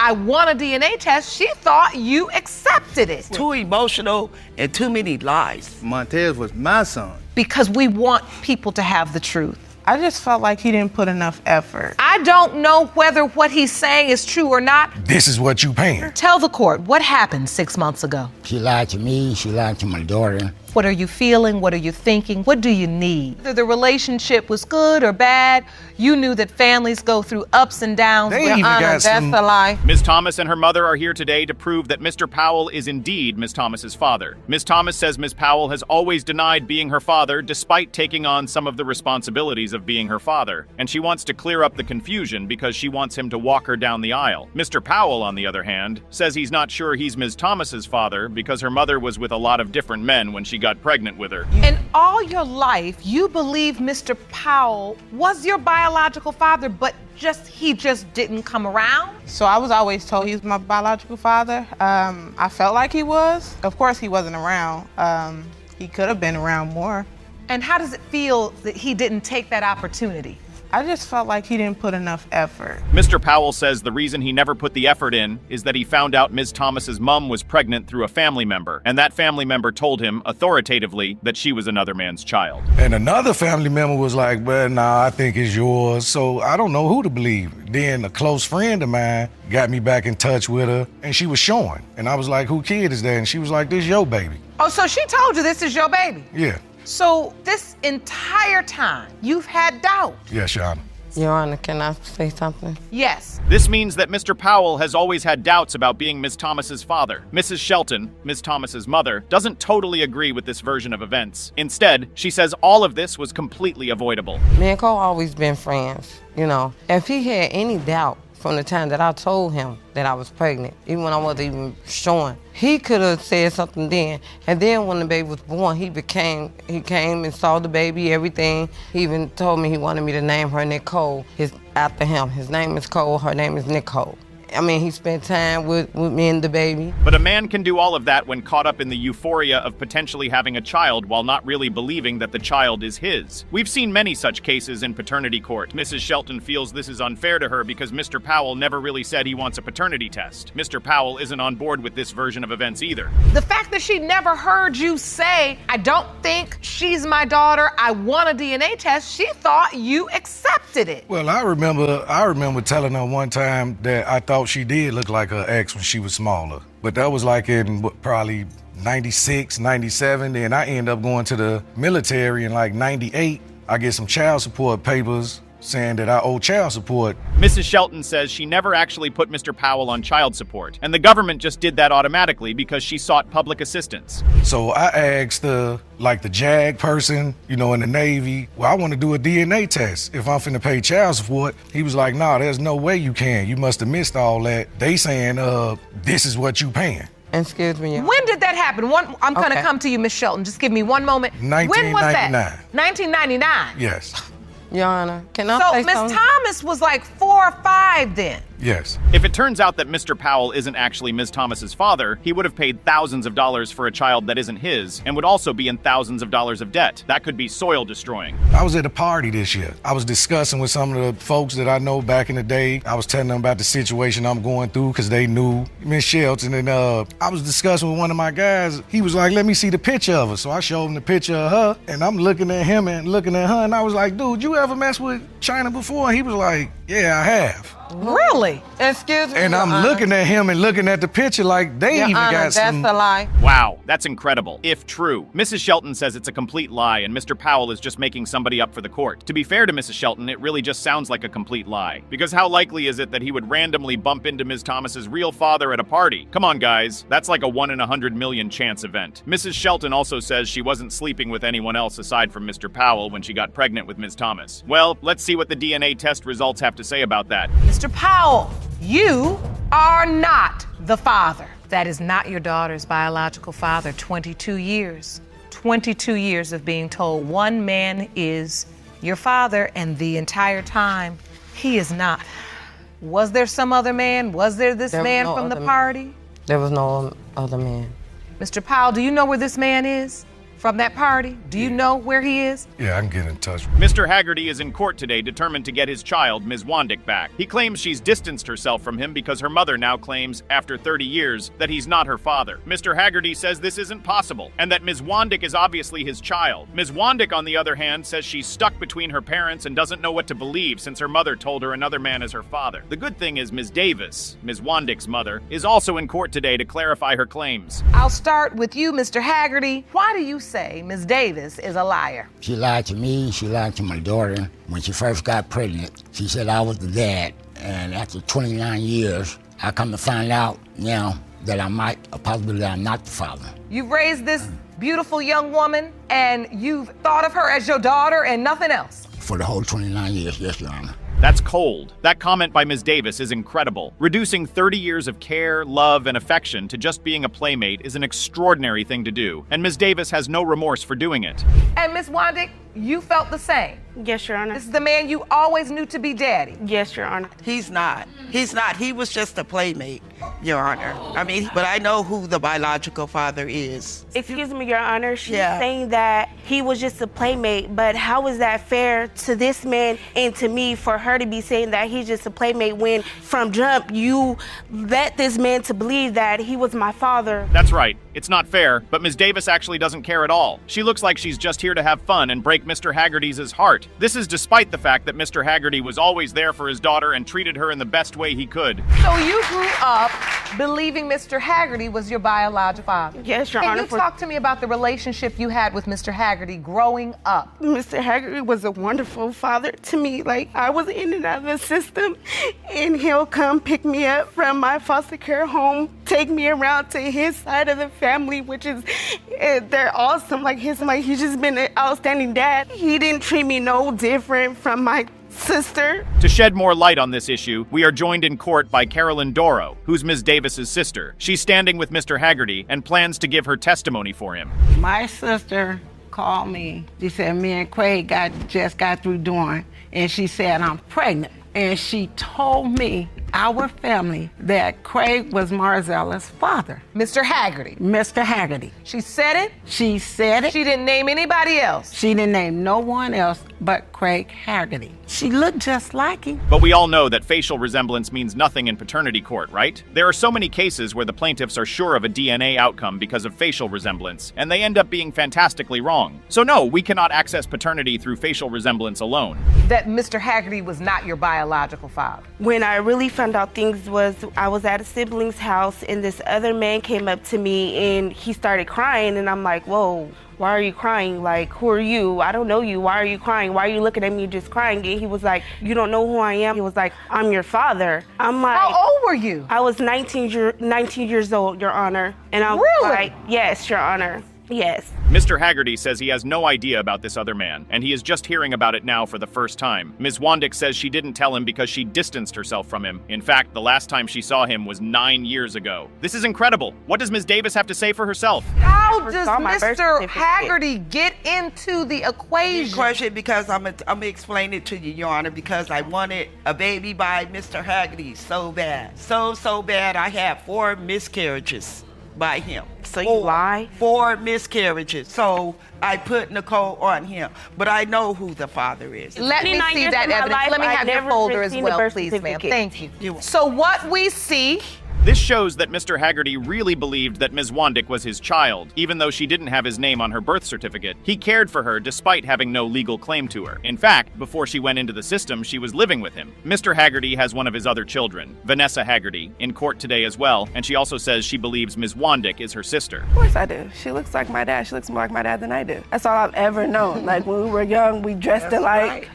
I want a DNA test, she thought you accepted it. Too emotional and too many lies. Montez was my son. Because we want people to have the truth. I just felt like he didn't put enough effort. I don't know whether what he's saying is true or not. This is what you paying. Tell the court, what happened 6 months ago? She lied to me, she lied to my daughter. What are you feeling? What are you thinking? What do you need? Whether the relationship was good or bad, you knew that families go through ups and downs. They even got some... That's a lie. Ms. Thomas and her mother are here today to prove that Mr. Powell is indeed Ms. Thomas's father. Ms. Thomas says Ms. Powell has always denied being her father despite taking on some of the responsibilities of being her father. And she wants to clear up the confusion because she wants him to walk her down the aisle. Mr. Powell, on the other hand, says he's not sure he's Ms. Thomas's father because her mother was with a lot of different men when she got pregnant with her. And all your life, you believe Mr. Powell was your biological father, but he just didn't come around? So I was always told he was my biological father. I felt like he was. Of course he wasn't around. He could have been around more. And how does it feel that he didn't take that opportunity? I just felt like he didn't put enough effort. Mr. Powell says the reason he never put the effort in is that he found out Ms. Thomas's mom was pregnant through a family member, and that family member told him authoritatively that she was another man's child. And another family member was like, well, nah, I think it's yours. So I don't know who to believe. Then a close friend of mine got me back in touch with her, and she was showing. And I was like, who kid is that? And she was like, this your baby. Oh, so she told you this is your baby? Yeah. So this entire time, you've had doubt? Yes, Your Honor. Your Honor, can I say something? Yes. This means that Mr. Powell has always had doubts about being Ms. Thomas's father. Mrs. Shelton, Ms. Thomas's mother, doesn't totally agree with this version of events. Instead, she says all of this was completely avoidable. Me and Cole always been friends, you know. If he had any doubt from the time that I told him that I was pregnant, even when I wasn't even showing, he could have said something then. And then when the baby was born, he came and saw the baby, everything. He even told me he wanted me to name her Nicole after him. His name is Cole, her name is Nicole. I mean, he spent time with me and the baby. But a man can do all of that when caught up in the euphoria of potentially having a child while not really believing that the child is his. We've seen many such cases in paternity court. Mrs. Shelton feels this is unfair to her because Mr. Powell never really said he wants a paternity test. Mr. Powell isn't on board with this version of events either. The fact that she never heard you say, I don't think she's my daughter, I want a DNA test, she thought you accepted it. Well, I remember telling her one time that I thought she did look like her ex when she was smaller. But that was like in probably 96, 97. Then I ended up going to the military in like 98. I get some child support papers saying that I owe child support. Mrs. Shelton says she never actually put Mr. Powell on child support, and the government just did that automatically because she sought public assistance. So I asked the JAG person, in the Navy, well, I want to do a DNA test if I'm finna pay child support. He was like, nah, there's no way you can. You must have missed all that. They saying, this is what you paying. Excuse me. When did that happen? I'm gonna come to you, Miss Shelton. Just give me one moment. 1999. When was that? 1999. Yes. Your Honor, can I say Miss something? Thomas was like 4 or 5 then. Yes. If it turns out that Mr. Powell isn't actually Ms. Thomas's father, he would have paid thousands of dollars for a child that isn't his and would also be in thousands of dollars of debt. That could be soil destroying. I was at a party this year. I was discussing with some of the folks that I know back in the day. I was telling them about the situation I'm going through because they knew Miss Shelton. And I was discussing with one of my guys. He was like, let me see the picture of her. So I showed him the picture of her, and I'm looking at him and looking at her, and I was like, dude, you ever mess with China before? And he was like, yeah, I have. Really? Excuse me. And I'm looking at him and looking at the picture like they Your even Honor, got some. that's a lie. Wow, that's incredible. If true. Mrs. Shelton says it's a complete lie and Mr. Powell is just making somebody up for the court. To be fair to Mrs. Shelton, it really just sounds like a complete lie. Because how likely is it that he would randomly bump into Ms. Thomas's real father at a party? Come on, guys. That's like a 1 in 100 million chance event. Mrs. Shelton also says she wasn't sleeping with anyone else aside from Mr. Powell when she got pregnant with Ms. Thomas. Well, let's see what the DNA test results have to say about that. Mr. Powell, you are not the father. That is not your daughter's biological father. 22 years. 22 years of being told one man is your father, and the entire time, he is not. Was there some other man? Was there this man from the party? There was no other man. Mr. Powell, do you know where this man is? from that party? Do you know where he is? Yeah, I can get in touch. Mr. Haggerty is in court today determined to get his child, Ms. Wandick, back. He claims she's distanced herself from him because her mother now claims, after 30 years, that he's not her father. Mr. Haggerty says this isn't possible, and that Ms. Wandick is obviously his child. Ms. Wandick, on the other hand, says she's stuck between her parents and doesn't know what to believe since her mother told her another man is her father. The good thing is Ms. Davis, Ms. Wandick's mother, is also in court today to clarify her claims. I'll start with you, Mr. Haggerty. Why do you say Ms. Davis is a liar? She lied to me, she lied to my daughter. When she first got pregnant, she said I was the dad. And after 29 years, I come to find out now that I might, or possibly that I'm not the father. You've raised this beautiful young woman, and you've thought of her as your daughter and nothing else. For the whole 29 years, yes, Your Honor. That's cold. That comment by Ms. Davis is incredible. Reducing 30 years of care, love, and affection to just being a playmate is an extraordinary thing to do, and Ms. Davis has no remorse for doing it. And Ms. Wandick, you felt the same. Yes, Your Honor. This is the man you always knew to be daddy. Yes, Your Honor. He's not. He's not. He was just a playmate, Your Honor. I mean, but I know who the biological father is. Excuse me, Your Honor. She's Yeah. saying that he was just a playmate, but how is that fair to this man and to me for her to be saying that he's just a playmate when from jump you led this man to believe that he was my father? That's right. It's not fair, but Ms. Davis actually doesn't care at all. She looks like she's just here to have fun and break Mr. Haggerty's heart. This is despite the fact that Mr. Haggerty was always there for his daughter and treated her in the best way he could. So you grew up believing Mr. Haggerty was your biological father. Yes, Your Can Honor. you talk to me about the relationship you had with Mr. Haggerty growing up? Mr. Haggerty was a wonderful father to me. Like, I was in and out of the system, and he'll come pick me up from my foster care home, take me around to his side of the family, which is, they're awesome. He's just been an outstanding dad. He didn't treat me no different from my sister. To shed more light on this issue, we are joined in court by Carolyn Doro, who's Ms. Davis's sister. She's standing with Mr. Haggerty and plans to give her testimony for him. My sister called me. She said me and Craig just got through doing, and she said I'm pregnant. And she told me, our family, that Craig was Marzella's father. Mr. Haggerty. Mr. Haggerty. She said it? She said it. She didn't name anybody else. She didn't name no one else but Craig Haggerty. She looked just like him. But we all know that facial resemblance means nothing in paternity court, right? There are so many cases where the plaintiffs are sure of a DNA outcome because of facial resemblance, and they end up being fantastically wrong. So no, we cannot access paternity through facial resemblance alone. That Mr. Haggerty was not your biological father. When I really found out things was I was at a sibling's house and this other man came up to me and he started crying and I'm like, whoa, why are you crying? Like, who are you? I don't know you. Why are you crying? Why are you looking at me just crying? And he was like, you don't know who I am? He was like, I'm your father. I'm like, how old were you? I was 19 years old, Your Honor. And I was like, yes, Your Honor. Yes. Mr. Haggerty says he has no idea about this other man, and he is just hearing about it now for the first time. Ms. Wandick says she didn't tell him because she distanced herself from him. In fact, the last time she saw him was 9 years ago. This is incredible. What does Ms. Davis have to say for herself? How does Mr. Haggerty get into the equation? Question, because I'm gonna explain it to you, Your Honor, because I wanted a baby by Mr. Haggerty so bad. So bad I had 4 miscarriages by him. So you lie? 4 miscarriages. So I put Nicole on him. But I know who the father is. Let me see that evidence. Let me have your folder as well, please, ma'am. Thank you. So what we see... This shows that Mr. Haggerty really believed that Ms. Wandick was his child, even though she didn't have his name on her birth certificate. He cared for her despite having no legal claim to her. In fact, before she went into the system, she was living with him. Mr. Haggerty has one of his other children, Vanessa Haggerty, in court today as well, and she also says she believes Ms. Wandick is her sister. Of course I do. She looks like my dad. She looks more like my dad than I do. That's all I've ever known. Like when we were young, we dressed alike.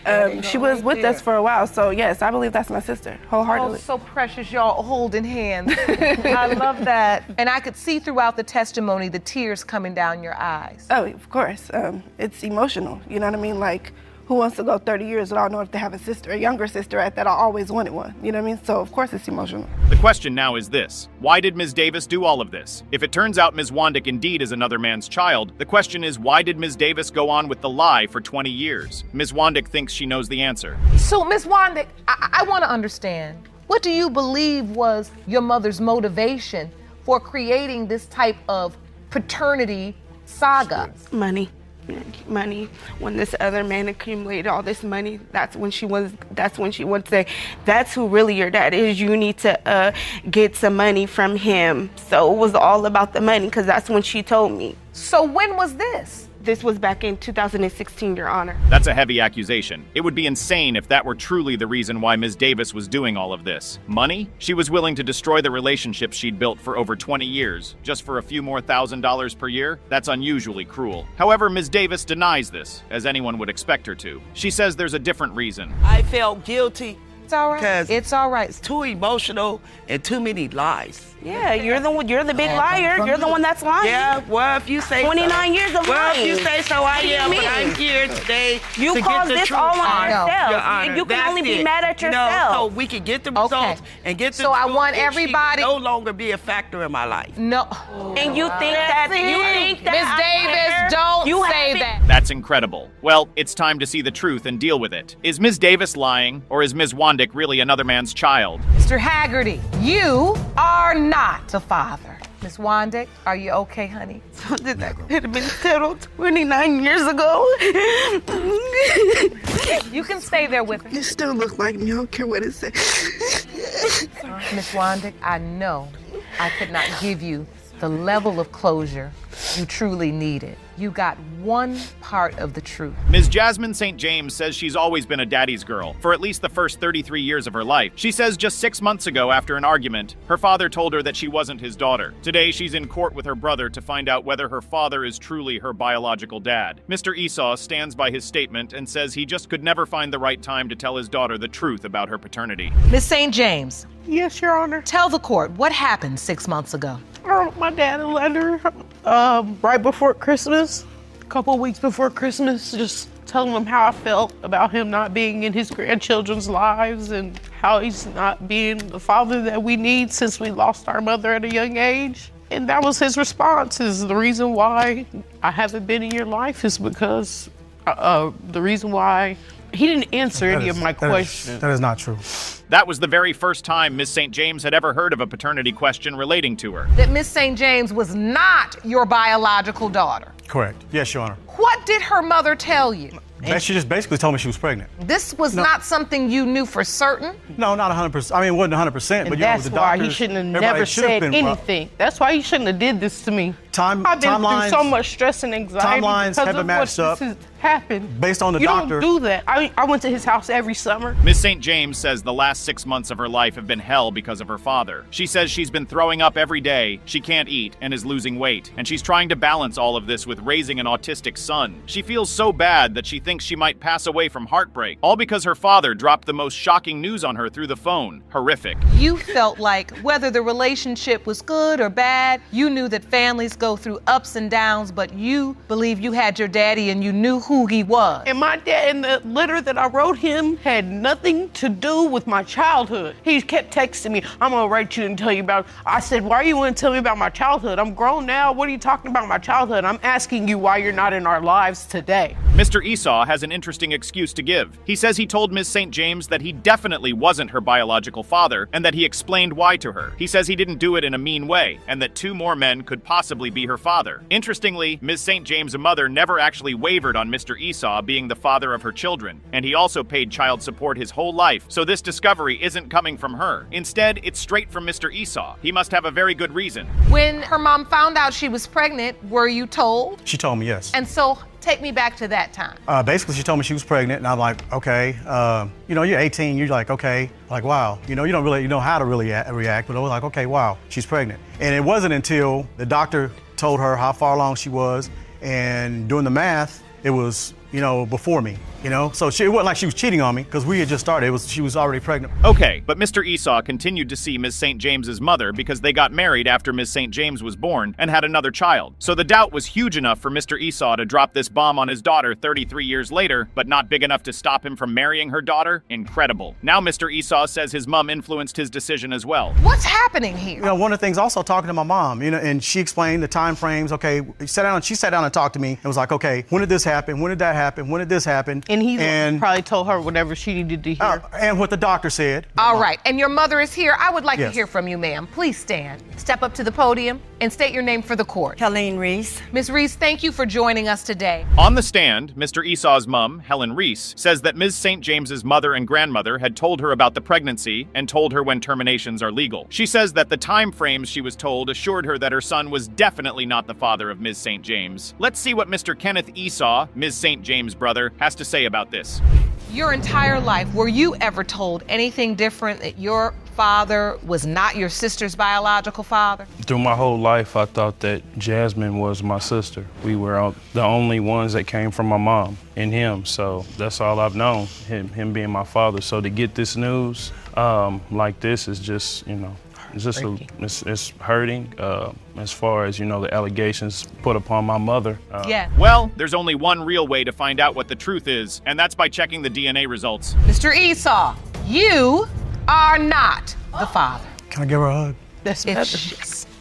She was with us for a while, so yes, I believe that's my sister, wholeheartedly. Oh, so precious, y'all holding hands. I love that. And I could see throughout the testimony the tears coming down your eyes. Oh, of course. It's emotional. You know what I mean? Like, who wants to go 30 years without knowing if they have a sister, a younger sister at that? I always wanted one. You know what I mean? So, of course, it's emotional. The question now is this. Why did Ms. Davis do all of this? If it turns out Ms. Wandick indeed is another man's child, the question is, why did Ms. Davis go on with the lie for 20 years? Ms. Wandick thinks she knows the answer. So, Ms. Wandick, I want to understand. What do you believe was your mother's motivation for creating this type of paternity saga? Money. When this other man accumulated all this money, that's when she would say, that's who really your dad is. You need to get some money from him. So it was all about the money, because that's when she told me. So when was this? This was back in 2016, Your Honor. That's a heavy accusation. It would be insane if that were truly the reason why Ms. Davis was doing all of this. Money? She was willing to destroy the relationship she'd built for over 20 years, just for a few more $1,000s per year? That's unusually cruel. However, Ms. Davis denies this, as anyone would expect her to. She says there's a different reason. I felt guilty. It's all right. Because it's all right. It's too emotional and too many lies. Yeah, you're the big liar. You're the one that's lying. Yeah, well, if you say 29 years of well, lying. if you say so, I am. What do you But I'm mean? here today You to caused get the this truth. all on Your yourself. Honor, You can that's only be it. mad at You know, yourself. so we can get the results and get the So truth. I want and everybody- She can no longer be a factor in my life. No. And you think that Miss Davis, don't say that. That's incredible. Well, it's time to see the truth and deal with it. Is Ms. Davis lying, or is Ms. Wandick really another man's child? Mr. Haggerty, you are not the father. Ms. Wandick, are you okay, honey? Something that could have been settled 29 years ago. You can stay there with her. You still look like me. I don't care what it says. Ms. Wandick, I know I could not give you the level of closure you truly needed. You got one part of the truth. Ms. Jasmine St. James says she's always been a daddy's girl, for at least the first 33 years of her life. She says just 6 months ago, after an argument, her father told her that she wasn't his daughter. Today, she's in court with her brother to find out whether her father is truly her biological dad. Mr. Esau stands by his statement and says he just could never find the right time to tell his daughter the truth about her paternity. Ms. St. James, Yes, Your Honor. tell the court what happened 6 months ago. I wrote my dad a letter right before Christmas, a couple of weeks before Christmas, just telling him how I felt about him not being in his grandchildren's lives and how he's not being the father that we need since we lost our mother at a young age. And that was his response, is the reason why I haven't been in your life is because the reason why he didn't answer any of my questions. That is not true. That was the very first time Ms. St. James had ever heard of a paternity question relating to her. That Ms. St. James was not your biological daughter. Correct. Yes, Your Honor. What did her mother tell you? She just basically told me she was pregnant. This was not something you knew for certain? No, not 100%. I mean, it wasn't 100%, And but that's the why doctors, he shouldn't have everybody never should have said been, anything. That's why he shouldn't have did this to me. I've been timelines, through so much stress and anxiety timelines because haven't of matched what up this has happened. based on the you doctor. don't do that. I went to his house every summer. Ms. St. James says the last 6 months of her life have been hell because of her father. She says she's been throwing up every day, she can't eat, and is losing weight. And she's trying to balance all of this with raising an autistic son. She feels so bad that she thinks she might pass away from heartbreak, all because her father dropped the most shocking news on her through the phone. Horrific. You felt like whether the relationship was good or bad, you knew that families go through ups and downs, but you believe you had your daddy and you knew who he was. And my dad, and the letter that I wrote him had nothing to do with my childhood. He kept texting me, I'm gonna write you and tell you about, I said, why you wanna tell me about my childhood? I'm grown now, what are you talking about my childhood? I'm asking you why you're not in our lives today. Mr. Esau has an interesting excuse to give. He says he told Ms. St. James that he definitely wasn't her biological father and that he explained why to her. He says he didn't do it in a mean way and that 2 more men could possibly be her father. Interestingly, Ms. St. James' mother never actually wavered on Mr. Esau being the father of her children, and he also paid child support his whole life, so this discovery isn't coming from her. Instead, it's straight from Mr. Esau. He must have a very good reason. When her mom found out she was pregnant, were you told? She told me yes. And so, take me back to that time. Basically, she told me she was pregnant, and I'm like, okay. You're 18, you're like, okay. Like, wow. You don't really know how to really react, but I was like, okay, wow, she's pregnant. And it wasn't until the doctor told her how far along she was, and doing the math, it was, before me. So it wasn't like she was cheating on me because we had just started. She was already pregnant. Okay, but Mr. Esau continued to see Ms. St. James's mother because they got married after Ms. St. James was born and had another child. So the doubt was huge enough for Mr. Esau to drop this bomb on his daughter 33 years later, but not big enough to stop him from marrying her daughter? Incredible. Now Mr. Esau says his mom influenced his decision as well. What's happening here? One of the things also talking to my mom, and she explained the time frames. Okay, she sat down and talked to me and was like, okay, when did this happen? When did that happened? When did this happen? And he probably told her whatever she needed to hear. And what the doctor said. All right, and your mother is here. I would like to Yes. hear from you, ma'am. Please stand. Step up to the podium and state your name for the court. Helene Reese. Ms. Reese, thank you for joining us today. On the stand, Mr. Esau's mom, Helen Reese, says that Ms. St. James's mother and grandmother had told her about the pregnancy and told her when terminations are legal. She says that the time frames she was told assured her that her son was definitely not the father of Ms. St. James. Let's see what Mr. Kenneth Esau, Ms. St. James' brother, has to say about this. Your entire life, were you ever told anything different, that your father was not your sister's biological father? Through my whole life, I thought that Jasmine was my sister. We were the only ones that came from my mom and him, so that's all I've known, him being my father. So to get this news like this is just, it's just it's hurting as far as, the allegations put upon my mother. Yeah. Well, there's only one real way to find out what the truth is, and that's by checking the DNA results. Mr. Esau, you are not the father. Can I give her a hug? That's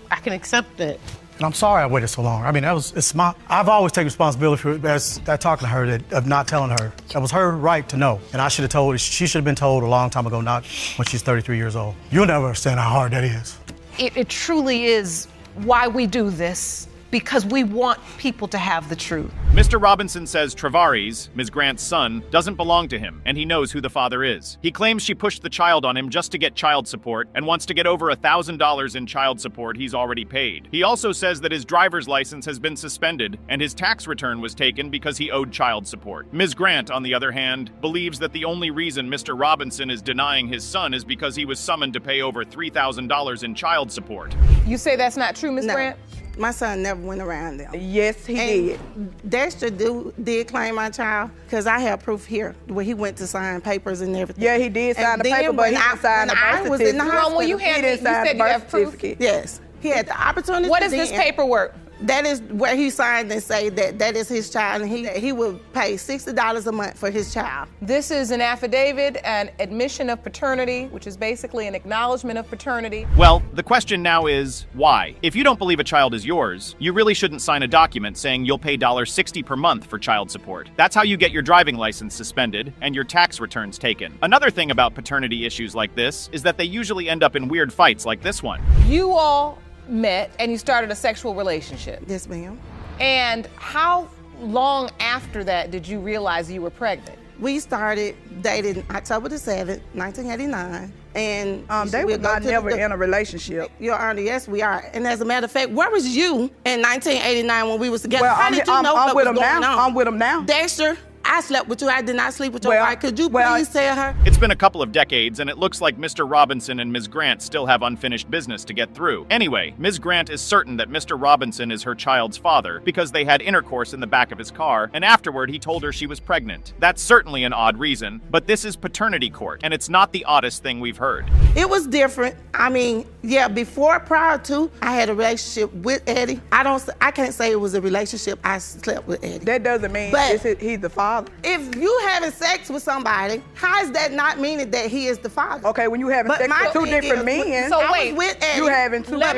I can accept it. And I'm sorry I waited so long. I mean, I've always taken responsibility for that talking to her, of not telling her. That was her right to know. And she should have been told a long time ago, not when she's 33 years old. You'll never understand how hard that is. It truly is why we do this, because we want people to have the truth. Mr. Robinson says Travares, Ms. Grant's son, doesn't belong to him, and he knows who the father is. He claims she pushed the child on him just to get child support and wants to get over $1,000 in child support he's already paid. He also says that his driver's license has been suspended and his tax return was taken because he owed child support. Ms. Grant, on the other hand, believes that the only reason Mr. Robinson is denying his son is because he was summoned to pay over $3,000 in child support. You say that's not true, Ms. Grant? My son never went around them. Yes, he did. Dexter did claim my child, because I have proof here where he went to sign papers and everything. Yeah, he did sign the paper, but he didn't sign the birth certificate. In the hospital, you said you have proof? Yes. He had the opportunity. What is this paperwork? That is where he signed and say that is his child, and he will pay $60 a month for his child. This is an affidavit, an admission of paternity, which is basically an acknowledgement of paternity. Well, the question now is, why? If you don't believe a child is yours, you really shouldn't sign a document saying you'll pay $60 per month for child support. That's how you get your driving license suspended and your tax returns taken. Another thing about paternity issues like this is that they usually end up in weird fights like this one. You all met and you started a sexual relationship. Yes, ma'am. And how long after that did you realize you were pregnant? We started dating October the 7th, 1989. And they were not never in a relationship. Your Honor, yes, we are. And as a matter of fact, where was you in 1989 when we was together? Well, How did you know what was going on? I'm with him now. Dexter, I slept with you. I did not sleep with your wife. Could you please tell her? It's been a couple of decades, and it looks like Mr. Robinson and Ms. Grant still have unfinished business to get through. Anyway, Ms. Grant is certain that Mr. Robinson is her child's father because they had intercourse in the back of his car, and afterward he told her she was pregnant. That's certainly an odd reason, but this is paternity court, and it's not the oddest thing we've heard. It was different. I mean, yeah, prior to, I had a relationship with Eddie. I can't say it was a relationship. I slept with Eddie. That doesn't mean he's the father. If you having sex with somebody, how is that not meaning that he is the father? Okay, when you having sex with two different men, so wait, with Eddie. you having two. Let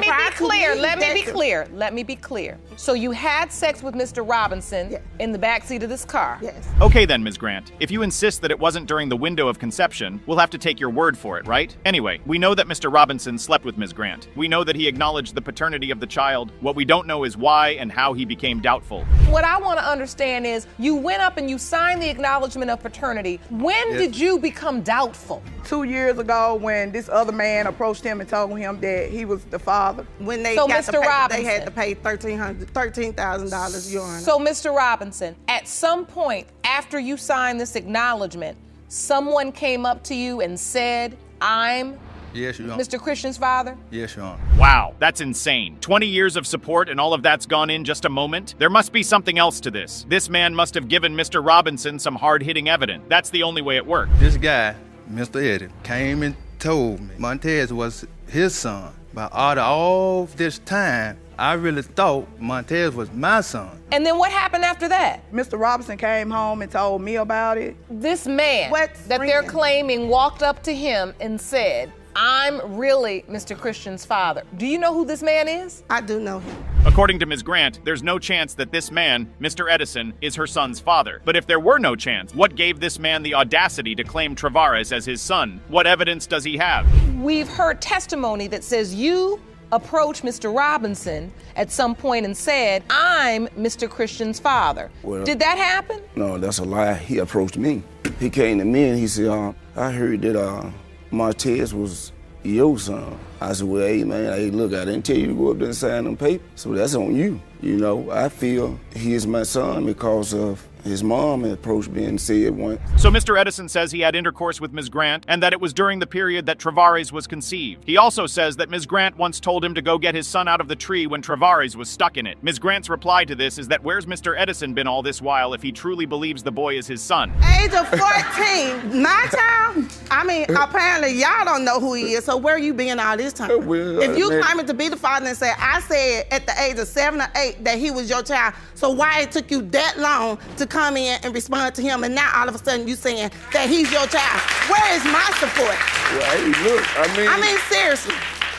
me be clear. So you had sex with Mr. Robinson in the backseat of this car? Yes. Okay then, Ms. Grant. If you insist that it wasn't during the window of conception, we'll have to take your word for it, right? Anyway, we know that Mr. Robinson slept with Ms. Grant. We know that he acknowledged the paternity of the child. What we don't know is why and how he became doubtful. What I want to understand is, you went up and you signed the acknowledgement of paternity. When did you become doubtful? 2 years ago, when this other man approached him and told him that he was the father. When they Mr. Robinson, they had to pay $13,000, Your Honor. So, Mr. Robinson, at some point after you signed this acknowledgement, someone came up to you and said, I'm Yes, Your Honor. Mr. Christian's father? Yes, Your Honor. Wow, that's insane. 20 years of support and all of that's gone in just a moment? There must be something else to this. This man must have given Mr. Robinson some hard-hitting evidence. That's the only way it worked. This guy, Mr. Eddie, came and told me Montez was his son. But out of all this time, I really thought Montez was my son. And then what happened after that? Mr. Robinson came home and told me about it. This man that they're claiming walked up to him and said, I'm really Mr. Christian's father. Do you know who this man is? I do know him. According to Ms. Grant, there's no chance that this man, Mr. Edison, is her son's father. But if there were no chance, what gave this man the audacity to claim Travares as his son? What evidence does he have? We've heard testimony that says you approached Mr. Robinson at some point and said, I'm Mr. Christian's father. Well, did that happen? No, that's a lie. He approached me. He came to me and he said, I heard that Martez was your son. I said, well, hey, man, hey, look, I didn't tell you to go up there and sign them papers, so that's on you. You know, I feel he is my son because of his mom approached me and said once. So Mr. Edison says he had intercourse with Ms. Grant and that it was during the period that Travares was conceived. He also says that Ms. Grant once told him to go get his son out of the tree when Travares was stuck in it. Ms. Grant's reply to this is that where's Mr. Edison been all this while if he truly beliees the boy is his son? Age of 14, my child? I mean, apparently y'all don't know who he is, so where you been all this time? Well, if you claiming to be the father and say, I said at the age of 7 or 8 that he was your child, so why it took you that long to come in and respond to him, and now all of a sudden you saying that he's your child? Where is my support? Well, hey, look, I mean, seriously.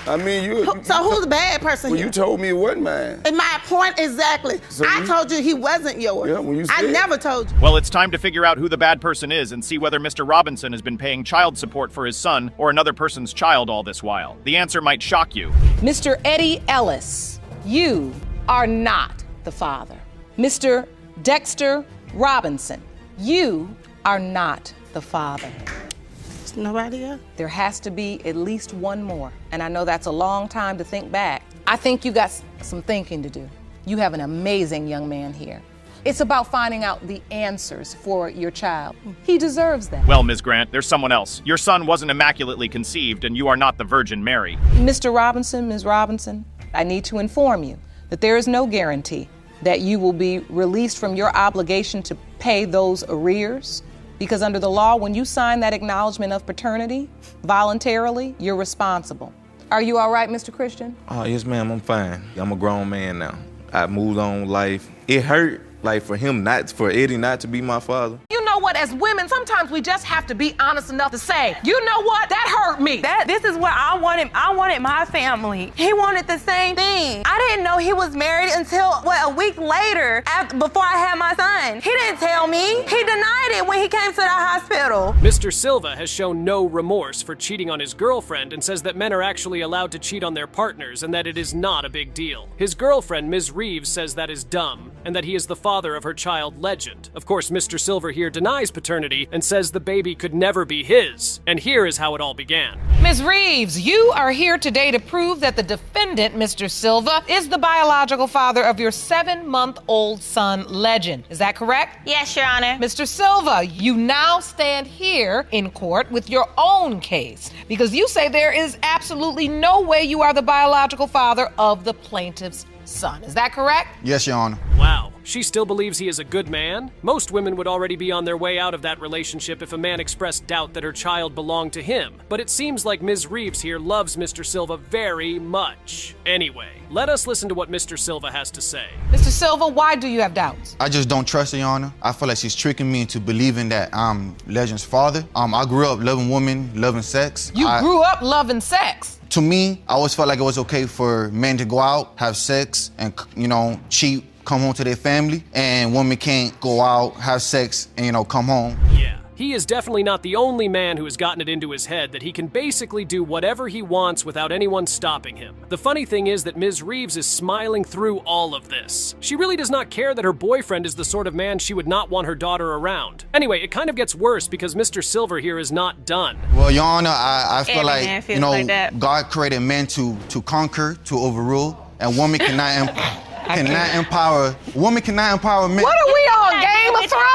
I mean, you. So who's the bad person well, here? You told me it wasn't mine. And my point exactly. So I told you he wasn't yours. Yeah, when you said I never told you. Well, it's time to figure out who the bad person is and see whether Mr. Robinson has been paying child support for his son or another person's child all this while. The answer might shock you. Mr. Eddie Ellis, you are not the father. Mr. Dexter Robinson, you are not the father. There's nobody else? There has to be at least one more. And I know that's a long time to think back. I think you got some thinking to do. You have an amazing young man here. It's about finding out the answers for your child. He deserves that. Well, Ms. Grant, there's someone else. Your son wasn't immaculately conceived, and you are not the Virgin Mary. Mr. Robinson, Ms. Robinson, I need to inform you that there is no guarantee that you will be released from your obligation to pay those arrears, because under the law, when you sign that acknowledgement of paternity voluntarily, you're responsible. Are you all right, Mr. Christian? Yes, ma'am, I'm fine. I'm a grown man now. I moved on life. It hurt, like for Eddie not to be my father. You know what, as women, sometimes we just have to be honest enough to say, you know what, that hurt me. This is what I wanted my family. He wanted the same thing. I didn't know he was married until, a week later, before I had my son. He didn't tell me. He denied it when he came to the hospital. Mr. Silva has shown no remorse for cheating on his girlfriend and says that men are actually allowed to cheat on their partners and that it is not a big deal. His girlfriend, Ms. Reeves, says that is dumb and that he is the father of her child, Legend. Of course, Mr. Silver here denies paternity and says the baby could never be his. And here is how it all began. Ms. Reeves, you are here today to prove that the defendant, Mr. Silva, is the biological father of your 7-month-old son, Legend. Is that correct? Yes, Your Honor. Mr. Silva, you now stand here in court with your own case because you say there is absolutely no way you are the biological father of the plaintiff's son. Is that correct? Yes, Your Honor. Wow. She still believes he is a good man? Most women would already be on their way out of that relationship if a man expressed doubt that her child belonged to him. But it seems like Ms. Reeves here loves Mr. Silva very much. Anyway, let us listen to what Mr. Silva has to say. Mr. Silva, why do you have doubts? I just don't trust her, Your Honor. I feel like she's tricking me into believing that I'm Legend's father. I grew up loving women, loving sex. You grew up loving sex? To me, I always felt like it was okay for men to go out, have sex, and, cheat, come home to their family, and women can't go out, have sex, and, come home. Yeah. He is definitely not the only man who has gotten it into his head that he can basically do whatever he wants without anyone stopping him. The funny thing is that Ms. Reeves is smiling through all of this. She really does not care that her boyfriend is the sort of man she would not want her daughter around. Anyway, it kind of gets worse because Mr. Silver here is not done. Well, Your Honor, I feel like, God created men to conquer, to overrule, and women cannot empower men. What are we on, Game of Thrones?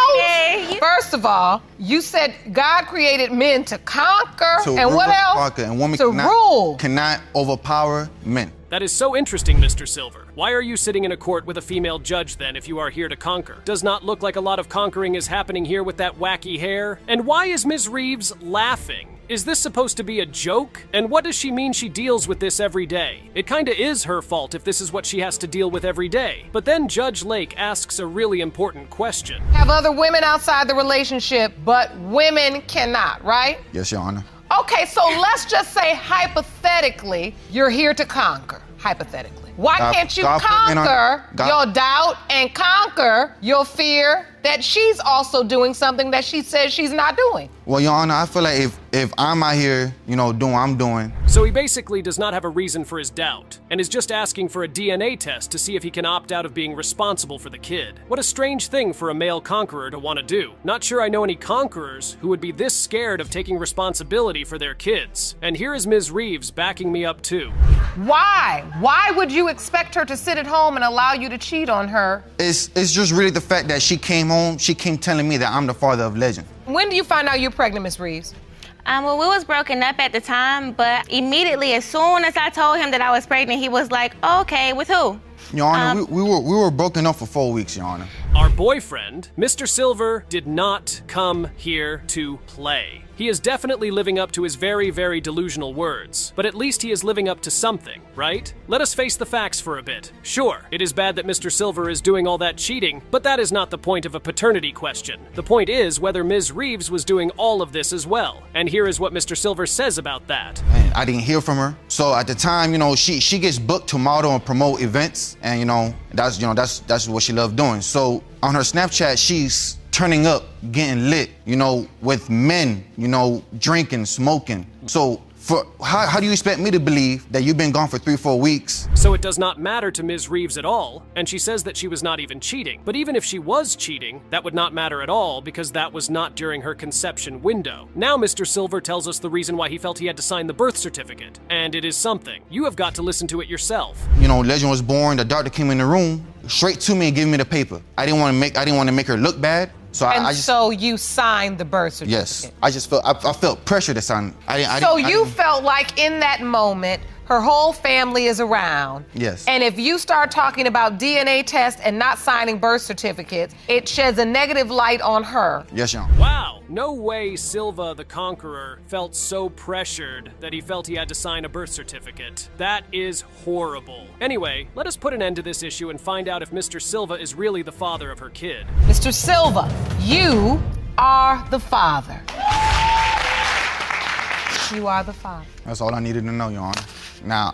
First of all, you said God created men to conquer, and what else? Conquer, and women to rule. Cannot overpower men. That is so interesting, Mr. Silver. Why are you sitting in a court with a female judge then if you are here to conquer? Does not look like a lot of conquering is happening here with that wacky hair. And why is Ms. Reeves laughing? Is this supposed to be a joke? And what does she mean she deals with this every day? It kinda is her fault if this is what she has to deal with every day. But then Judge Lake asks a really important question. Have other women outside the relationship, but women cannot, right? Yes, Your Honor. Okay, so let's just say hypothetically, you're here to conquer, hypothetically. Why can't you conquer your doubt and conquer your fear that she's also doing something that she says she's not doing? Well, Your Honor, I feel like if I'm out here, doing what I'm doing. So he basically does not have a reason for his doubt, and is just asking for a DNA test to see if he can opt out of being responsible for the kid. What a strange thing for a male conqueror to want to do. Not sure I know any conquerors who would be this scared of taking responsibility for their kids. And here is Ms. Reeves backing me up too. Why? Why would you expect her to sit at home and allow you to cheat on her? It's just really the fact that she came home, she came telling me that I'm the father of Legend. When do you find out you're pregnant, Ms. Reeves? Well, we was broken up at the time, but immediately, as soon as I told him that I was pregnant, he was like, okay, with who? Your Honor, we were broken up for 4 weeks, Your Honor. Our boyfriend, Mr. Silver, did not come here to play. He is definitely living up to his very, very delusional words, but at least he is living up to something, right? Let us face the facts for a bit. Sure, it is bad that Mr. Silver is doing all that cheating, but that is not the point of a paternity question. The point is whether Ms. Reeves was doing all of this as well. And here is what Mr. Silver says about that. And I didn't hear from her. So at the time, she gets booked to model and promote events, and that's what she loved doing. So on her Snapchat, she's turning up, getting lit, with men, drinking, smoking. So how do you expect me to believe that you've been gone for 3-4 weeks? So it does not matter to Ms. Reeves at all, and she says that she was not even cheating. But even if she was cheating, that would not matter at all because that was not during her conception window. Now Mr. Silver tells us the reason why he felt he had to sign the birth certificate, and it is something. You have got to listen to it yourself. Legend was born, the doctor came in the room, straight to me and gave me the paper. I didn't want to make her look bad. So you signed the birth certificate? Yes. I felt pressure to sign. You felt like in that moment, her whole family is around. Yes. And if you start talking about DNA tests and not signing birth certificates, it sheds a negative light on her. Yes, Your Honor. Wow. No way Silva the Conqueror felt so pressured that he felt he had to sign a birth certificate. That is horrible. Anyway, let us put an end to this issue and find out if Mr. Silva is really the father of her kid. Mr. Silva, you are the father. You are the father. That's all I needed to know, Your Honor. Now,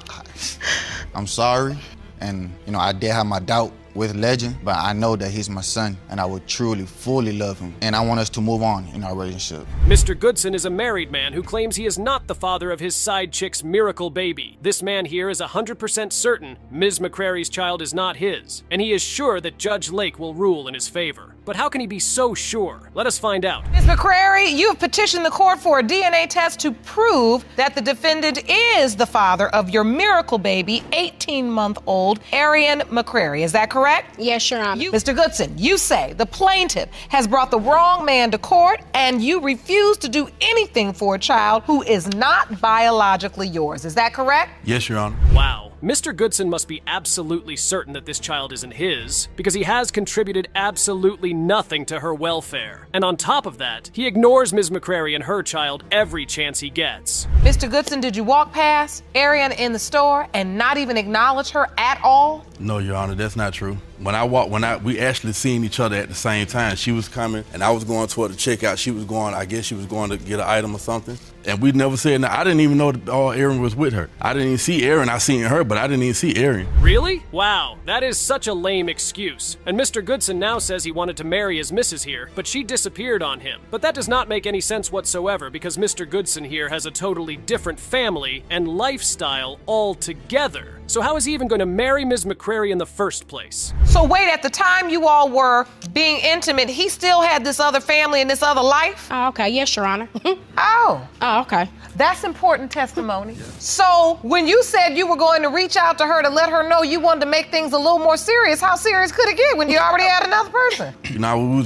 I'm sorry, and I did have my doubt with Legend, but I know that he's my son, and I would truly, fully love him, and I want us to move on in our relationship. Mr. Goodson is a married man who claims he is not the father of his side chick's miracle baby. This man here is 100% certain Ms. McCrary's child is not his, and he is sure that Judge Lake will rule in his favor. But how can he be so sure? Let us find out. Ms. McCrary, you have petitioned the court for a DNA test to prove that the defendant is the father of your miracle baby, 18-month-old Arian McCrary. Is that correct? Yes, Your Honor. Mr. Goodson, you say the plaintiff has brought the wrong man to court and you refuse to do anything for a child who is not biologically yours. Is that correct? Yes, Your Honor. Wow. Mr. Goodson must be absolutely certain that this child isn't his, because he has contributed absolutely nothing to her welfare. And on top of that, he ignores Ms. McCrary and her child every chance he gets. Mr. Goodson, did you walk past Arian in the store and not even acknowledge her at all? No, Your Honor, that's not true. We actually seen each other at the same time. She was coming and I was going toward the checkout. I guess she was going to get an item or something. And we never said, I didn't even know that Aaron was with her. I didn't even see Aaron. I seen her, but I didn't even see Aaron. Really? Wow, that is such a lame excuse. And Mr. Goodson now says he wanted to marry his missus here, but she disappeared on him. But that does not make any sense whatsoever because Mr. Goodson here has a totally different family and lifestyle altogether. So how is he even going to marry Ms. McCrary in the first place? So wait, at the time you all were being intimate, he still had this other family and this other life? Oh, okay. Yes, Your Honor. Oh, okay. That's important testimony. Yeah. So when you said you were going to reach out to her to let her know you wanted to make things a little more serious, how serious could it get when you already had another person?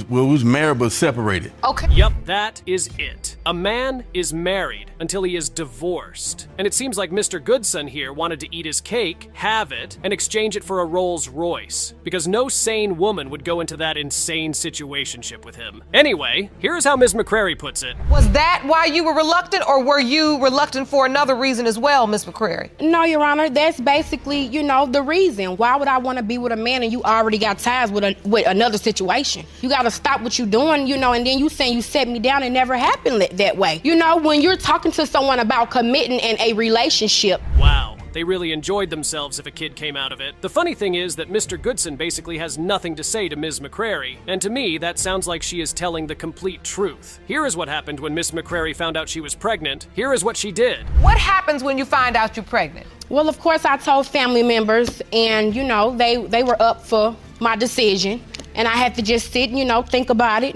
We was married but separated. Okay. Yep, that is it. A man is married until he is divorced. And it seems like Mr. Goodson here wanted to eat his cake, have it, and exchange it for a Rolls Royce. Because no sane woman would go into that insane situationship with him. Anyway, here's how Ms. McCrary puts it. Was that why you were reluctant reluctant, or were you reluctant for another reason as well, Ms. McCrary? No, Your Honor, that's basically, you know, the reason. Why would I want to be with a man and you already got ties with another situation? You got to stop what you're doing, you know, and then you saying you set me down. It never happened that way. You know, when you're talking to someone about committing in a relationship. Wow. They really enjoyed themselves if a kid came out of it. The funny thing is that Mr. Goodson basically has nothing to say to Ms. McCrary, and to me, that sounds like she is telling the complete truth. Here is what happened when Ms. McCrary found out she was pregnant. Here is what she did. What happens when you find out you're pregnant? Well, of course, I told family members, and, you know, they were up for my decision, and I had to just sit, you know, think about it.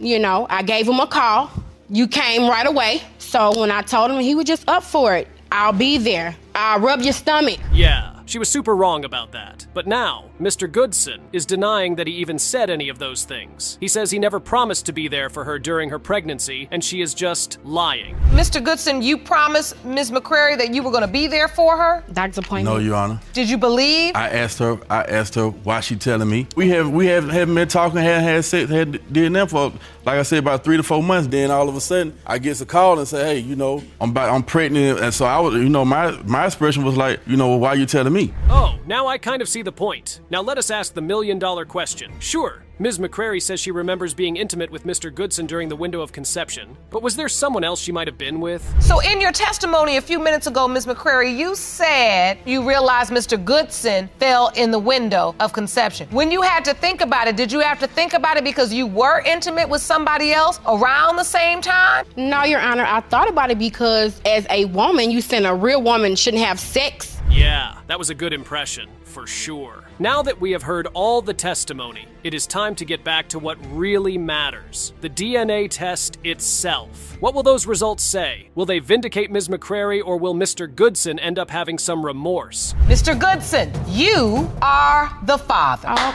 You know, I gave him a call. You came right away. So when I told him, he was just up for it. I'll be there. I'll rub your stomach. Yeah, she was super wrong about that. But now, Mr. Goodson is denying that he even said any of those things. He says he never promised to be there for her during her pregnancy, and she is just lying. Mr. Goodson, you promised Ms. McCrary that you were going to be there for her? Doctor's appointment. No, Your Honor. Did you believe? I asked her why she telling me. We haven't been talking, had sex, did that for, like I said, about 3 to 4 months. Then all of a sudden, I get a call and say, hey, you know, I'm pregnant. And so I was, you know, my expression was like, you know, why you telling me? Oh, now I kind of see the point. Now let us ask the million-dollar question. Sure, Ms. McCrary says she remembers being intimate with Mr. Goodson during the window of conception, but was there someone else she might have been with? So in your testimony a few minutes ago, Ms. McCrary, you said you realized Mr. Goodson fell in the window of conception. When you had to think about it, did you have to think about it because you were intimate with somebody else around the same time? No, Your Honor, I thought about it because as a woman, you said a real woman shouldn't have sex. Yeah, that was a good impression, for sure. Now that we have heard all the testimony, it is time to get back to what really matters, the DNA test itself. What will those results say? Will they vindicate Ms. McCrary, or will Mr. Goodson end up having some remorse? Mr. Goodson, you are the father. Oh,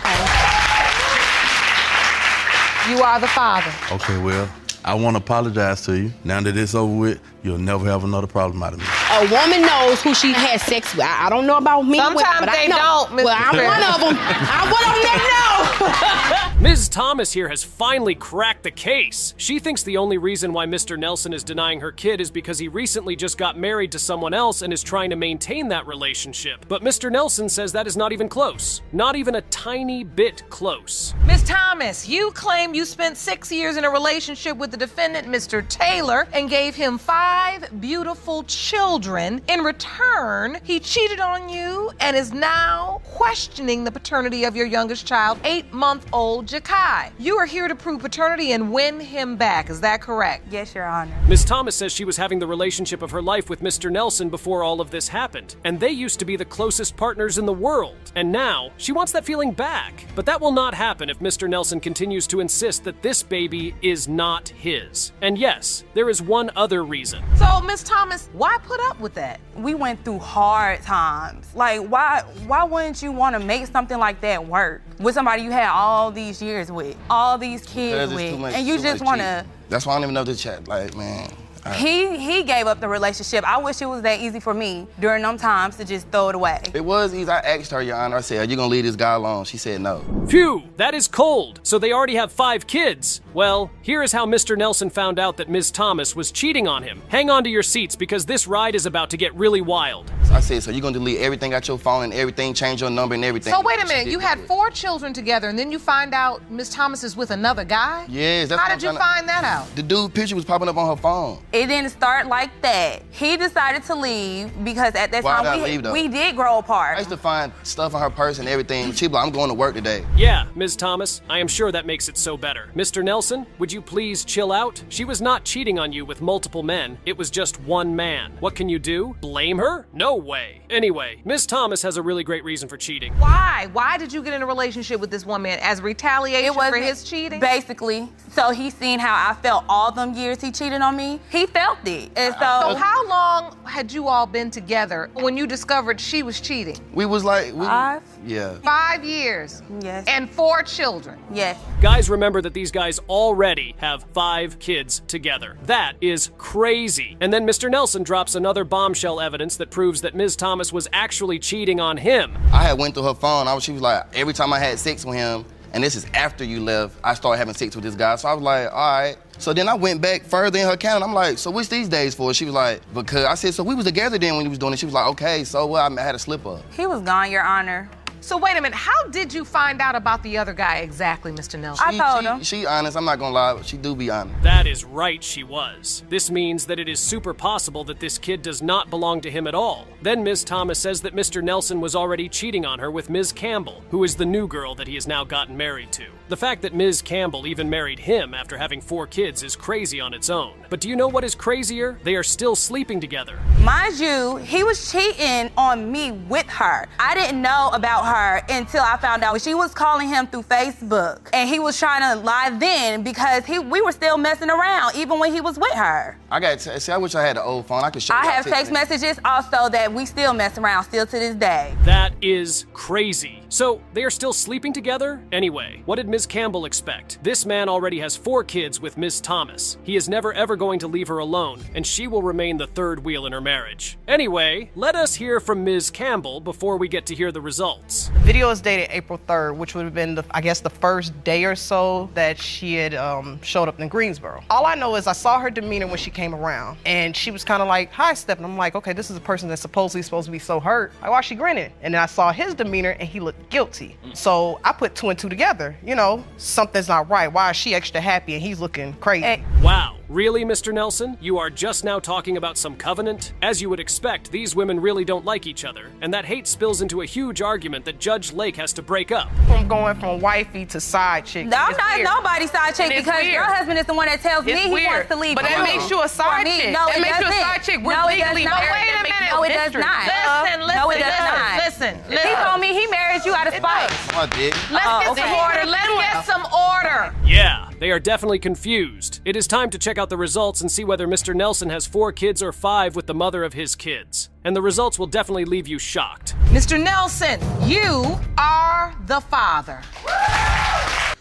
okay. You are the father. Okay, well, I want to apologize to you. Now that it's over with, you'll never have another problem out of me. A woman knows who she has sex with. I don't know about me. Sometimes they don't, Ms. Well, I'm one of them. I'm one of them that know. Ms. Thomas here has finally cracked the case. She thinks the only reason why Mr. Nelson is denying her kid is because he recently just got married to someone else and is trying to maintain that relationship. But Mr. Nelson says that is not even close. Not even a tiny bit close. Ms. Thomas, you claim you spent 6 years in a relationship with the defendant, Mr. Taylor, and gave him 5 beautiful children. In return, he cheated on you and is now questioning the paternity of your youngest child, 8-month-old Jakai. You are here to prove paternity and win him back. Is that correct? Yes, Your Honor. Ms. Thomas says she was having the relationship of her life with Mr. Nelson before all of this happened, and they used to be the closest partners in the world. And now, she wants that feeling back. But that will not happen if Mr. Nelson continues to insist that this baby is not his. And yes, there is one other reason. So, Ms. Thomas, why put up with that? We went through hard times. Like, why wouldn't you want to make something like that work with somebody you had all these years with, all these kids with, and you just want to... That's why I don't even know the chat. Like, man. He gave up the relationship. I wish it was that easy for me during them times to just throw it away. It was easy. I asked her, Your Honor, I said, are you going to leave this guy alone? She said no. Phew, that is cold. So they already have 5 kids. Well, here is how Mr. Nelson found out that Ms. Thomas was cheating on him. Hang on to your seats because this ride is about to get really wild. So I said, so you're going to delete everything out your phone and everything, change your number and everything? So wait a minute, you had 4 children together and then you find out Ms. Thomas is with another guy? Yes. That's how did you find that out? The dude's picture was popping up on her phone. It didn't start like that. He decided to leave because at that time we did grow apart. I used to find stuff on her purse and everything. She'd be like, I'm going to work today. Yeah, Ms. Thomas, I am sure that makes it so better. Mr. Nelson, would you please chill out? She was not cheating on you with multiple men. It was just one man. What can you do? Blame her? No way. Anyway, Ms. Thomas has a really great reason for cheating. Why? Why did you get in a relationship with this one man? As retaliation for his cheating? Basically. So he seen how I felt all them years he cheated on me. He felt it. And so how long had you all been together when you discovered she was cheating? We was like... 5? Yeah. 5 years? Yes. And 4 children? Yes. Guys, remember that these guys already have 5 kids together. That is crazy. And then Mr. Nelson drops another bombshell evidence that proves that Ms. Thomas was actually cheating on him. I had went through her phone. She was like, every time I had sex with him, And this is after you left, I started having sex with this guy. So I was like, all right. So then I went back further in her calendar. I'm like, so what's these days for? She was like, because I said, so we was together then when you was doing it. She was like, okay, so what? I had a slip up. He was gone, Your Honor. So wait a minute, how did you find out about the other guy exactly, Mr. Nelson? I told him. She honest, I'm not gonna lie, she do be honest. That is right, she was. This means that it is super possible that this kid does not belong to him at all. Then Ms. Thomas says that Mr. Nelson was already cheating on her with Ms. Campbell, who is the new girl that he has now gotten married to. The fact that Ms. Campbell even married him after having 4 kids is crazy on its own. But do you know what is crazier? They are still sleeping together. Mind you, he was cheating on me with her. I didn't know about her until I found out she was calling him through Facebook. And he was trying to lie then because we were still messing around even when he was with her. See, I wish I had an old phone. I could show you. I have text messages also that we still mess around still to this day. That is crazy. So, they are still sleeping together? Anyway, what did Ms. Campbell expect? This man already has 4 kids with Ms. Thomas. He is never ever going to leave her alone, and she will remain the third wheel in her marriage. Anyway, let us hear from Ms. Campbell before we get to hear the results. Video is dated April 3rd, which would have been, I guess, the first day or so that she had showed up in Greensboro. All I know is I saw her demeanor when she came around, and she was kind of like high-stepping. I'm like, okay, this is a person that's supposedly supposed to be so hurt. Like, why is she grinning? And then I saw his demeanor, and he looked guilty. So I put 2 and 2 together. You know, something's not right. Why is she extra happy and he's looking crazy? Wow. Really, Mr. Nelson? You are just now talking about some covenant? As you would expect, these women really don't like each other, and that hate spills into a huge argument that Judge Lake has to break up. From going from wifey to side chick. No, I'm not nobody's side chick because your husband is the one that tells me he wants to leave. But that makes you a side chick. No, it makes you a side chick. We're legally married. Wait a minute. No, it does not. Listen. He told me he married you out of spite. I did. Let's get some order. Let's get some order. Yeah, they are definitely confused. It is time to check out the results and see whether Mr. Nelson has 4 kids or 5 with the mother of his kids. And the results will definitely leave you shocked. Mr. Nelson, you are the father.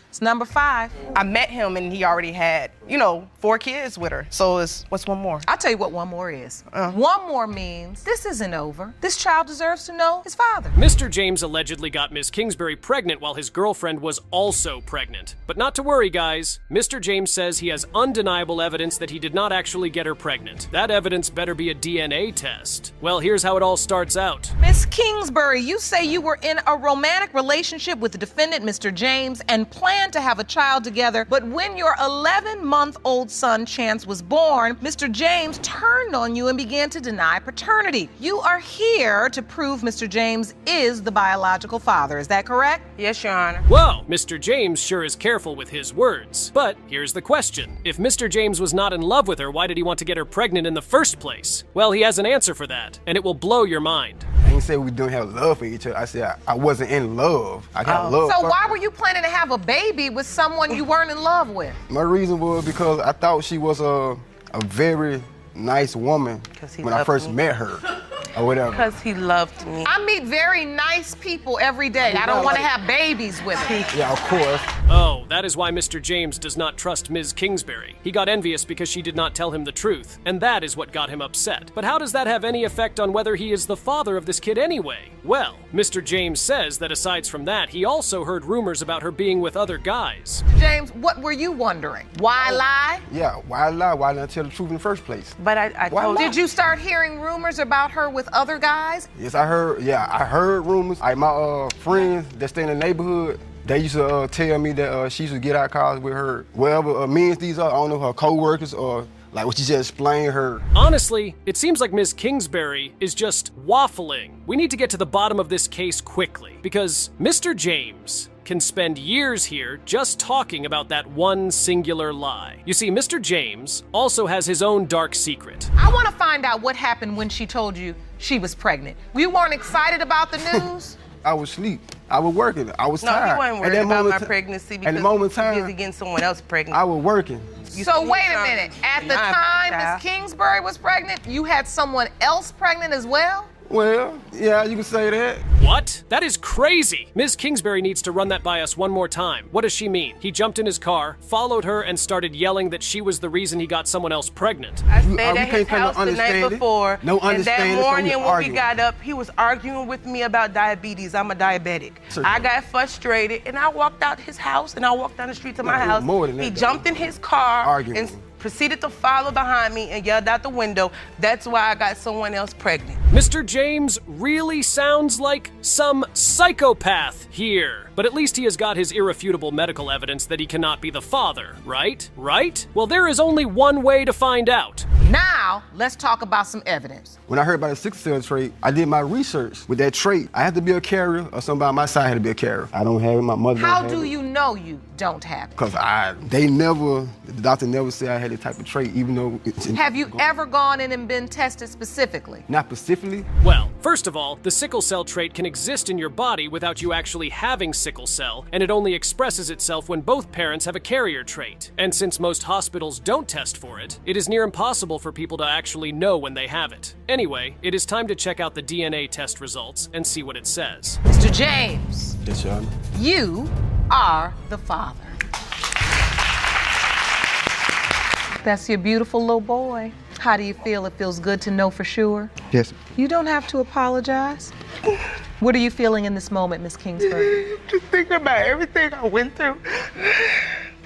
It's number 5. I met him and he already had, 4 kids with her. So what's one more? I'll tell you what one more is. One more means this isn't over. This child deserves to know his father. Mr. James allegedly got Ms. Kingsbury pregnant while his girlfriend was also pregnant. But not to worry, guys. Mr. James says he has undeniable evidence that he did not actually get her pregnant. That evidence better be a DNA test. Well, here's how it all starts out. Miss Kingsbury, you say you were in a romantic relationship with the defendant, Mr. James, and planned to have a child together, but when your 11-month-old son, Chance, was born, Mr. James turned on you and began to deny paternity. You are here to prove Mr. James is the biological father. Is that correct? Yes, Your Honor. Whoa, Mr. James sure is careful with his words. But here's the question. If Mr. James was not in love with her, why did he want to get her pregnant in the first place? Well, he has an answer for that, and it will blow your mind. I didn't say we don't have love for each other. I said I wasn't in love. I got love. So why were you planning to have a baby with someone you weren't in love with? My reason was because I thought she was a very nice woman when I first met her. Or whatever. Because he loved me. I meet very nice people every day. I don't want to have babies with them. Yeah, of course. Oh, that is why Mr. James does not trust Ms. Kingsbury. He got envious because she did not tell him the truth, and that is what got him upset. But how does that have any effect on whether he is the father of this kid anyway? Well, Mr. James says that aside from that, he also heard rumors about her being with other guys. James, what were you wondering? Why lie? Yeah, why lie? Why not tell the truth in the first place? But I told Did you start hearing rumors about her with other guys? Yes, I heard rumors. My friends that stay in the neighborhood, they used to tell me that she used to get out of college with her, whatever means these are, I don't know, her co-workers or like what she just explained her. Honestly, it seems like Ms. Kingsbury is just waffling. We need to get to the bottom of this case quickly because Mr. James can spend years here just talking about that one singular lie. You see, Mr. James also has his own dark secret. I want to find out what happened when she told you she was pregnant. You weren't excited about the news? I was asleep. I was working. I was tired. No, he wasn't worried about my pregnancy because he was busy getting someone else pregnant. I was working. So wait a minute. At the time Miss Kingsbury was pregnant, you had someone else pregnant as well? Well, yeah, you can say that. What? That is crazy. Ms. Kingsbury needs to run that by us one more time. What does she mean? He jumped in his car, followed her, and started yelling that she was the reason he got someone else pregnant. I stayed at his house the night before. No and understanding. that morning so when we got up, he was arguing with me about diabetes. I'm a diabetic. Sure. I got frustrated and I walked out his house and I walked down the street to my it was house. more than that, He though. jumped in his car Arguing and with him. proceeded to follow behind me and yelled out the window. That's why I got someone else pregnant. Mr. James really sounds like some psychopath here. But at least he has got his irrefutable medical evidence that he cannot be the father, right? Right? Well, there is only one way to find out. Now, let's talk about some evidence. When I heard about the sickle cell trait, I did my research with that trait. I had to be a carrier or somebody on my side had to be a carrier. I don't have it, my mother How don't have do it. you know you don't have it? Because the doctor never said I had the type of trait, even though it's Have you ever gone in and been tested specifically? Not specifically. Well, first of all, the sickle cell trait can exist in your body without you actually having sickle cell, and it only expresses itself when both parents have a carrier trait. And since most hospitals don't test for it, it is near impossible for people to actually know when they have it. Anyway, it is time to check out the DNA test results and see what it says. Mr. James, Yes, Your Honor. you are the father. That's your beautiful little boy. How do you feel? It feels good to know for sure? Yes. You don't have to apologize. What are you feeling in this moment, Miss Kingsbury? Just thinking about everything I went through.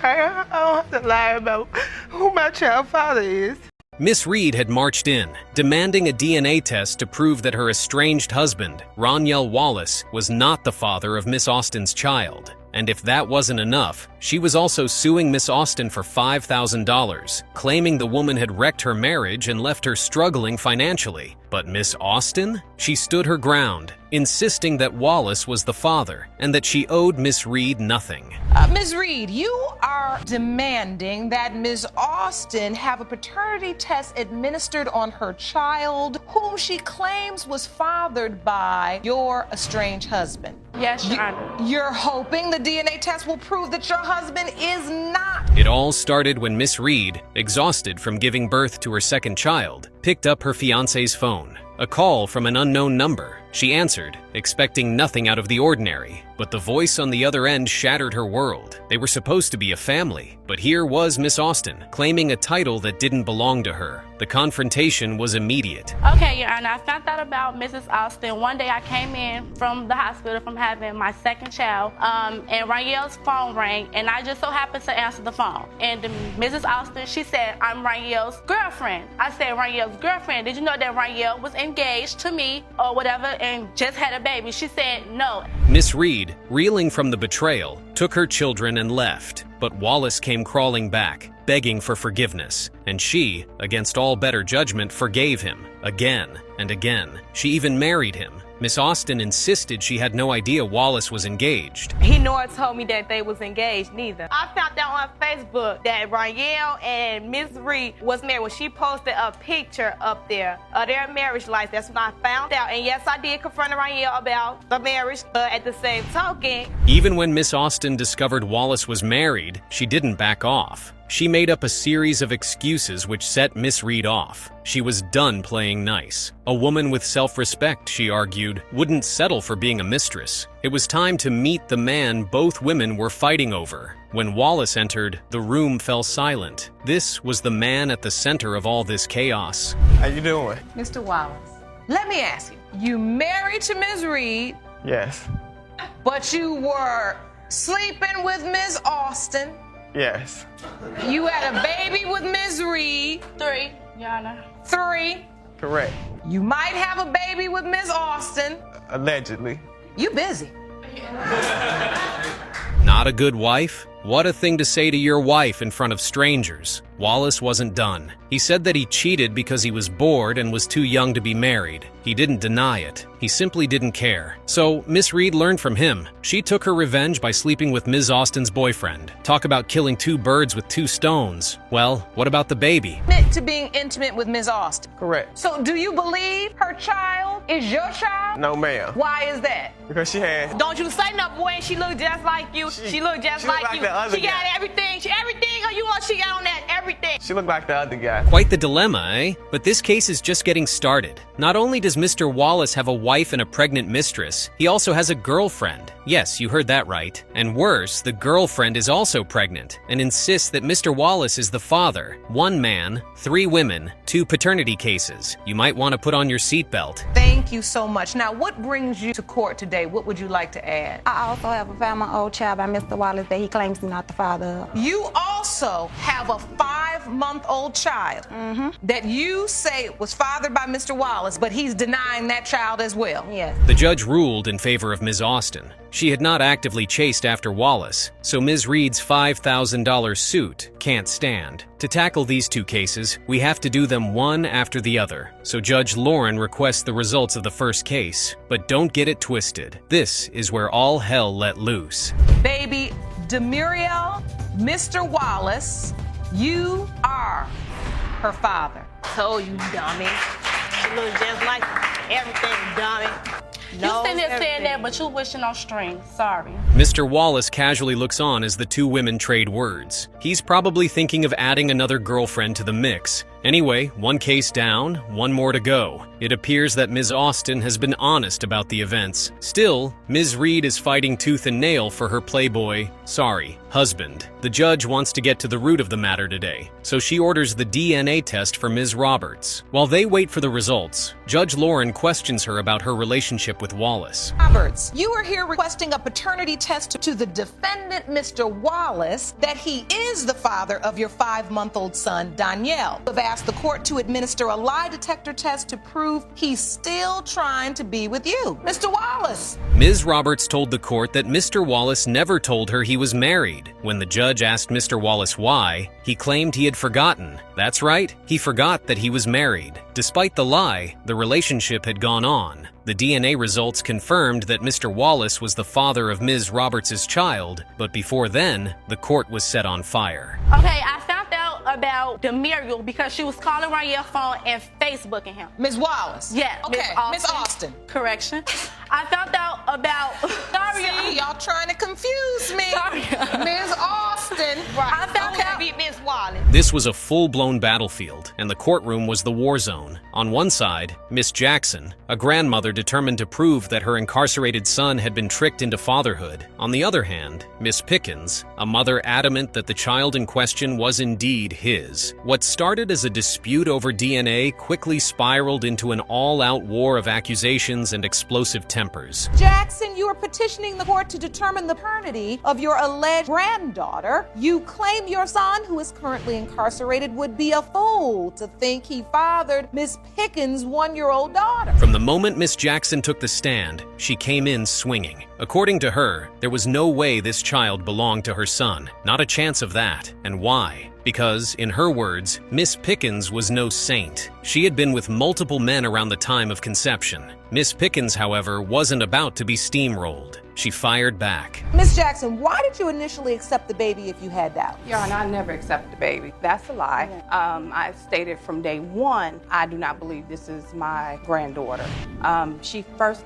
I don't have to lie about who my child father is. Miss Reed had marched in, demanding a DNA test to prove that her estranged husband, Roniel Wallace, was not the father of Miss Austin's child. And if that wasn't enough, she was also suing Miss Austin for $5,000, claiming the woman had wrecked her marriage and left her struggling financially. But Miss Austin? She stood her ground, insisting that Wallace was the father and that she owed Miss Reed nothing. Ms. Reed, you are demanding that Ms. Austin have a paternity test administered on her child, whom she claims was fathered by your estranged husband. Yes, Your Honor. You're hoping the DNA test will prove that your husband is not. It all started when Miss Reed, exhausted from giving birth to her second child, picked up her fiancé's phone. A call from an unknown number. She answered, expecting nothing out of the ordinary. But the voice on the other end shattered her world. They were supposed to be a family, but here was Miss Austin, claiming a title that didn't belong to her. The confrontation was immediate. Okay, Your Honor, I found out about Mrs. Austin. One day I came in from the hospital from having my second child, and Roniel's phone rang, and I just so happened to answer the phone. And Mrs. Austin, she said, I'm Roniel's girlfriend. I said, Roniel's girlfriend, did you know that Roniel was engaged to me or whatever and just had a baby? She said, no. Miss Reed, reeling from the betrayal, took her children and left. But Wallace came crawling back, begging for forgiveness, and she, against all better judgment, forgave him, again and again. She even married him. Miss Austin insisted she had no idea Wallace was engaged. He never told me that they was engaged neither. I found out on Facebook that Roniel and Miss Reed was married when she posted a picture up there of their marriage life. That's when I found out. And yes, I did confront Roniel about the marriage, but at the same token, Even when Miss Austin discovered Wallace was married, she didn't back off. She made up a series of excuses which set Miss Reed off. She was done playing nice. A woman with self-respect, she argued, wouldn't settle for being a mistress. It was time to meet the man both women were fighting over. When Wallace entered, the room fell silent. This was the man at the center of all this chaos. How you doing? Mr. Wallace, let me ask you. You married to Ms. Reed, Yes. but you were sleeping with Ms. Austin. Yes. You had a baby with Ms. Reed. 3, Your Honor. 3. Correct. You might have a baby with Ms. Austin. Allegedly. You busy. Not a good wife? What a thing to say to your wife in front of strangers. Wallace wasn't done. He said that he cheated because he was bored and was too young to be married. He didn't deny it. He simply didn't care. So Miss Reed learned from him. She took her revenge by sleeping with Ms. Austin's boyfriend. Talk about killing 2 birds with 2 stones. Well, what about the baby? Admit to being intimate with Ms. Austin. Correct. So do you believe her child is your child? No, ma'am. Why is that? Because she had. don't you say no, boy, she looked just like you. She looked just she looked like you. the other She got guy. everything. Everything you want, she got on that. everything. She looked like the other guy. Quite the dilemma, eh? But this case is just getting started. Not only does Mr. Wallace have a wife and a pregnant mistress, he also has a girlfriend. Yes, you heard that right. And worse, the girlfriend is also pregnant and insists that Mr. Wallace is the father. 1 man, 3 women, 2 paternity cases. You might want to put on your seatbelt. Thank you so much. Now, what brings you to court today? What would you like to add? I also have a 5-month-old child by Mr. Wallace that he claims he's not the father of. You also have a 5-month-old child that you say was fathered by Mr. Wallace, but he's denying that child as well. Yes. The judge ruled in favor of Ms. Austin. She had not actively chased after Wallace, so Ms. Reed's $5,000 suit can't stand. To tackle these 2 cases, we have to do them one after the other. So Judge Lauren requests the results of the first case, but don't get it twisted. This is where all hell let loose. Baby Demuriel, Mr. Wallace, you are her father. Told you, dummy. She looks just like everything, dummy. You sitting there saying that, but you wishing on strings. Sorry. Mr. Wallace casually looks on as the 2 women trade words. He's probably thinking of adding another girlfriend to the mix. Anyway, 1 case down, 1 more to go. It appears that Ms. Austin has been honest about the events. Still, Ms. Reed is fighting tooth and nail for her playboy, husband. The judge wants to get to the root of the matter today, so she orders the DNA test for Ms. Roberts. While they wait for the results, Judge Lauren questions her about her relationship with Wallace. Roberts, you are here requesting a paternity test to the defendant, Mr. Wallace, that he is the father of your 5-month-old son, Danielle. You have asked the court to administer a lie detector test to prove he's still trying to be with you. Mr. Wallace. Ms. Roberts told the court that Mr. Wallace never told her he was married. When the judge asked Mr. Wallace why, he claimed he had forgotten. That's right, he forgot that he was married. Despite the lie, the relationship had gone on. The DNA results confirmed that Mr. Wallace was the father of Ms. Roberts' child, but before then, the court was set on fire. Okay, I found out about Demuriel because she was calling Ryan's phone and Facebooking him. Ms. Wallace? Yeah, Okay, Ms. Austin. Correction. I found out about... Sorry, See, y'all trying to confuse me. Sorry. Ms. Austin. I found out... Miss Wallace. This was a full-blown battlefield, and the courtroom was the war zone. On one side, Miss Jackson, a grandmother determined to prove that her incarcerated son had been tricked into fatherhood. On the other hand, Miss Pickens, a mother adamant that the child in question was indeed his. What started as a dispute over DNA quickly spiraled into an all-out war of accusations and explosive tempers. Jackson, you are petitioning the court to determine the paternity of your alleged granddaughter. You claim your son, who is currently incarcerated, would be a fool to think he fathered Miss Pickens' 1-year-old daughter. From the moment Miss Jackson took the stand, she came in swinging. According to her, there was no way this child belonged to her son. Not a chance of that. And why? Because, in her words, Miss Pickens was no saint. She had been with multiple men around the time of conception. Miss Pickens, however, wasn't about to be steamrolled. She fired back. Miss Jackson, why did you initially accept the baby if you had doubt? Your Honor, I never accepted the baby. That's a lie. I stated from day one, I do not believe this is my granddaughter.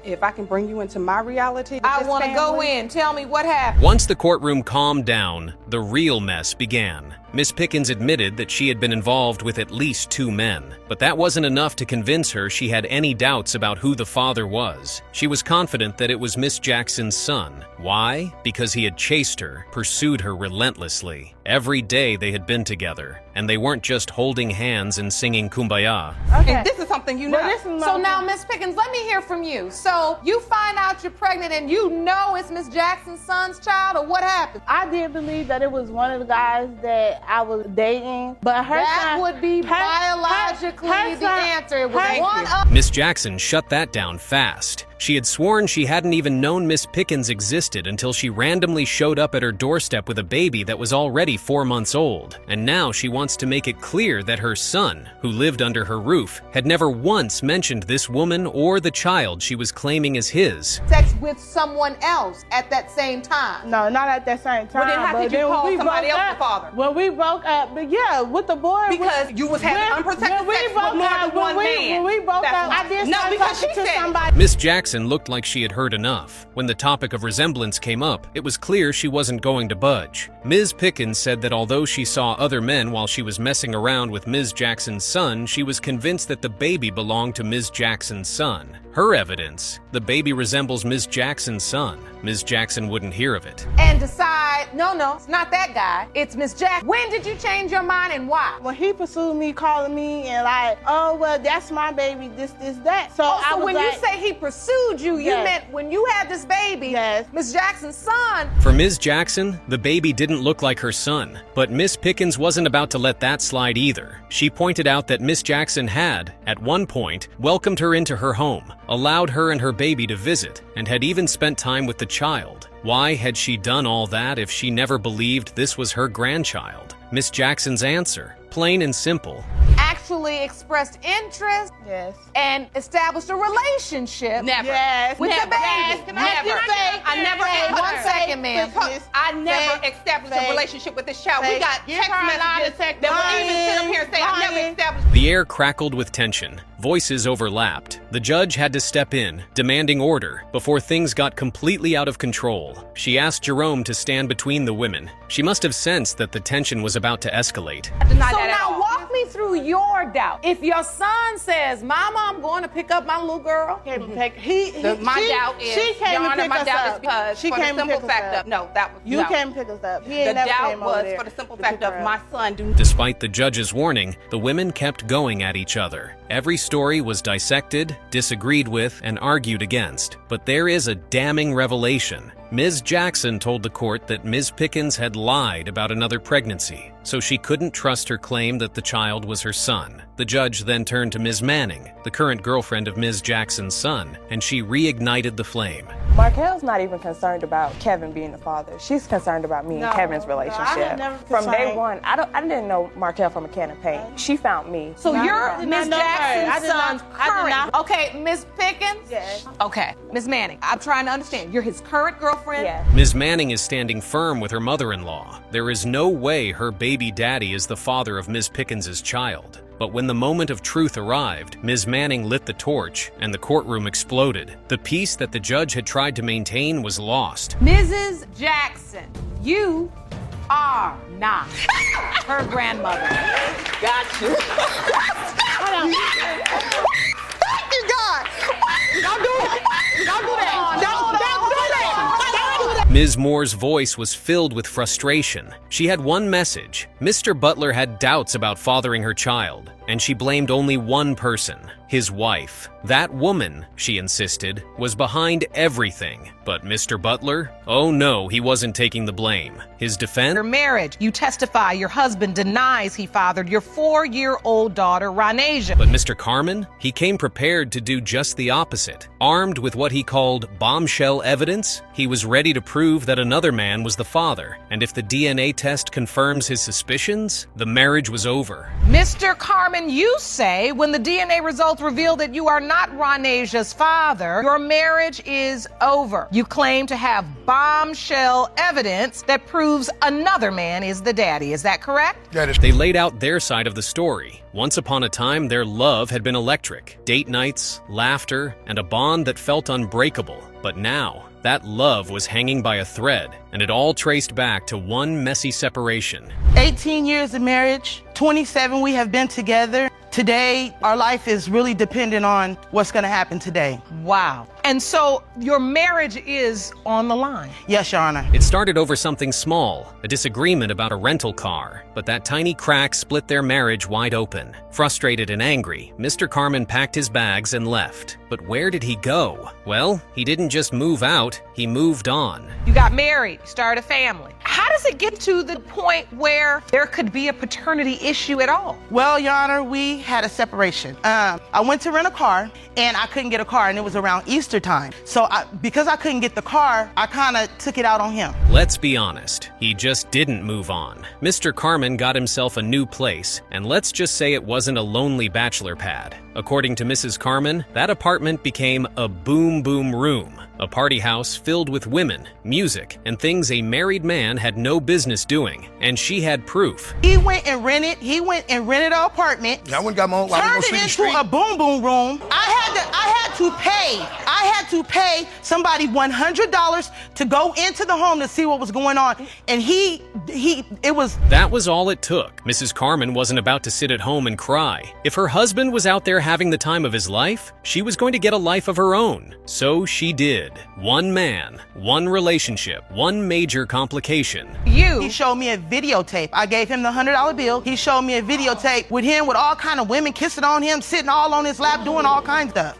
If I can bring you into my reality. I want to go in. Tell me what happened. Once the courtroom calmed down, the real mess began. Miss Pickens admitted that she had been involved with at least 2 men, but that wasn't enough to convince her she had any doubts about who the father was. She was confident that it was Miss Jackson's son. Why? Because he had chased her, pursued her relentlessly. Every day they had been together, and they weren't just holding hands and singing Kumbaya. Okay. And this is something you know. So now, Miss Pickens, let me hear from you. So you find out you're pregnant and you know it's Miss Jackson's son's child, or what happened? I did believe that it was one of the guys that I was dating, but that would be biologically the answer. It was one of... Miss Jackson shut that down fast. She had sworn she hadn't even known Miss Pickens existed until she randomly showed up at her doorstep with a baby that was already 4 months old. And now she wants to make it clear that her son, who lived under her roof, had never once mentioned this woman or the child she was claiming as his. Sex with someone else at that same time? No, not at that same time. Well, then how did you call somebody else the father? When we broke up, but yeah, with the boy. Because you was having unprotected sex with more than one man. When we broke up, I did start talking to somebody. Miss Jackson Jackson looked like she had heard enough. When the topic of resemblance came up, it was clear she wasn't going to budge. Ms. Pickens said that although she saw other men while she was messing around with Ms. Jackson's son, she was convinced that the baby belonged to Ms. Jackson's son. Her evidence: the baby resembles Ms. Jackson's son. Ms. Jackson wouldn't hear of it. And decide, no, it's not that guy. It's Miss Jack. When did you change your mind and why? When he pursued me, calling me and like, oh, well, that's my baby, this, that. So, I was when like, you say he pursued you, you meant when you had this baby, Miss Jackson's son. For Ms. Jackson, the baby didn't look like her son, but Miss Pickens wasn't about to let that slide either. She pointed out that Miss Jackson had, at one point, welcomed her into her home, allowed her and her baby to visit, and had even spent time with the child. Why had she done all that if she never believed this was her grandchild? Miss Jackson's answer, plain and simple: actually expressed interest and established a relationship Never. with the baby. I never. One second, ma'am. I never established a relationship with this child. We got text messages that will even sit up here and say I never established. The air crackled with tension. Voices overlapped. The judge had to step in, demanding order, before things got completely out of control. She asked Jerome to stand between the women. She must have sensed that the tension was about to escalate. So now walk me through your doubt. If your son says, Mama, I'm going to pick up my little girl. My doubt is, she came Your to Honor, pick my us doubt up. is because She for came the to simple pick us fact up. of, no, that was, You no. came to pick us up. He The ain't never doubt came over was there for the simple to fact pick of her my up. son do. Despite the judge's warning, the women kept going at each other. Every story was dissected, disagreed with, and argued against. But there is a damning revelation. Ms. Jackson told the court that Ms. Pickens had lied about another pregnancy, so she couldn't trust her claim that the child was her son. The judge then turned to Ms. Manning, the current girlfriend of Ms. Jackson's son, and she reignited the flame. Markel's not even concerned about Kevin being the father. She's concerned about me and Kevin's relationship. I had never From day concerned- one, I didn't know Markel from a can of paint. She found me. So you're I did Miss not know her. I Jackson's did not- son's I did current. not- Okay, Miss Pickens? Yes. Okay, Miss Manning, I'm trying to understand. You're his current girlfriend? Yes. Ms. Manning is standing firm with her mother-in-law. There is no way her baby daddy is the father of Ms. Pickens' child. But when the moment of truth arrived, Ms. Manning lit the torch and the courtroom exploded. The peace that the judge had tried to maintain was lost. Mrs. Jackson, you are not her grandmother. Got you. Hold on. Thank you, God. Don't do it. Don't do that. Don't do that. Ms. Moore's voice was filled with frustration. She had one message. Mr. Butler had doubts about fathering her child, and she blamed only one person, his wife. That woman, she insisted, was behind everything. But Mr. Butler? Oh no, he wasn't taking the blame. His defense? Your marriage, you testify your husband denies he fathered your 4-year-old daughter, Ronasia. But Mr. Carmen? He came prepared to do just the opposite. Armed with what he called bombshell evidence, he was ready to prove that another man was the father. And if the DNA test confirms his suspicions, the marriage was over. Mr. Carmen, you say when the DNA results reveal that you are not Ronasia's father, your marriage is over. You claim to have bombshell evidence that proves another man is the daddy. Is that correct? They laid out their side of the story. Once upon a time, their love had been electric. Date nights, laughter, and a bond that felt unbreakable. But now, that love was hanging by a thread, and it all traced back to one messy separation. 18 years of marriage, 27 we have been together. Today, our life is really dependent on what's going to happen today. Wow. And so your marriage is on the line? Yes, Your Honor. It started over something small, a disagreement about a rental car, but that tiny crack split their marriage wide open. Frustrated and angry, Mr. Carmen packed his bags and left. But where did he go? Well, he didn't just move out, he moved on. You got married, started a family. How does it get to the point where there could be a paternity issue at all? Well, Your Honor, we had a separation. I went to rent a car, and I couldn't get a car, and it was around Easter time. So because I couldn't get the car, I kind of took it out on him. Let's be honest, he just didn't move on. Mr. Carmen got himself a new place, and let's just say it wasn't a lonely bachelor pad. According to Mrs. Carmen, that apartment became a boom boom room. a party house filled with women, music, and things a married man had no business doing, and she had proof. He went and rented an apartment. I went and got my own. Turned it into a boom boom room. I had to pay somebody $100 to go into the home to see what was going on, and it was. That was all it took. Mrs. Carmen wasn't about to sit at home and cry. If her husband was out there having the time of his life, she was going to get a life of her own. So she did. One man, one relationship, one major complication. He showed me a videotape. I gave him the $100 bill. He showed me a videotape with him with all kind of women kissing on him, sitting all on his lap, doing all kinds of stuff.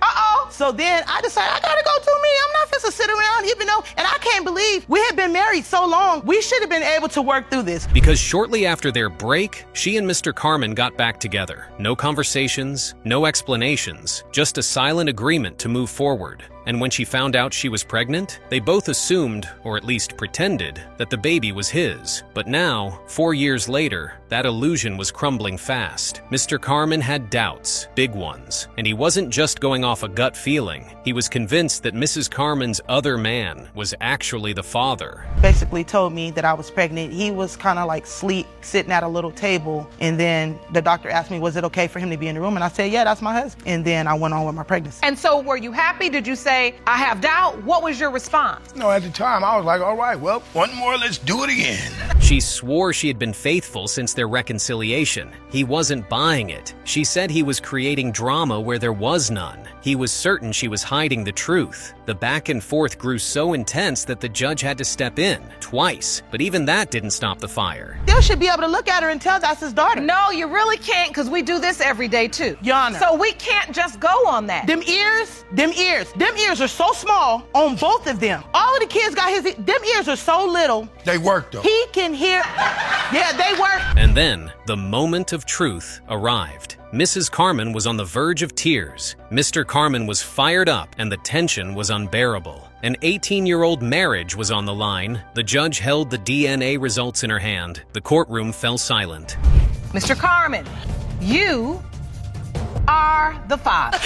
So then I decided I gotta go to me. I'm not supposed to sit around, even though, and I can't believe we had been married so long. We should have been able to work through this. Because shortly after their break, she and Mr. Carmen got back together. No conversations, no explanations, just a silent agreement to move forward. And when she found out she was pregnant, they both assumed, or at least pretended, that the baby was his. But now, 4 years later, that illusion was crumbling fast. Mr. Carmen had doubts, big ones, and he wasn't just going off a gut feeling. He was convinced that Mrs. Carmen's other man was actually the father. Basically told me that I was pregnant. He was kind of like asleep, sitting at a little table, and then the doctor asked me, was it okay for him to be in the room? And I said, yeah, that's my husband. And then I went on with my pregnancy. And so were you happy? Did you say, I have doubt? What was your response? No, at the time, I was like, all right, well, one more, let's do it again. She swore she had been faithful since their reconciliation. He wasn't buying it. She said he was creating drama where there was none. He was certain she was hiding the truth. The back and forth grew so intense that the judge had to step in, twice. But even that didn't stop the fire. Still should be able to look at her and tell that's his daughter. No, you really can't, because we do this every day too. Your Honor. So we can't just go on that. Them ears are so small on both of them. All of the kids got them ears are so little. They work though. He can hear. Yeah, they work. And then the moment of truth arrived. Mrs. Carmen was on the verge of tears. Mr. Carmen was fired up and the tension was unbearable. An 18-year-old marriage was on the line. The judge held the DNA results in her hand. The courtroom fell silent. Mr. Carmen, you are the father.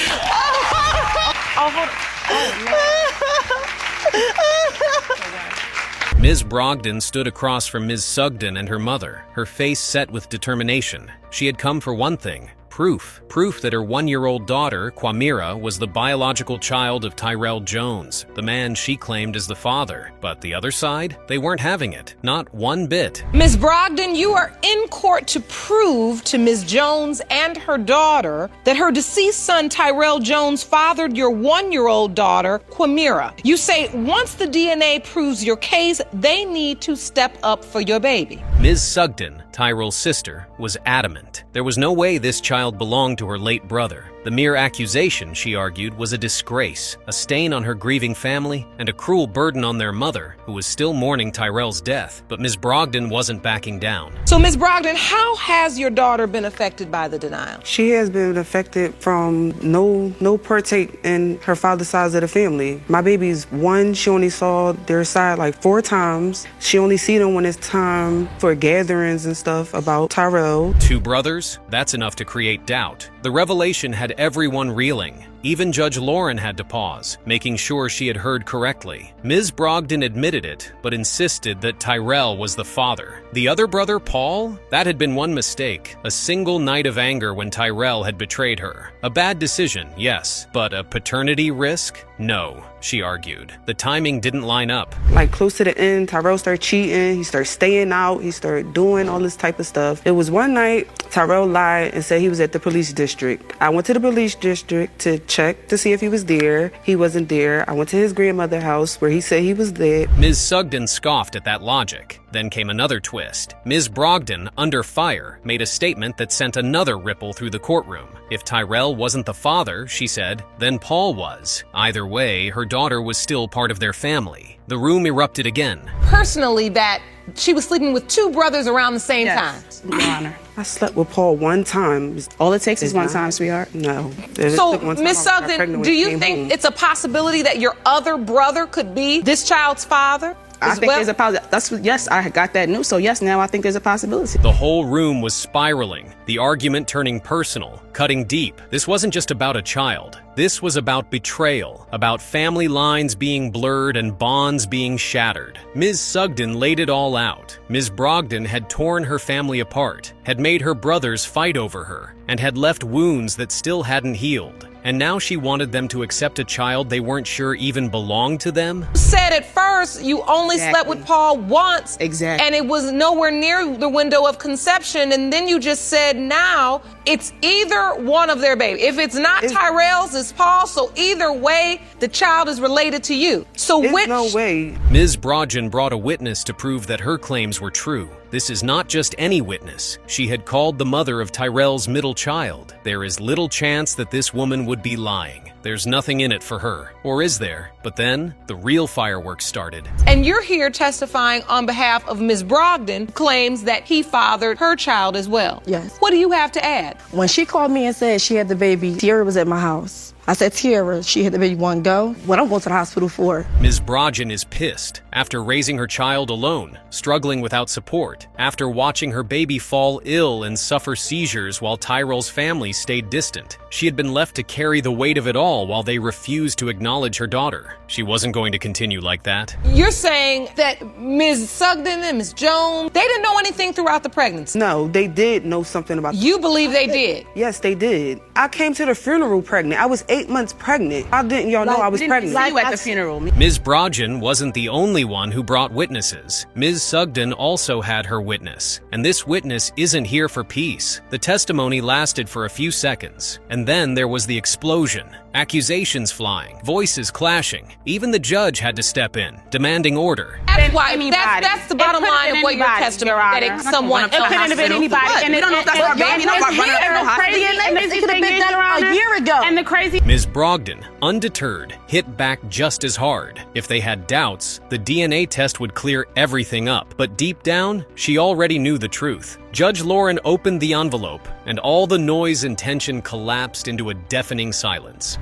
Ms. Brogdon stood across from Ms. Sugden and her mother, her face set with determination. She had come for one thing: proof. Proof that her 1-year-old daughter, Quamira, was the biological child of Tyrell Jones, the man she claimed as the father. But the other side? They weren't having it. Not one bit. Ms. Brogdon, you are in court to prove to Ms. Jones and her daughter that her deceased son, Tyrell Jones, fathered your 1-year-old daughter, Quamira. You say once the DNA proves your case, they need to step up for your baby. Ms. Sugden, Tyrell's sister, was adamant. There was no way this child belonged to her late brother. The mere accusation, she argued, was a disgrace, a stain on her grieving family, and a cruel burden on their mother, who was still mourning Tyrell's death. But Ms. Brogdon wasn't backing down. So, Ms. Brogdon, how has your daughter been affected by the denial? She has been affected from no partake in her father's side of the family. My baby's 1, she only saw their side like 4 times. She only see them when it's time for gatherings and stuff about Tyrell. 2 brothers? That's enough to create doubt. The revelation had everyone reeling. Even Judge Lauren had to pause, making sure she had heard correctly. Ms. Brogdon admitted it, but insisted that Tyrell was the father. The other brother, Paul? That had been one mistake. A single night of anger when Tyrell had betrayed her. A bad decision, yes, but a paternity risk? No, she argued. The timing didn't line up. Like close to the end, Tyrell started cheating, he started staying out, he started doing all this type of stuff. It was one night, Tyrell lied and said he was at the police district. I went to the police district to check to see if he was there. He wasn't there. I went to his grandmother's house where he said he was there. Ms. Sugden scoffed at that logic. Then came another twist. Ms. Brogdon, under fire, made a statement that sent another ripple through the courtroom. If Tyrell wasn't the father, she said, then Paul was. Either way, her daughter was still part of their family. The room erupted again. Personally, that she was sleeping with 2 brothers around the same time. Your Honor. I slept with Paul 1 time. All it takes is 1 time, sweetheart? No. So, Ms. Sugden, do you think it's a possibility that your other brother could be this child's father? I think there's a possibility. Yes, I got that news. So yes, now I think there's a possibility. The whole room was spiraling, the argument turning personal, cutting deep. This wasn't just about a child. This was about betrayal, about family lines being blurred and bonds being shattered. Ms. Sugden laid it all out. Ms. Brogdon had torn her family apart, had made her brothers fight over her, and had left wounds that still hadn't healed. And now she wanted them to accept a child they weren't sure even belonged to them? You said at first you only slept with Paul once. Exactly. And it was nowhere near the window of conception. And then you just said now it's either one of their babies. If it's not Tyrell's, it's Paul. So either way, the child is related to you. So which? No way. Ms. Brogdon brought a witness to prove that her claims were true. This is not just any witness. She had called the mother of Tyrell's middle child. There is little chance that this woman would be lying. There's nothing in it for her. Or is there? But then, the real fireworks started. And you're here testifying on behalf of Ms. Brogdon, claims that he fathered her child as well. Yes. What do you have to add? When she called me and said she had the baby, Tiara was at my house. I said, Tiara, she had the baby, one go. What I'm going to the hospital for? Ms. Brogdon is pissed. After raising her child alone, struggling without support, after watching her baby fall ill and suffer seizures while Tyrell's family stayed distant, she had been left to carry the weight of it all while they refused to acknowledge her daughter. She wasn't going to continue like that. You're saying that Ms. Sugden and Ms. Jones, they didn't know anything throughout the pregnancy? No, they did know something about. You believe they did? Yes, they did. I came to the funeral pregnant. I was 8 months pregnant. How didn't y'all know I was pregnant? See you at the funeral. Ms. Brogdon wasn't the only one who brought witnesses. Ms. Sugden also had her witness, and this witness isn't here for peace. The testimony lasted for a few seconds, and then there was the explosion. Accusations flying, voices clashing. Even the judge had to step in, demanding order. That's why. That's the bottom line of what your testimony. That it's someone. It couldn't have been anybody. And we don't know if that's our baby. No, running no hospital. It could have been done a year ago. And the crazy. Ms. Brogdon, undeterred, hit back just as hard. If they had doubts, the DNA test would clear everything up. But deep down, she already knew the truth. Judge Lauren opened the envelope, and all the noise and tension collapsed into a deafening silence.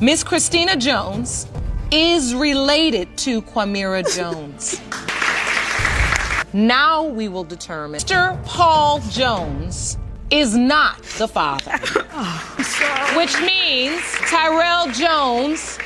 Miss Christina Jones is related to Quamira Jones. Now we will determine Mr. Paul Jones is not the father. Which means Tyrell Jones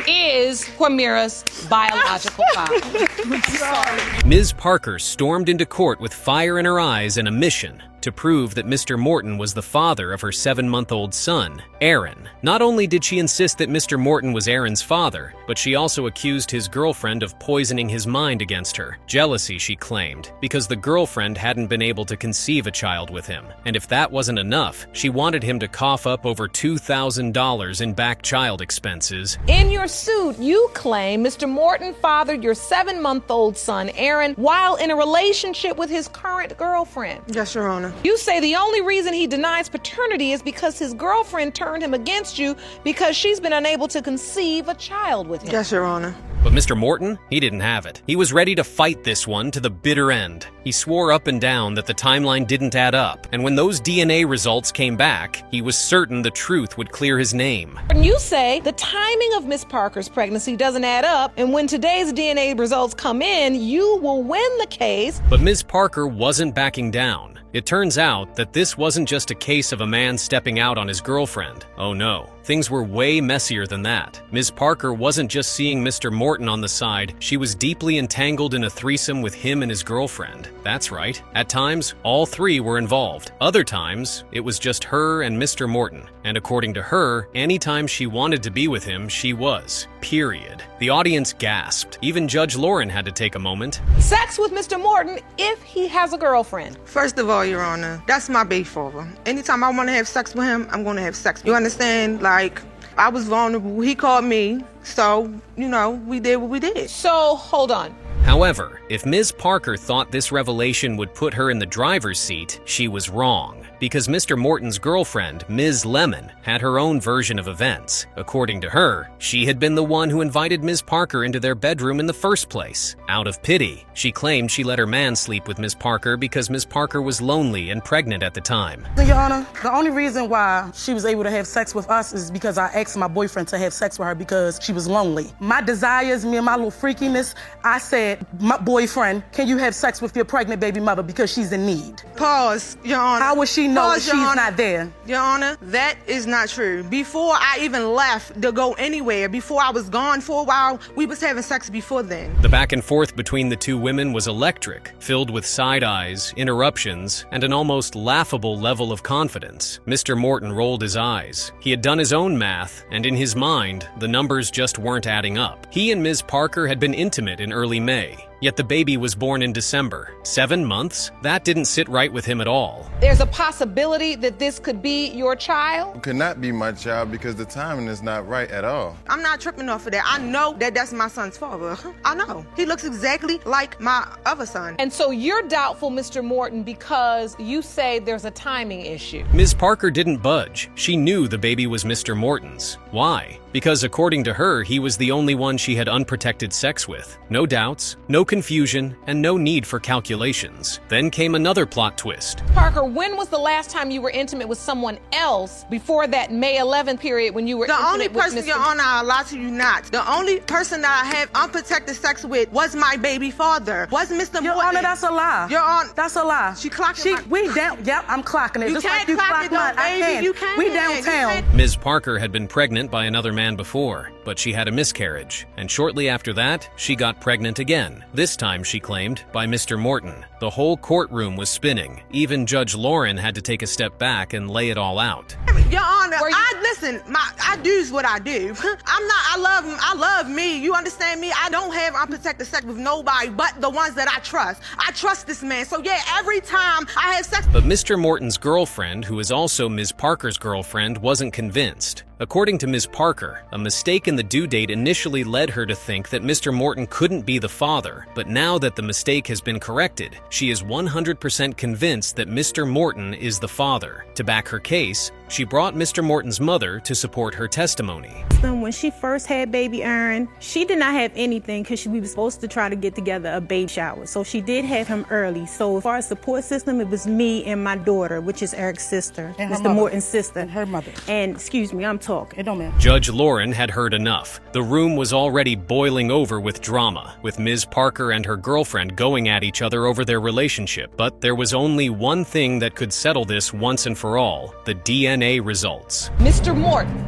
is Quamira's biological father. Ms. Parker stormed into court with fire in her eyes and a mission to prove that Mr. Morton was the father of her 7-month-old son, Aaron. Not only did she insist that Mr. Morton was Aaron's father, but she also accused his girlfriend of poisoning his mind against her. Jealousy, she claimed, because the girlfriend hadn't been able to conceive a child with him. And if that wasn't enough, she wanted him to cough up over $2,000 in back child expenses. In your suit, you claim Mr. Morton fathered your 7-month-old son, Aaron, while in a relationship with his current girlfriend. Yes, Your Honor. You say the only reason he denies paternity is because his girlfriend turned him against you because she's been unable to conceive a child with him. Yes, Your Honor. But Mr. Morton, he didn't have it. He was ready to fight this one to the bitter end. He swore up and down that the timeline didn't add up, and when those DNA results came back, he was certain the truth would clear his name. And you say the timing of Miss Parker's pregnancy doesn't add up, and when today's DNA results come in, you will win the case. But Ms. Parker wasn't backing down. It turns out that this wasn't just a case of a man stepping out on his girlfriend. Oh no, things were way messier than that. Ms. Parker wasn't just seeing Mr. Morton on the side, she was deeply entangled in a threesome with him and his girlfriend. That's right. At times, all three were involved. Other times, it was just her and Mr. Morton. And according to her, anytime she wanted to be with him, she was. Period. The audience gasped. Even Judge Lauren had to take a moment. Sex with Mr. Morton if he has a girlfriend. First of all, Your Honor, that's my baby father. Anytime I want to have sex with him, I'm going to have sex. You understand? Like, I was vulnerable. He called me. So, you know, we did what we did. So, hold on. However, if Ms. Parker thought this revelation would put her in the driver's seat, she was wrong. because Mr. Morton's girlfriend, Ms. Lemon, had her own version of events. According to her, she had been the one who invited Ms. Parker into their bedroom in the first place. Out of pity, she claimed she let her man sleep with Ms. Parker because Ms. Parker was lonely and pregnant at the time. Your Honor, the only reason why she was able to have sex with us is because I asked my boyfriend to have sex with her because she was lonely. My desires, me and my little freakiness, I said, my boyfriend, can you have sex with your pregnant baby mother because she's in need? Pause, Your Honor. How would she know Pause, that Your she's Honor. not there? Your Honor, that is not true. Before I even left to go anywhere, before I was gone for a while, we was having sex before then. The back and forth between the two women was electric, filled with side eyes, interruptions, and an almost laughable level of confidence. Mr. Morton rolled his eyes. He had done his own math, and in his mind, the numbers just weren't adding up. He and Ms. Parker had been intimate in early May. Yet the baby was born in December. 7 months? That didn't sit right with him at all. There's a possibility that this could be your child? It could not be my child because the timing is not right at all. I'm not tripping off of that. I know that that's my son's father. I know. He looks exactly like my other son. And so you're doubtful, Mr. Morton, because you say there's a timing issue. Ms. Parker didn't budge. She knew the baby was Mr. Morton's. Why? Because according to her, he was the only one she had unprotected sex with. No doubts, no confusion, and no need for calculations. Then came another plot twist. Parker, when was the last time you were intimate with someone else before that May 11th period when you were The only intimate person, with Mr. Your Honor, I'll lie to you not. The only person that I have unprotected sex with was my baby father. Was Mr. Morton. Your Honor, that's a lie. Your Honor. That's a lie. She clocking We down, yep, I'm clocking it. You Just can't like you clock it though, mine. I baby. can. You can. We You downtown. can. Ms. Parker had been pregnant by another man before, but she had a miscarriage, and shortly after that, she got pregnant again. This time, she claimed, by Mr. Morton. The whole courtroom was spinning. Even Judge Lauren had to take a step back and lay it all out. Your Honor, I do what I do. I love me. You understand me? I don't have unprotected sex with nobody but the ones that I trust. I trust this man. So yeah, every time I have sex. But Mr. Morton's girlfriend, who is also Ms. Parker's girlfriend, wasn't convinced. According to Ms. Parker, a mistake in the due date initially led her to think that Mr. Morton couldn't be the father, but now that the mistake has been corrected, she is 100% convinced that Mr. Morton is the father. To back her case, she brought Mr. Morton's mother to support her testimony. When she first had baby Aaron, she did not have anything because we were supposed to try to get together a baby shower. So she did have him early. So as far as support system, it was me and my daughter, which is Eric's sister, And her Mr. mother. Morton's sister. And her mother. And excuse me, I'm talking. It don't matter. Judge Lauren had heard enough. The room was already boiling over with drama, with Ms. Parker and her girlfriend going at each other over their relationship. But there was only one thing that could settle this once and for all: the DNA results. Mr. Morton,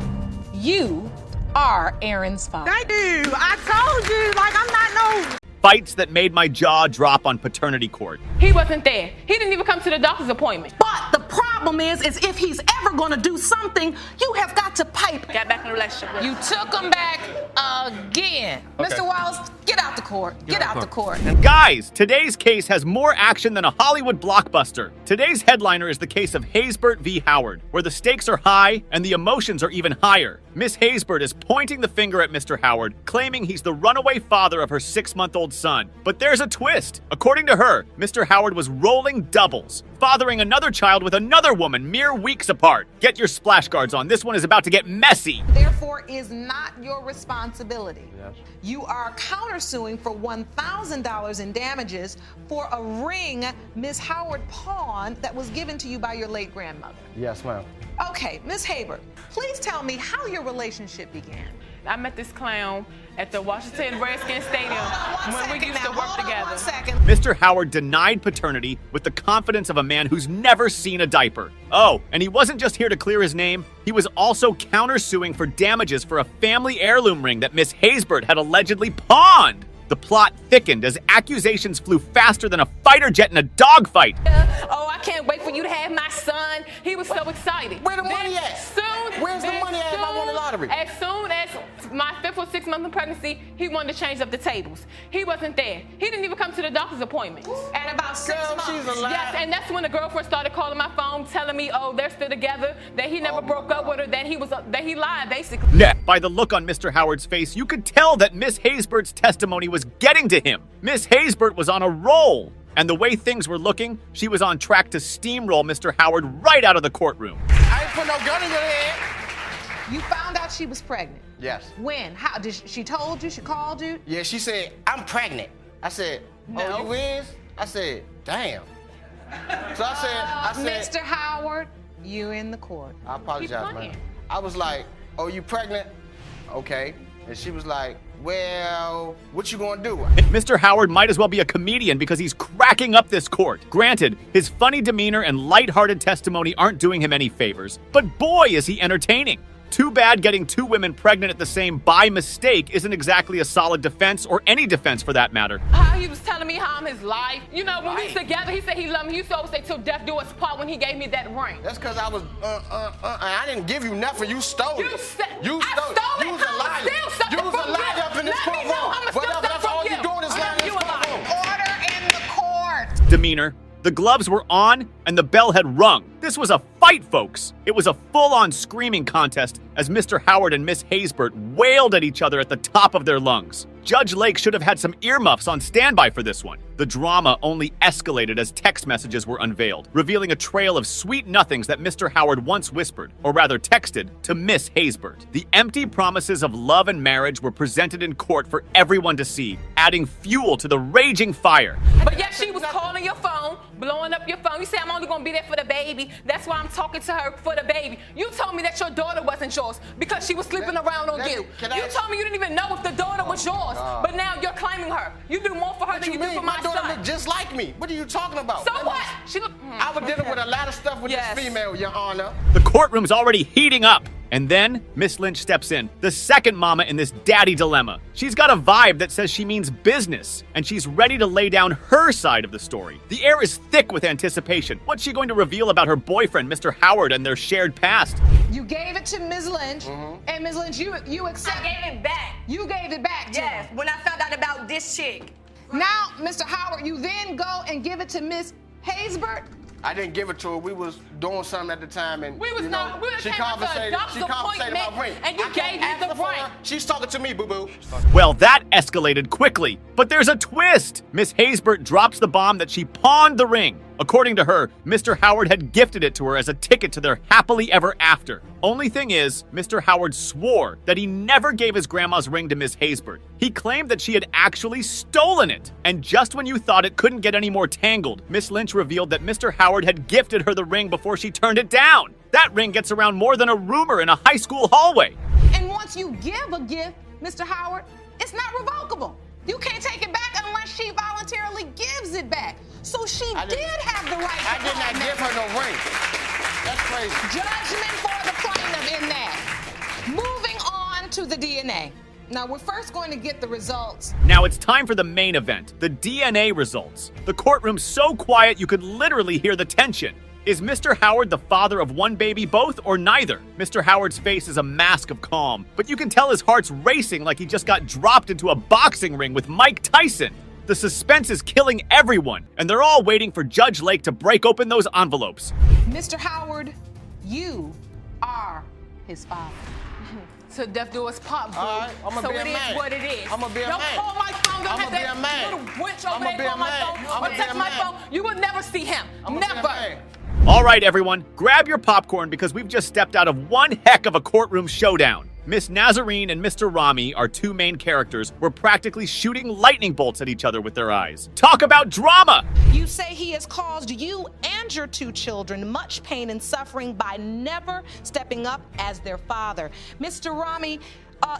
you are Aaron's father. Thank you. I told you, like I'm not no. Fights that made my jaw drop on paternity court. He wasn't there. He didn't even come to the doctor's appointment. But the problem is if he's ever going to do something, you have got to pipe. Got back in a relationship. You took him back again. Okay. Mr. Wallace, get out the court. Get out the court. Guys, today's case has more action than a Hollywood blockbuster. Today's headliner is the case of Haysbert v. Howard, where the stakes are high and the emotions are even higher. Miss Haysbert is pointing the finger at Mr. Howard, claiming he's the runaway father of her 6-month-old son. But there's a twist. According to her, Mr. Howard was rolling doubles, fathering another child with another woman mere weeks apart. Get your splash guards on. This one is about to get messy. Therefore, is not your responsibility. Yes. You are countersuing for $1,000 in damages for a ring Miss Howard pawned that was given to you by your late grandmother. Yes, ma'am. Okay, Miss Haber, please tell me how your relationship began. I met this clown at the Washington Redskins Stadium when we used to work together. Mr. Howard denied paternity with the confidence of a man who's never seen a diaper. Oh, and he wasn't just here to clear his name, he was also countersuing for damages for a family heirloom ring that Miss Haysbert had allegedly pawned. The plot thickened as accusations flew faster than a fighter jet in a dogfight. Oh, I can't wait for you to have my son. He was so excited. Where the money at? Where's the money at if I won the lottery? As soon as my 5th or 6th month of pregnancy, he wanted to change up the tables. He wasn't there. He didn't even come to the doctor's appointment. At about 6 months. She's alive. Yes, and that's when the girlfriend started calling my phone, telling me, oh, they're still together, that he never broke up with her, that he lied, basically. Nah, by the look on Mr. Howard's face, you could tell that Miss Haysbert's testimony was getting to him. Miss Haysbert was on a roll. And the way things were looking, she was on track to steamroll Mr. Howard right out of the courtroom. I ain't put no gun in your head. You found out she was pregnant? Yes. When? How? She told you? She called you? Yeah, she said, I'm pregnant. I said, No. oh, you is? I said, damn. So I said, Mr. Howard, you in the court. I apologize, man. I was like, oh, you pregnant? Okay. And she was like, well, what you gonna do? Mr. Howard might as well be a comedian because he's cracking up this court. Granted, his funny demeanor and lighthearted testimony aren't doing him any favors, but boy is he entertaining. Too bad getting two women pregnant at the same by mistake isn't exactly a solid defense, or any defense for that matter. How he was telling me how I'm his life. You know, when we was together, he said he loved me. He used to always say till death do us part when he gave me that ring. That's because I was, I didn't give you nothing. You stole it. You stole it. You was a liar. You was a liar up in this courtroom. But that's all you doing is lying in this courtroom. Order in the court. Demeanor. The gloves were on, and the bell had rung. This was a fight, folks. It was a full-on screaming contest as Mr. Howard and Miss Haysbert wailed at each other at the top of their lungs. Judge Lake should have had some earmuffs on standby for this one. The drama only escalated as text messages were unveiled, revealing a trail of sweet nothings that Mr. Howard once whispered, or rather texted, to Miss Haysbert. The empty promises of love and marriage were presented in court for everyone to see, adding fuel to the raging fire. But yet she was calling your phone, blowing up your phone. You say, I'm only gonna be there for the baby. That's why I'm talking to her for the baby. You told me that your daughter wasn't yours because she was sleeping around on you. You told me you didn't even know if the daughter was yours. But now you're claiming her. You do more for her than you do for my son. My daughter look just like me. What are you talking about? So what? She look. I was dealing with a lot of stuff with this female, Your Honor. The courtroom's already heating up. And then Miss Lynch steps in, the second mama in this daddy dilemma. She's got a vibe that says she means business, and she's ready to lay down her side of the story. The air is thick with anticipation. What's she going to reveal about her boyfriend, Mr. Howard, and their shared past? You gave it to Ms. Lynch, and Ms. Lynch, you accept. I gave it back. You gave it back to Yes, her. when I found out about this chick. Now, Mr. Howard, you then go and give it to Miss Haysbert. I didn't give it to her. We was doing something at the time, and We was not. We she came up to a doctor's appointment, my ring. and you gave me the ring. She's talking to me, boo-boo. Well, that escalated quickly. But there's a twist. Miss Haysbert drops the bomb that she pawned the ring. According to her, Mr. Howard had gifted it to her as a ticket to their happily ever after. Only thing is, Mr. Howard swore that he never gave his grandma's ring to Miss Haysbert. He claimed that she had actually stolen it. And just when you thought it couldn't get any more tangled, Miss Lynch revealed that Mr. Howard had gifted her the ring before she turned it down. That ring gets around more than a rumor in a high school hallway. And once you give a gift, Mr. Howard, it's not revocable. You can't take it back unless she voluntarily gives it back. So she did have the right to I did not give her no ring. That's crazy. Judgment for the plaintiff in that. Moving on to the DNA. Now, we're first going to get the results. Now it's time for the main event, the DNA results. The courtroom's so quiet you could literally hear the tension. Is Mr. Howard the father of one baby, both, or neither? Mr. Howard's face is a mask of calm, but you can tell his heart's racing like he just got dropped into a boxing ring with Mike Tyson. The suspense is killing everyone, and they're all waiting for Judge Lake to break open those envelopes. Mr. Howard, you are his father. To death do us part, boo. All right, I'm gonna so be a it man. is what it is. I'm gonna be a Don't man. call my phone. Don't I'ma have be that a man. little wench over I'ma there be a call my man. phone I'ma or be text a my man. phone. You will never see him. I'm gonna be a Never. man. All right, everyone, grab your popcorn because we've just stepped out of one heck of a courtroom showdown. Miss Nazarene and Mr. Rami, our two main characters, were practically shooting lightning bolts at each other with their eyes. Talk about drama! You say he has caused you and your two children much pain and suffering by never stepping up as their father. Mr. Rami,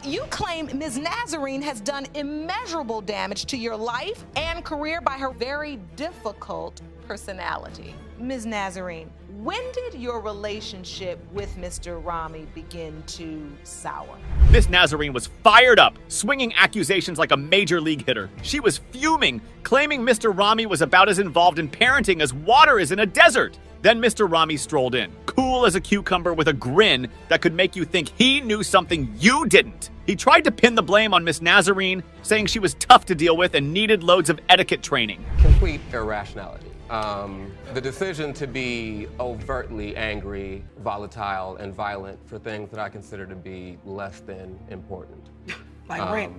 you claim Ms. Nazarene has done immeasurable damage to your life and career by her very difficult personality. Ms. Nazarene, when did your relationship with Mr. Rami begin to sour? Miss Nazarene was fired up, swinging accusations like a major league hitter. She was fuming, claiming Mr. Rami was about as involved in parenting as water is in a desert. Then Mr. Rami strolled in, cool as a cucumber with a grin that could make you think he knew something you didn't. He tried to pin the blame on Miss Nazarene, saying she was tough to deal with and needed loads of etiquette training. Complete irrationality. The decision to be overtly angry, volatile, and violent for things that I consider to be less than important. Like rape.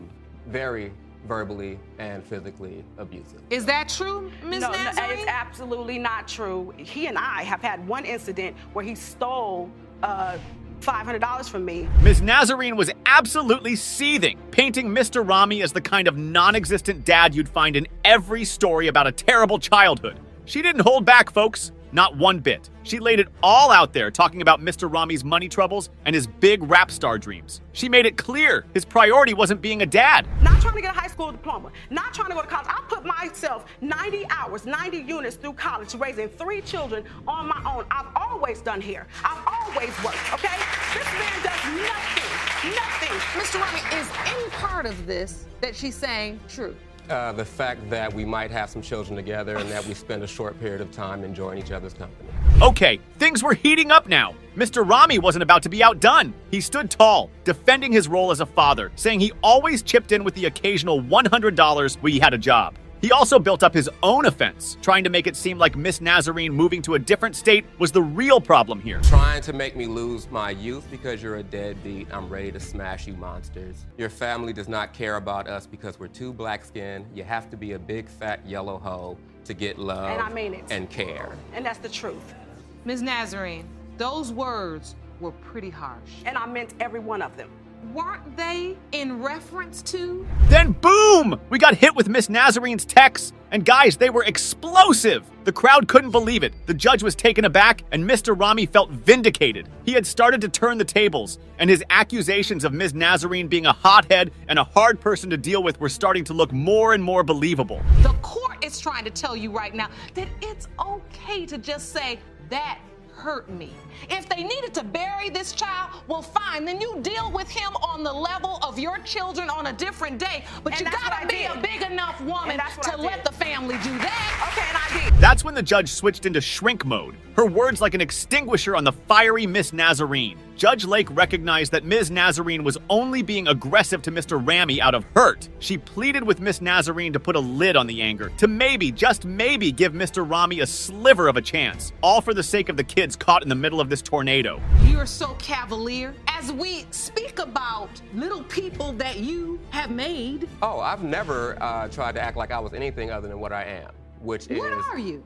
Very verbally and physically abusive. Is that true, Ms. No, Nazarene? it's absolutely not true. He and I have had one incident where he stole $500 from me. Ms. Nazarene was absolutely seething, painting Mr. Rami as the kind of non-existent dad you'd find in every story about a terrible childhood. She didn't hold back, folks. Not one bit. She laid it all out there talking about Mr. Rami's money troubles and his big rap star dreams. She made it clear his priority wasn't being a dad. Not trying to get a high school diploma, not trying to go to college. I put myself 90 hours, 90 units through college, raising 3 children on my own. I've always done hair. I've always worked, okay? This man does nothing. Mr. Rami, is any part of this that she's saying true? The fact that we might have some children together and that we spend a short period of time enjoying each other's company. Okay, things were heating up now. Mr. Rami wasn't about to be outdone. He stood tall, defending his role as a father, saying he always chipped in with the occasional $100 when he had a job. He also built up his own offense, trying to make it seem like Miss Nazarene moving to a different state was the real problem here. Trying to make me lose my youth because you're a deadbeat. I'm ready to smash you monsters. Your family does not care about us because we're too black-skinned. You have to be a big, fat, yellow hoe to get love And I mean it. and care. And that's the truth. Ms. Nazarene, those words were pretty harsh. And I meant every one of them. Weren't they in reference to? Then boom! We got hit with Miss Nazarene's texts. And guys, they were explosive. The crowd couldn't believe it. The judge was taken aback, and Mr. Rami felt vindicated. He had started to turn the tables, and his accusations of Ms. Nazarene being a hothead and a hard person to deal with were starting to look more and more believable. The court is trying to tell you right now that it's okay to just say, that hurt me. If they needed to bury this child, well, fine, then you deal with him on the level of your children on a different day. But And you that's gotta what I be did. a big enough woman to let the family do that. Okay, and I did. That's when the judge switched into shrink mode, her words like an extinguisher on the fiery Miss Nazarene. Judge Lake recognized that Ms. Nazarene was only being aggressive to Mr. Rami out of hurt. She pleaded with Miss Nazarene to put a lid on the anger, to maybe, just maybe, give Mr. Rami a sliver of a chance, all for the sake of the kids caught in the middle of this tornado. You're so cavalier. As we speak about little people that you have made. Oh, I've never tried to act like I was anything other than what I am, which is... What are you?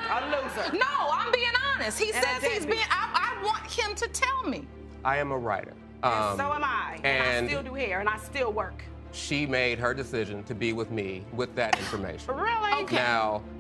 A loser. No, I'm being honest. He And says he's being, I want him to tell me. I am a writer. And so am I. And I and still do hair, and I still work. she made her decision to be with me with that information. Really? Okay.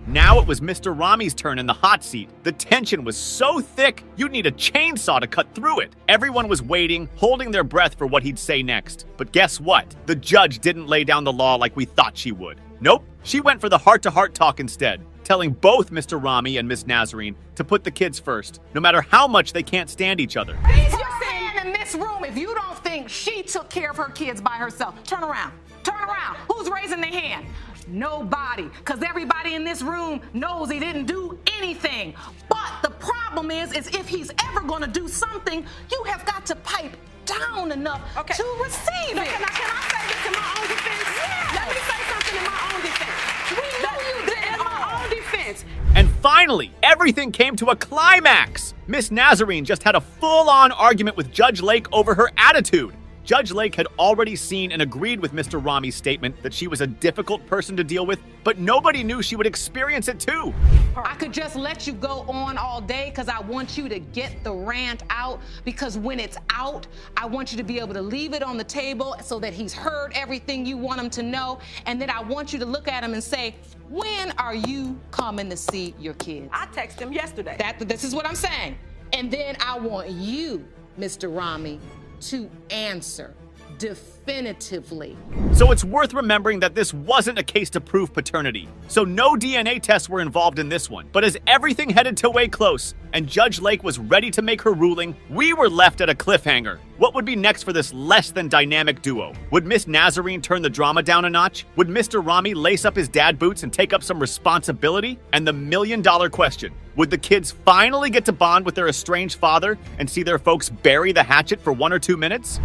Now it was Mr. Rami's turn in the hot seat. The tension was so thick, you'd need a chainsaw to cut through it. Everyone was waiting, holding their breath for what he'd say next. But guess what? The judge didn't lay down the law like we thought she would. Nope, she went for the heart-to-heart talk instead, telling both Mr. Rami and Miss Nazarene to put the kids first, no matter how much they can't stand each other. These man in this room, if you don't think she took care of her kids by herself, turn around. Turn around. Who's raising their hand? Nobody, because everybody in this room knows he didn't do anything. But the problem is if he's ever going to do something, you have got to pipe down enough to receive So it. can I say this in my own defense? Yes. Let me say something in my own defense. We know you did it in my own defense. And finally, everything came to a climax. Miss Nazarene just had a full-on argument with Judge Lake over her attitude. Judge Lake had already seen and agreed with Mr. Rami's statement that she was a difficult person to deal with, but nobody knew she would experience it too. I could just let you go on all day because I want you to get the rant out, because when it's out, I want you to be able to leave it on the table so that he's heard everything you want him to know, and then I want you to look at him and say, when are you coming to see your kids? I texted him yesterday. This is what I'm saying. And then I want you, Mr. Rami, to answer definitively. So it's worth remembering that this wasn't a case to prove paternity. So no DNA tests were involved in this one. But as everything headed to way close and Judge Lake was ready to make her ruling, we were left at a cliffhanger. What would be next for this less than dynamic duo? Would Miss Nazarene turn the drama down a notch? Would Mr. Rami lace up his dad boots and take up some responsibility? And the million-dollar question, would the kids finally get to bond with their estranged father and see their folks bury the hatchet for 1 or 2 minutes?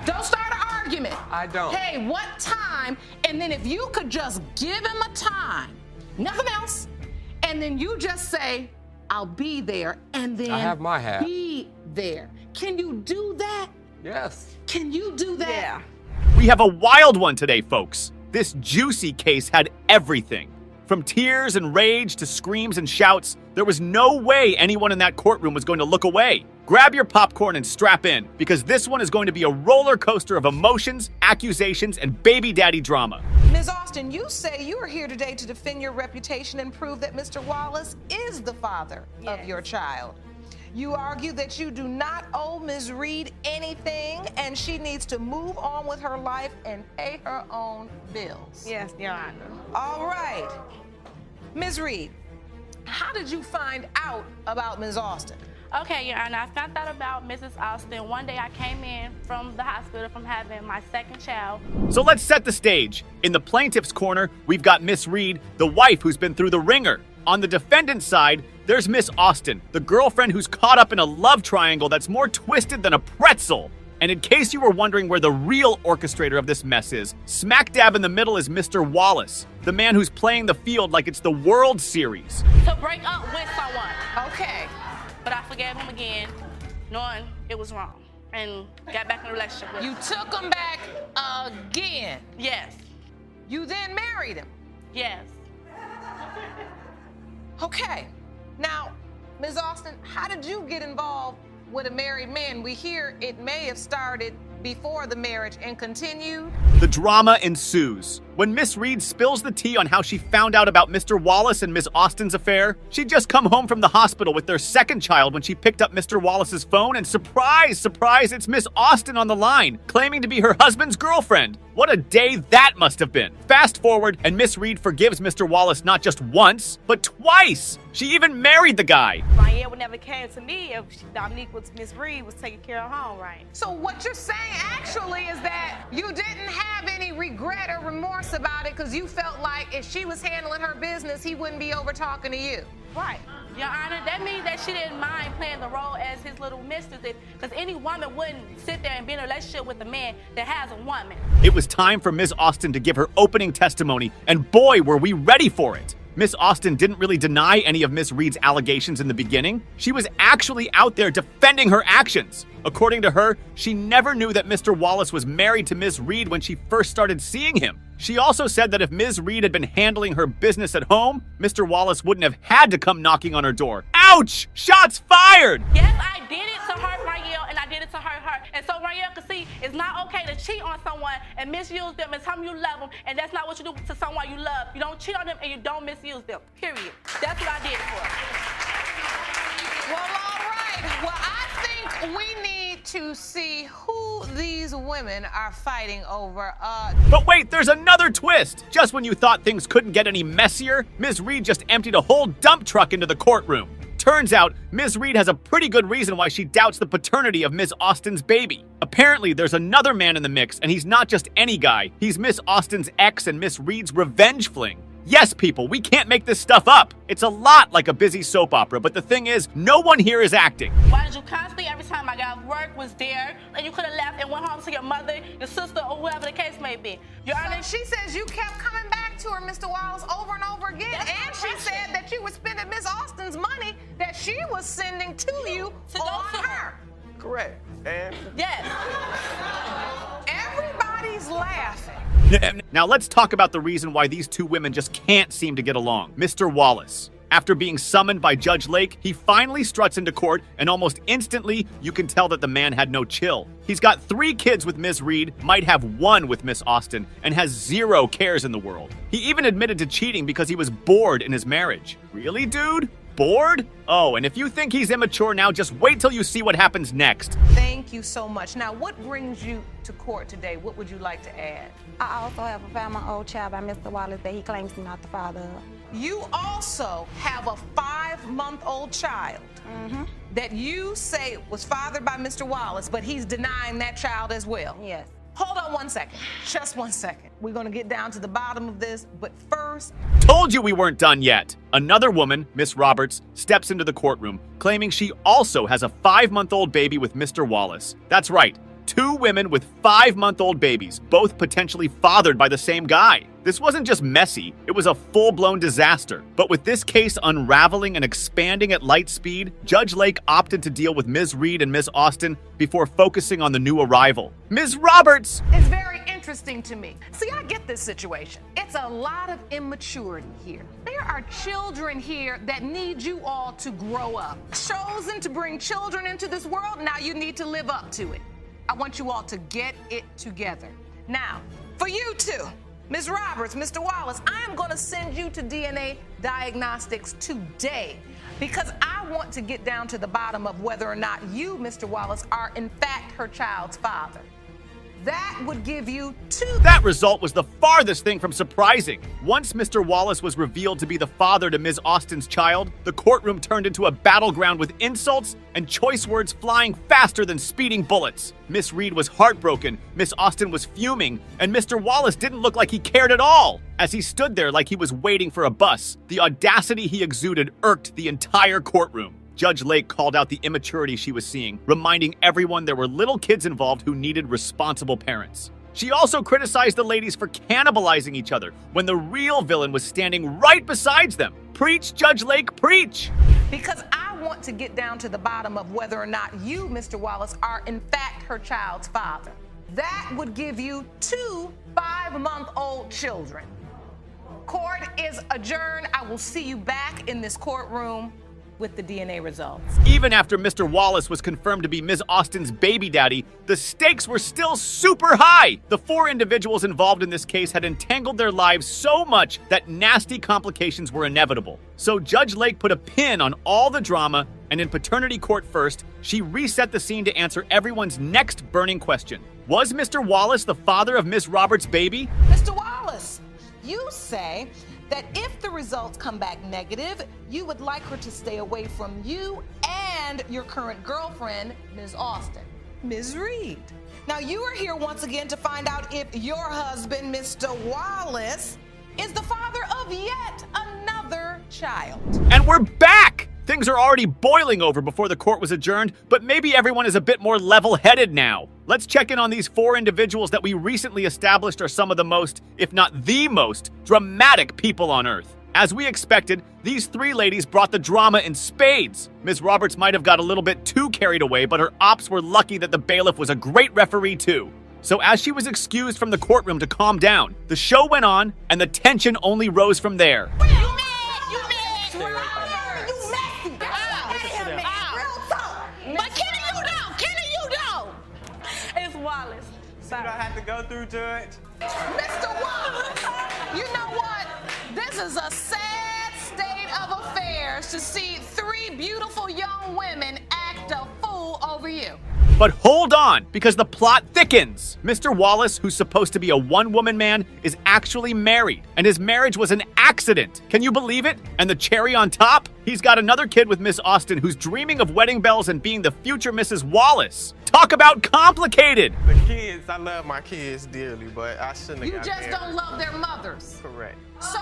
Don't start an argument. I don't. Hey, what time? And then if you could just give him a time, nothing else, and then you just say, I'll be there, and then I have my hat. Be there. Can you do that? Yes. Can you do that? Yeah. We have a wild one today, folks. This juicy case had everything. From tears and rage to screams and shouts, there was no way anyone in that courtroom was going to look away. Grab your popcorn and strap in, because this one is going to be a roller coaster of emotions, accusations, and baby daddy drama. Ms. Austin, you say you are here today to defend your reputation and prove that Mr. Wallace is the father of your child. You argue that you do not owe Ms. Reed anything and she needs to move on with her life and pay her own bills. Yes, Your Honor. All right. Ms. Reed, how did you find out about Ms. Austin? Okay, Your Honor, I found out about Mrs. Austin. One day I came in from the hospital from having my second child. So let's set the stage. In the plaintiff's corner, we've got Miss Reed, the wife who's been through the ringer. On the defendant's side, there's Miss Austin, the girlfriend who's caught up in a love triangle that's more twisted than a pretzel. And in case you were wondering where the real orchestrator of this mess is, smack dab in the middle is Mr. Wallace, the man who's playing the field like it's the World Series. To break up with someone. Okay. But I forgave him again, knowing it was wrong, and got back in a relationship with him. You took him back again? Yes. You then married him? Yes. Okay. Now, Ms. Austin, how did you get involved with a married man? We hear it may have started before the marriage and continued. The drama ensues. When Miss Reed spills the tea on how she found out about Mr. Wallace and Ms. Austin's affair, she'd just come home from the hospital with their second child when she picked up Mr. Wallace's phone, and surprise, surprise, it's Miss Austin on the line, claiming to be her husband's girlfriend. What a day that must have been. Fast forward, and Miss Reed forgives Mr. Wallace not just once, but twice. She even married the guy. Ryan would never came to me if Dominique was Miss Reed was taking care of home, right? So what you're saying actually is that you didn't have any regret or remorse about it because you felt like if she was handling her business, he wouldn't be over talking to you. Right. Your Honor, that means that she didn't mind playing the role as his little mistress, because any woman wouldn't sit there and be in a relationship with a man that has a woman. It was time for Ms. Austin to give her opening testimony, and boy, were we ready for it. Miss Austin didn't really deny any of Miss Reed's allegations in the beginning. She was actually out there defending her actions. According to her, she never knew that Mr. Wallace was married to Miss Reed when she first started seeing him. She also said that if Ms. Reed had been handling her business at home, Mr. Wallace wouldn't have had to come knocking on her door. Ouch! Shots fired! Yes, I did it to hurt Rayel, and I did it to hurt her. And so Rayel could see it's not okay to cheat on someone and misuse them and tell them you love them, and that's not what you do to someone you love. You don't cheat on them and you don't misuse them, period. That's what I did it for. Well, all right. Well, I think we need to see who these women are fighting over. But wait, there's another twist. Just when you thought things couldn't get any messier, Ms. Reed just emptied a whole dump truck into the courtroom. Turns out, Ms. Reed has a pretty good reason why she doubts the paternity of Ms. Austin's baby. Apparently, there's another man in the mix, and he's not just any guy. He's Miss Austin's ex and Miss Reed's revenge fling. Yes, people, we can't make this stuff up. It's a lot like a busy soap opera, but the thing is, no one here is acting. Why did you constantly, every time I got work, was there, and you could have left and went home to your mother, your sister, or whoever the case may be? Your Honor, she says you kept coming back to her, Mr. Wallace, over and over again, and she said that you were spending Miss Austin's money that she was sending to you on her. Correct. And? Yes. Everybody's laughing. Now let's talk about the reason why these two women just can't seem to get along. Mr. Wallace. After being summoned by Judge Lake, he finally struts into court, and almost instantly, you can tell that the man had no chill. He's got 3 kids with Ms. Reed, might have 1 with Miss Austin, and has 0 cares in the world. He even admitted to cheating because he was bored in his marriage. Really, dude? Bored? Oh, and if you think he's immature now, just wait till you see what happens next. Thank you so much. Now, what brings you to court today? What would you like to add? I also have a 5-month-old child by Mr. Wallace that he claims he's not the father of. You also have a 5-month-old child that you say was fathered by Mr. Wallace, but he's denying that child as well. Yes. Hold on 1 second. Just 1 second. We're going to get down to the bottom of this, but first... Told you we weren't done yet. Another woman, Miss Roberts, steps into the courtroom, claiming she also has a 5-month-old baby with Mr. Wallace. That's right. 2 women with 5-month-old babies, both potentially fathered by the same guy. This wasn't just messy, it was a full-blown disaster. But with this case unraveling and expanding at light speed, Judge Lake opted to deal with Ms. Reed and Ms. Austin before focusing on the new arrival, Ms. Roberts. It's very interesting interesting to me. See, I get this situation. It's a lot of immaturity here. There are children here that need you all to grow up. Chosen to bring children into this world, now you need to live up to it. I want you all to get it together. Now, for you two, Ms. Roberts, Mr. Wallace, I am going to send you to DNA diagnostics today because I want to get down to the bottom of whether or not you, Mr. Wallace, are in fact her child's father. That would give you 2. That result was the farthest thing from surprising. Once Mr. Wallace was revealed to be the father to Ms. Austin's child, the courtroom turned into a battleground with insults and choice words flying faster than speeding bullets. Miss Reed was heartbroken, Miss Austin was fuming, and Mr. Wallace didn't look like he cared at all. As he stood there like he was waiting for a bus, the audacity he exuded irked the entire courtroom. Judge Lake called out the immaturity she was seeing, reminding everyone there were little kids involved who needed responsible parents. She also criticized the ladies for cannibalizing each other when the real villain was standing right beside them. Preach, Judge Lake, preach! Because I want to get down to the bottom of whether or not you, Mr. Wallace, are in fact her child's father. That would give you 2 5-month-old children. Court is adjourned. I will see you back in this courtroom with the DNA results. Even after Mr. Wallace was confirmed to be Ms. Austin's baby daddy, the stakes were still super high. The 4 individuals involved in this case had entangled their lives so much that nasty complications were inevitable. So Judge Lake put a pin on all the drama, and in paternity court first, she reset the scene to answer everyone's next burning question. Was Mr. Wallace the father of Ms. Roberts' baby? Mr. Wallace, you say that if the results come back negative, you would like her to stay away from you and your current girlfriend, Ms. Austin. Ms. Reed. Now, you are here once again to find out if your husband, Mr. Wallace, is the father of yet another child. And we're back! Things are already boiling over before the court was adjourned, but maybe everyone is a bit more level-headed now. Let's check in on these 4 individuals that we recently established are some of the most, if not the most, dramatic people on Earth. As we expected, these 3 ladies brought the drama in spades. Ms. Roberts might have got a little bit too carried away, but her ops were lucky that the bailiff was a great referee too. So as she was excused from the courtroom to calm down, the show went on, and the tension only rose from there. Wallace. So I have to go through, Judge? Mr. Wallace, you know what? This is a sad state of affairs to see 3 beautiful young women act a fool over you. But hold on, because the plot thickens. Mr. Wallace, who's supposed to be a one-woman man, is actually married, and his marriage was an accident. Can you believe it? And the cherry on top? He's got another kid with Miss Austin who's dreaming of wedding bells and being the future Mrs. Wallace. Talk about complicated! The kids, I love my kids dearly, but I shouldn't have got married. You just don't love their mothers. Correct. So,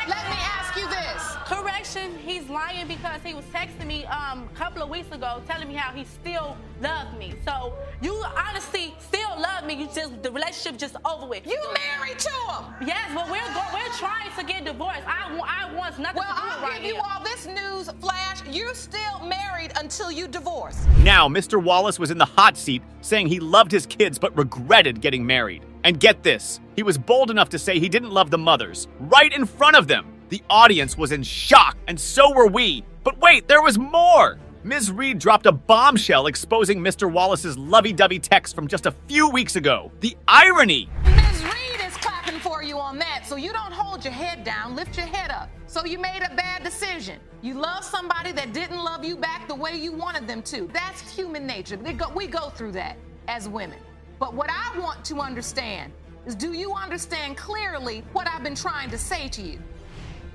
let me ask you this. Correction, he's lying because he was texting me a couple of weeks ago telling me how he still loved me. So, you honestly still love me, you just, the relationship just over with. You married to him? Yes, but we're trying to get divorced. I want nothing to do with I'll give you all this news flash. You're still married until you divorce. Now, Mr. Wallace was in the hot seat saying he loved his kids but regretted getting married. And get this, he was bold enough to say he didn't love the mothers, right in front of them. The audience was in shock, and so were we. But wait, there was more! Ms. Reed dropped a bombshell exposing Mr. Wallace's lovey-dovey text from just a few weeks ago. The irony! Ms. Reed is clapping for you on that, so you don't hold your head down, lift your head up. So you made a bad decision. You love somebody that didn't love you back the way you wanted them to. That's human nature. We go through that as women. But what I want to understand is, do you understand clearly what I've been trying to say to you?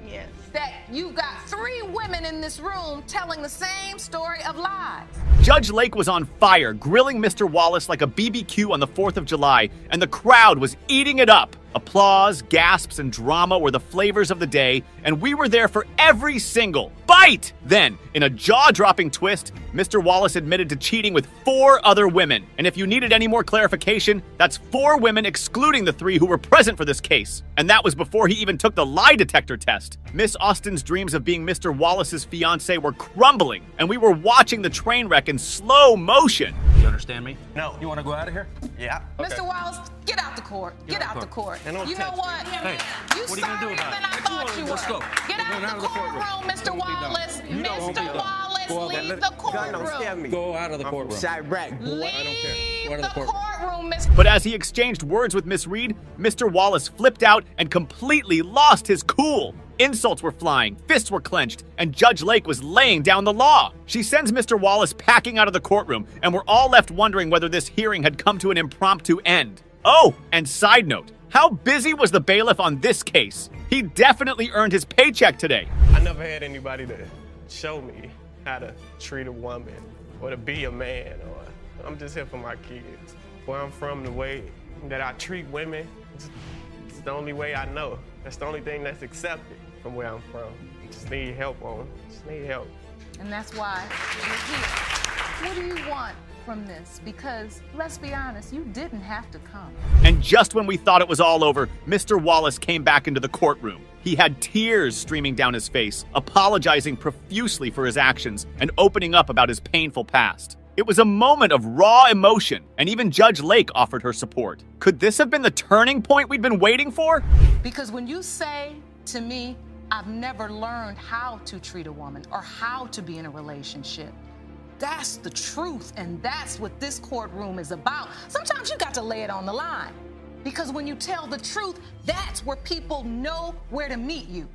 Yes. That you got 3 women in this room telling the same story of lies. Judge Lake was on fire, grilling Mr. Wallace like a BBQ on the 4th of July, and the crowd was eating it up. Applause, gasps, and drama were the flavors of the day, and we were there for every single bite! Then, in a jaw-dropping twist, Mr. Wallace admitted to cheating with 4 other women. And if you needed any more clarification, that's 4 women excluding the 3 who were present for this case. And that was before he even took the lie detector test. Miss Austin's dreams of being Mr. Wallace's fiancée were crumbling, and we were watching the train wreck in slow motion. You understand me? No. You want to go out of here? Yeah. Mr. Wallace, get out the court. Get out the court. And don't You know touch what? Hey, You what are you gonna do sorrier about than it? I thought you Let's were. go. Get out the courtroom, Mr. Wallace. Mr. Wallace, leave the courtroom. Go out of the courtroom. Chirac, boy. Leave the courtroom, Mr. But as he exchanged words with Miss Reed, Mr. Wallace flipped out and completely lost his cool. Insults were flying, fists were clenched, and Judge Lake was laying down the law. She sends Mr. Wallace packing out of the courtroom, and we're all left wondering whether this hearing had come to an impromptu end. Oh, and side note, how busy was the bailiff on this case? He definitely earned his paycheck today. I never had anybody to show me how to treat a woman or to be a man. Or I'm just here for my kids. Where I'm from, the way that I treat women, it's the only way I know. That's the only thing that's accepted from where I'm from. Just need help just need help. And that's why you're here. What do you want from this? Because, let's be honest, you didn't have to come. And just when we thought it was all over, Mr. Wallace came back into the courtroom. He had tears streaming down his face, apologizing profusely for his actions and opening up about his painful past. It was a moment of raw emotion, and even Judge Lake offered her support. Could this have been the turning point we'd been waiting for? Because when you say to me, I've never learned how to treat a woman or how to be in a relationship, that's the truth, and that's what this courtroom is about. Sometimes you got to lay it on the line, because when you tell the truth, that's where people know where to meet you.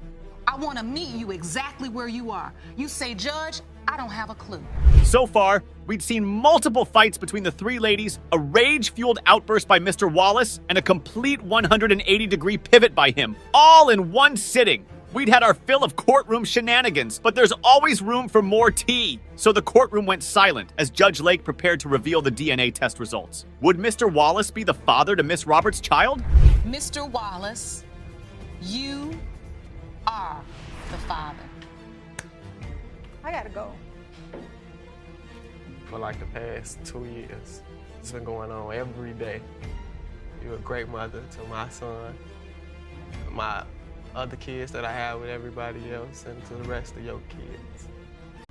I want to meet you exactly where you are. You say, Judge, I don't have a clue. So far, we'd seen multiple fights between the three ladies, a rage-fueled outburst by Mr. Wallace, and a complete 180-degree pivot by him, all in one sitting. We'd had our fill of courtroom shenanigans, but there's always room for more tea. So the courtroom went silent as Judge Lake prepared to reveal the DNA test results. Would Mr. Wallace be the father to Miss Roberts' child? Mr. Wallace, you are the father. I gotta go. For like the past 2 years, it's been going on every day. You're a great mother to my son, my other kids that I have with everybody else, and to the rest of your kids.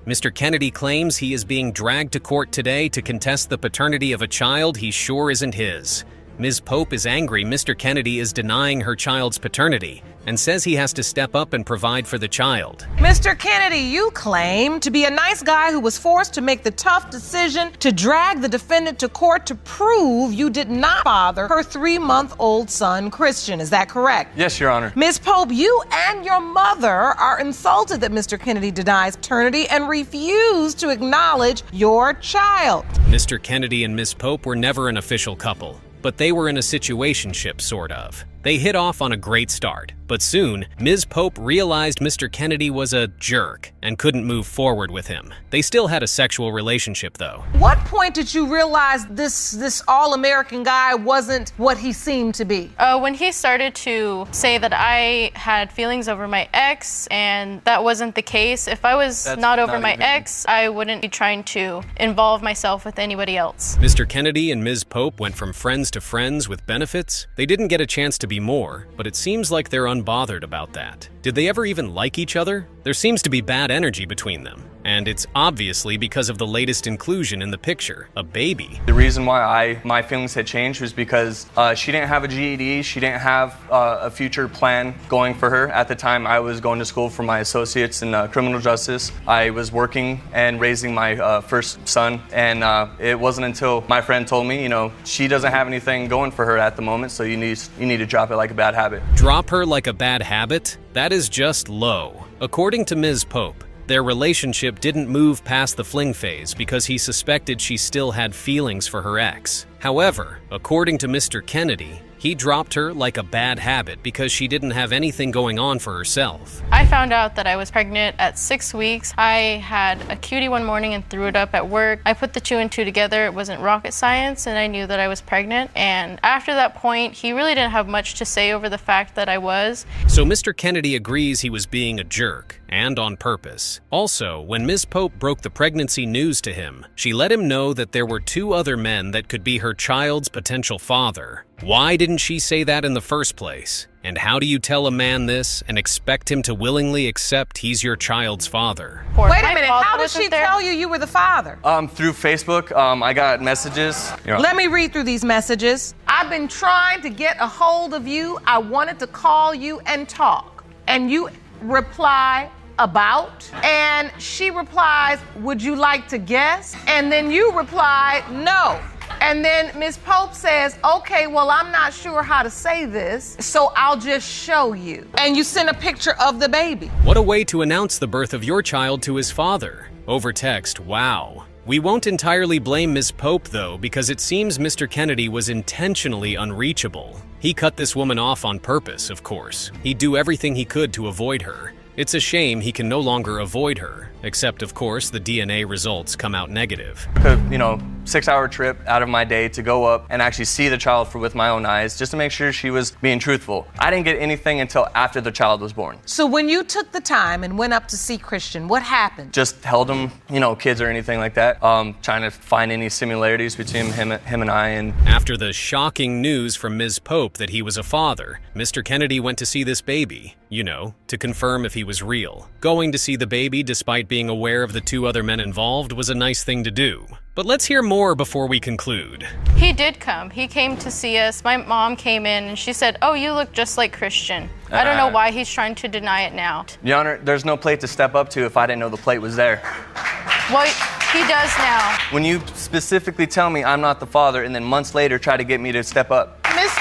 Mr. Kennedy claims he is being dragged to court today to contest the paternity of a child he sure isn't his. Ms. Pope is angry Mr. Kennedy is denying her child's paternity and says he has to step up and provide for the child. Mr. Kennedy, you claim to be a nice guy who was forced to make the tough decision to drag the defendant to court to prove you did not father her 3-month-old son, Christian. Is that correct? Yes, Your Honor. Ms. Pope, you and your mother are insulted that Mr. Kennedy denies paternity and refuse to acknowledge your child. Mr. Kennedy and Ms. Pope were never an official couple, but they were in a situationship, sort of. They hit off on a great start, but soon, Ms. Pope realized Mr. Kennedy was a jerk and couldn't move forward with him. They still had a sexual relationship, though. What point did you realize this all-American guy wasn't what he seemed to be? When he started to say that I had feelings over my ex, and that wasn't the case. If I was not over my ex, I wouldn't be trying to involve myself with anybody else. Mr. Kennedy and Ms. Pope went from friends to friends with benefits. They didn't get a chance to be more, but it seems like they're unbothered about that. Did they ever even like each other? There seems to be bad energy between them, and it's obviously because of the latest inclusion in the picture, a baby. The reason why my feelings had changed was because she didn't have a GED, she didn't have a future plan going for her. At the time, I was going to school for my associates in criminal justice. I was working and raising my first son, and it wasn't until my friend told me, you know, she doesn't have anything going for her at the moment, so you need to drop it like a bad habit. Drop her like a bad habit? That is just low. According to Ms. Pope, their relationship didn't move past the fling phase because he suspected she still had feelings for her ex. However, according to Mr. Kennedy, he dropped her like a bad habit because she didn't have anything going on for herself. I found out that I was pregnant at 6 weeks. I had a cutie one morning and threw it up at work. I put the 2 and 2 together. It wasn't rocket science, and I knew that I was pregnant. And after that point, he really didn't have much to say over the fact that I was. So Mr. Kennedy agrees he was being a jerk, and on purpose. Also, when Ms. Pope broke the pregnancy news to him, she let him know that there were 2 other men that could be her child's potential father. Why didn't she say that in the first place? And how do you tell a man this and expect him to willingly accept he's your child's father? Wait a minute, how did she tell you you were the father? Through Facebook, I got messages. Let me read through these messages. I've been trying to get a hold of you. I wanted to call you and talk. And you reply, about, and she replies, would you like to guess? And then you reply, no. And then Ms. Pope says, okay, well, I'm not sure how to say this, so I'll just show you. And you send a picture of the baby. What a way to announce the birth of your child to his father. Over text, wow. We won't entirely blame Ms. Pope, though, because it seems Mr. Kennedy was intentionally unreachable. He cut this woman off on purpose, of course. He'd do everything he could to avoid her. It's a shame he can no longer avoid her, except, of course, the DNA results come out negative. 6-hour trip out of my day to go up and actually see the child with my own eyes, just to make sure she was being truthful. I didn't get anything until after the child was born. So when you took the time and went up to see Christian, what happened? Just held him, kids or anything like that, trying to find any similarities between him and I. And after the shocking news from Ms. Pope that he was a father, Mr. Kennedy went to see this baby, to confirm if he was real. Going to see the baby despite being aware of the 2 other men involved was a nice thing to do. But let's hear more before we conclude. He did come. He came to see us. My mom came in and she said, oh, you look just like Christian. I don't know why he's trying to deny it now. Your Honor, there's no plate to step up to if I didn't know the plate was there. Well, he does now. When you specifically tell me I'm not the father and then months later try to get me to step up. Miss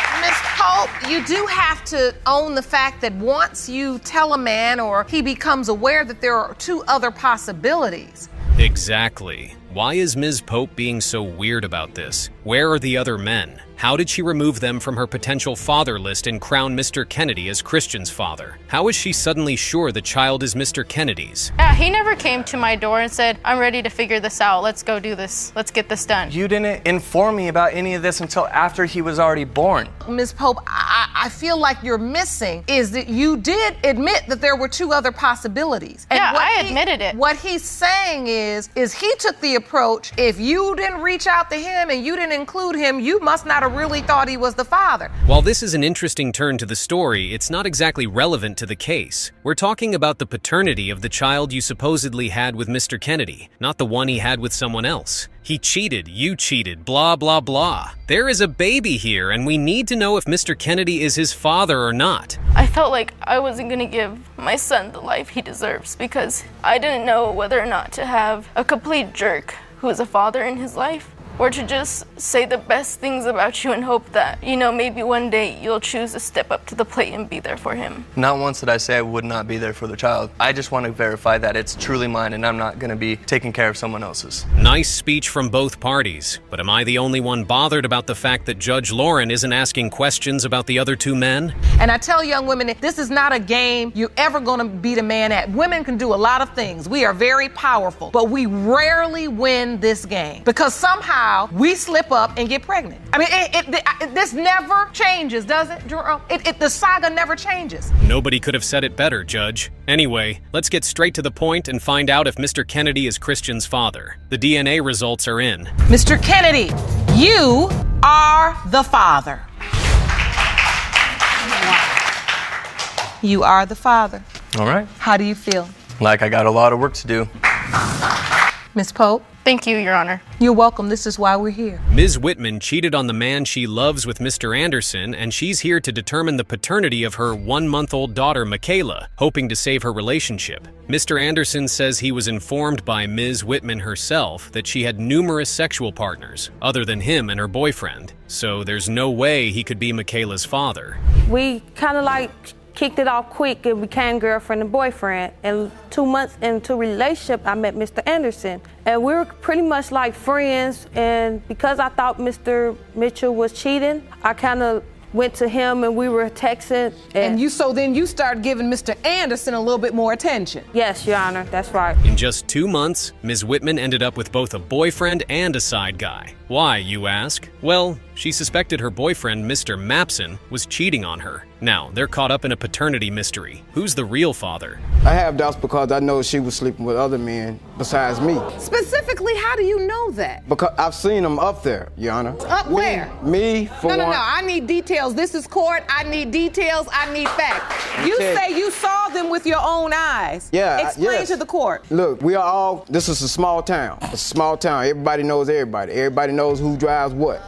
Pope, you do have to own the fact that once you tell a man or he becomes aware that there are 2 other possibilities. Exactly. Why is Ms. Pope being so weird about this? Where are the other men? How did she remove them from her potential father list and crown Mr. Kennedy as Christian's father? How is she suddenly sure the child is Mr. Kennedy's? Yeah, he never came to my door and said, I'm ready to figure this out. Let's go do this. Let's get this done. You didn't inform me about any of this until after he was already born. Ms. Pope, I feel like you're missing is that you did admit that there were 2 other possibilities. And I admitted it. What he's saying is he took the approach, if you didn't reach out to him and you didn't include him, you must not have really thought he was the father. While this is an interesting turn to the story, it's not exactly relevant to the case. We're talking about the paternity of the child you supposedly had with Mr. Kennedy, not the one he had with someone else. He cheated, you cheated, blah, blah, blah. There is a baby here, and we need to know if Mr. Kennedy is his father or not. I felt like I wasn't going to give my son the life he deserves because I didn't know whether or not to have a complete jerk who is a father in his life, or to just say the best things about you and hope that, maybe one day you'll choose to step up to the plate and be there for him. Not once did I say I would not be there for the child. I just want to verify that it's truly mine and I'm not going to be taking care of someone else's. Nice speech from both parties, but am I the only one bothered about the fact that Judge Lauren isn't asking questions about the other 2 men? And I tell young women, this is not a game you're ever going to beat a man at. Women can do a lot of things. We are very powerful, but we rarely win this game because somehow we slip up and get pregnant. I mean, this never changes, does it, Jerome? The saga never changes. Nobody could have said it better, Judge. Anyway, let's get straight to the point and find out if Mr. Kennedy is Christian's father. The DNA results are in. Mr. Kennedy, you are the father. You are the father. All right. How do you feel? Like I got a lot of work to do. Ms. Pope? Thank you, Your Honor. You're welcome. This is why we're here. Ms. Whitman cheated on the man she loves with Mr. Anderson, and she's here to determine the paternity of her 1-month-old daughter, Michaela, hoping to save her relationship. Mr. Anderson says he was informed by Ms. Whitman herself that she had numerous sexual partners, other than him and her boyfriend. So there's no way he could be Michaela's father. We kind of kicked it off quick and became girlfriend and boyfriend. And 2 months into relationship, I met Mr. Anderson. And we were pretty much like friends. And because I thought Mr. Mitchell was cheating, I kind of went to him and we were texting. And so then you started giving Mr. Anderson a little bit more attention. Yes, Your Honor, that's right. In just 2 months, Ms. Whitman ended up with both a boyfriend and a side guy. Why, you ask? Well, She suspected her boyfriend, Mr. Mapson, was cheating on her. Now, they're caught up in a paternity mystery. Who's the real father? I have doubts because I know she was sleeping with other men besides me. Specifically, how do you know that? Because I've seen them up there, Your Honor. Up where? Me, for one. No. I need details. This is court. I need details. I need facts. You say you saw them with your own eyes. Yeah. Explain to the court. Look, we are all, this is a small town. It's a small town. Everybody knows everybody. Everybody knows who drives what.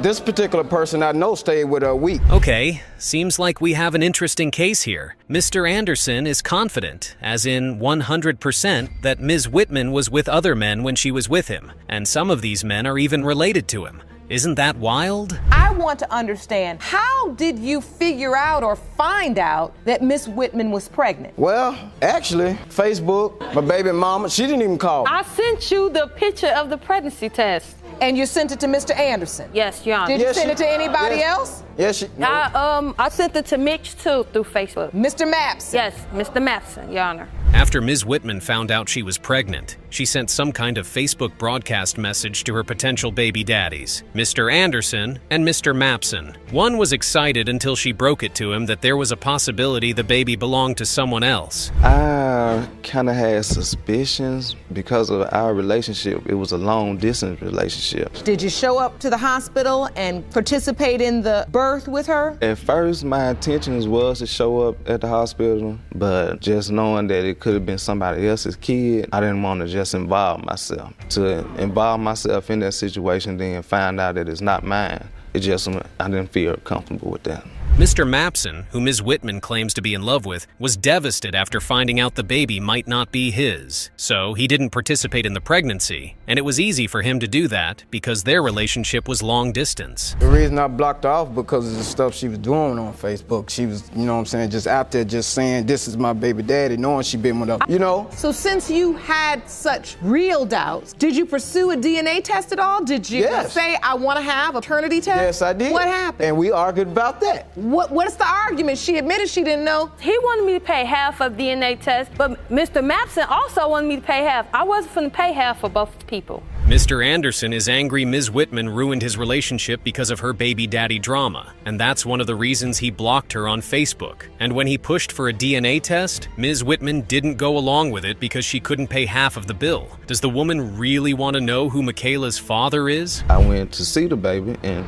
This particular person I know stayed with her a week. Okay, seems like we have an interesting case here. Mr. Anderson is confident, as in 100%, that Ms. Whitman was with other men when she was with him, and some of these men are even related to him. Isn't that wild? I want to understand, how did you figure out or find out that Miss Whitman was pregnant? Well, actually, Facebook, my baby mama, she didn't even call. I sent you the picture of the pregnancy test. And you sent it to Mr. Anderson? Yes, Your Honor. Did you send it to anybody else? Yes, I sent it to Mitch, too, through Facebook. Mr. Mapson? Yes, Mr. Mapson, Your Honor. After Ms. Whitman found out she was pregnant, she sent some kind of Facebook broadcast message to her potential baby daddies, Mr. Anderson and Mr. Mapson. One was excited until she broke it to him that there was a possibility the baby belonged to someone else. I kind of had suspicions because of our relationship. It was a long-distance relationship. Did you show up to the hospital and participate in the birth with her? At first, my intentions was to show up at the hospital, but just knowing that it could have been somebody else's kid, I didn't want to just involve myself. To involve myself in that situation, then find out that it's not mine, I didn't feel comfortable with that. Mr. Mapson, who Ms. Whitman claims to be in love with, was devastated after finding out the baby might not be his. So he didn't participate in the pregnancy, and it was easy for him to do that because their relationship was long distance. The reason I blocked her off because of the stuff she was doing on Facebook. She was, you know what I'm saying, just out there just saying, this is my baby daddy, knowing she been with her, you know? So since you had such real doubts, did you pursue a DNA test at all? Did you say, I want to have a paternity test? Yes, I did. What happened? And we argued about that. What's the argument? She admitted she didn't know. He wanted me to pay half of DNA test, but Mr. Mapson also wanted me to pay half. I wasn't going to pay half for both people. Mr. Anderson is angry Ms. Whitman ruined his relationship because of her baby daddy drama, and that's one of the reasons he blocked her on Facebook. And when he pushed for a DNA test, Ms. Whitman didn't go along with it because she couldn't pay half of the bill. Does the woman really want to know who Michaela's father is? I went to see the baby, and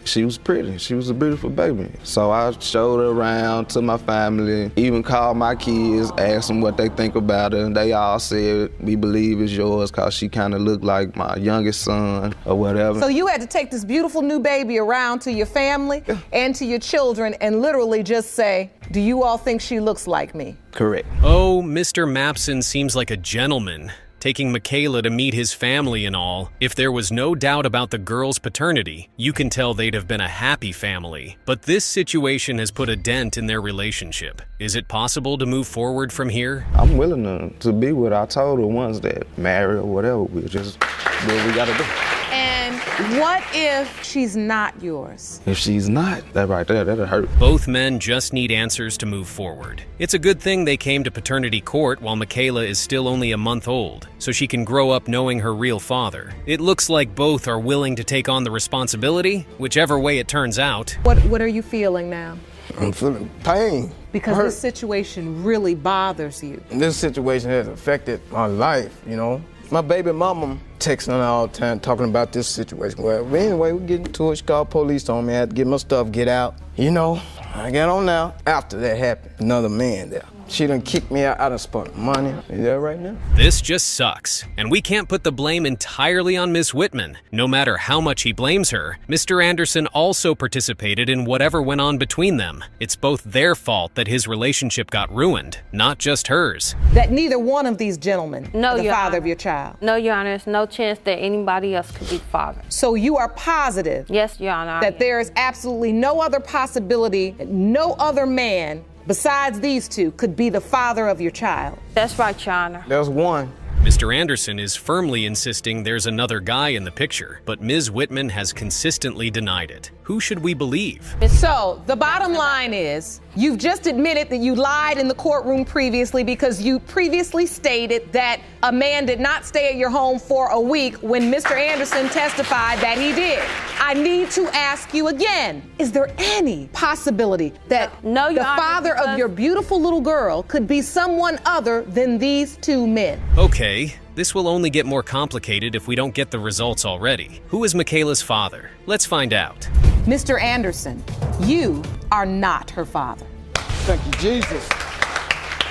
she was pretty. She was a beautiful baby. So I showed her around to my family, even called my kids, asked them what they think about her, and they all said, we believe it's yours because she kind of looked like my youngest son or whatever. So you had to take this beautiful new baby around to your family and to your children and literally just say, do you all think she looks like me? Correct. Oh, Mr. Mapson seems like a gentleman, taking Michaela to meet his family and all. If there was no doubt about the girl's paternity, you can tell they'd have been a happy family. But this situation has put a dent in their relationship. Is it possible to move forward from here? I'm willing to be with her. I told her once that marry or whatever, we just do what we gotta do. And what if she's not yours? If she's not, that right there, that'll hurt. Both men just need answers to move forward. It's a good thing they came to paternity court while Michaela is still only a month old, so she can grow up knowing her real father. It looks like both are willing to take on the responsibility, whichever way it turns out. What are you feeling now? I'm feeling pain. Because this situation really bothers you. This situation has affected my life, you know. My baby mama texting all the time talking about this situation. Well, anyway, we get into it. She called police on me. I had to get my stuff, get out. You know, I got on now. After that happened, another man there. She done kicked me out. I done spent money. Is that right now? This just sucks, and we can't put the blame entirely on Miss Whitman. No matter how much he blames her, Mr. Anderson also participated in whatever went on between them. It's both their fault that his relationship got ruined, not just hers. That neither one of these gentlemen are the father of your child? No, Your Honor. There's no chance that anybody else could be the father. So you are positive? Yes, Your Honor. That there is absolutely no other possibility, no other man besides these two could be the father of your child? That's right, Your Honor. There's one. Mr. Anderson is firmly insisting there's another guy in the picture, but Ms. Whitman has consistently denied it. Who should we believe? So, the bottom line is, you've just admitted that you lied in the courtroom previously because you previously stated that a man did not stay at your home for a week when Mr. Anderson testified that he did. I need to ask you again, is there any possibility that the father of your beautiful little girl could be someone other than these two men? Okay, this will only get more complicated if we don't get the results already. Who is Michaela's father? Let's find out. Mr. Anderson, you are not her father. Thank you, Jesus.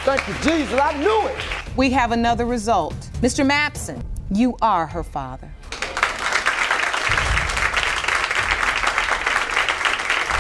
Thank you, Jesus. I knew it. We have another result. Mr. Mapson, you are her father.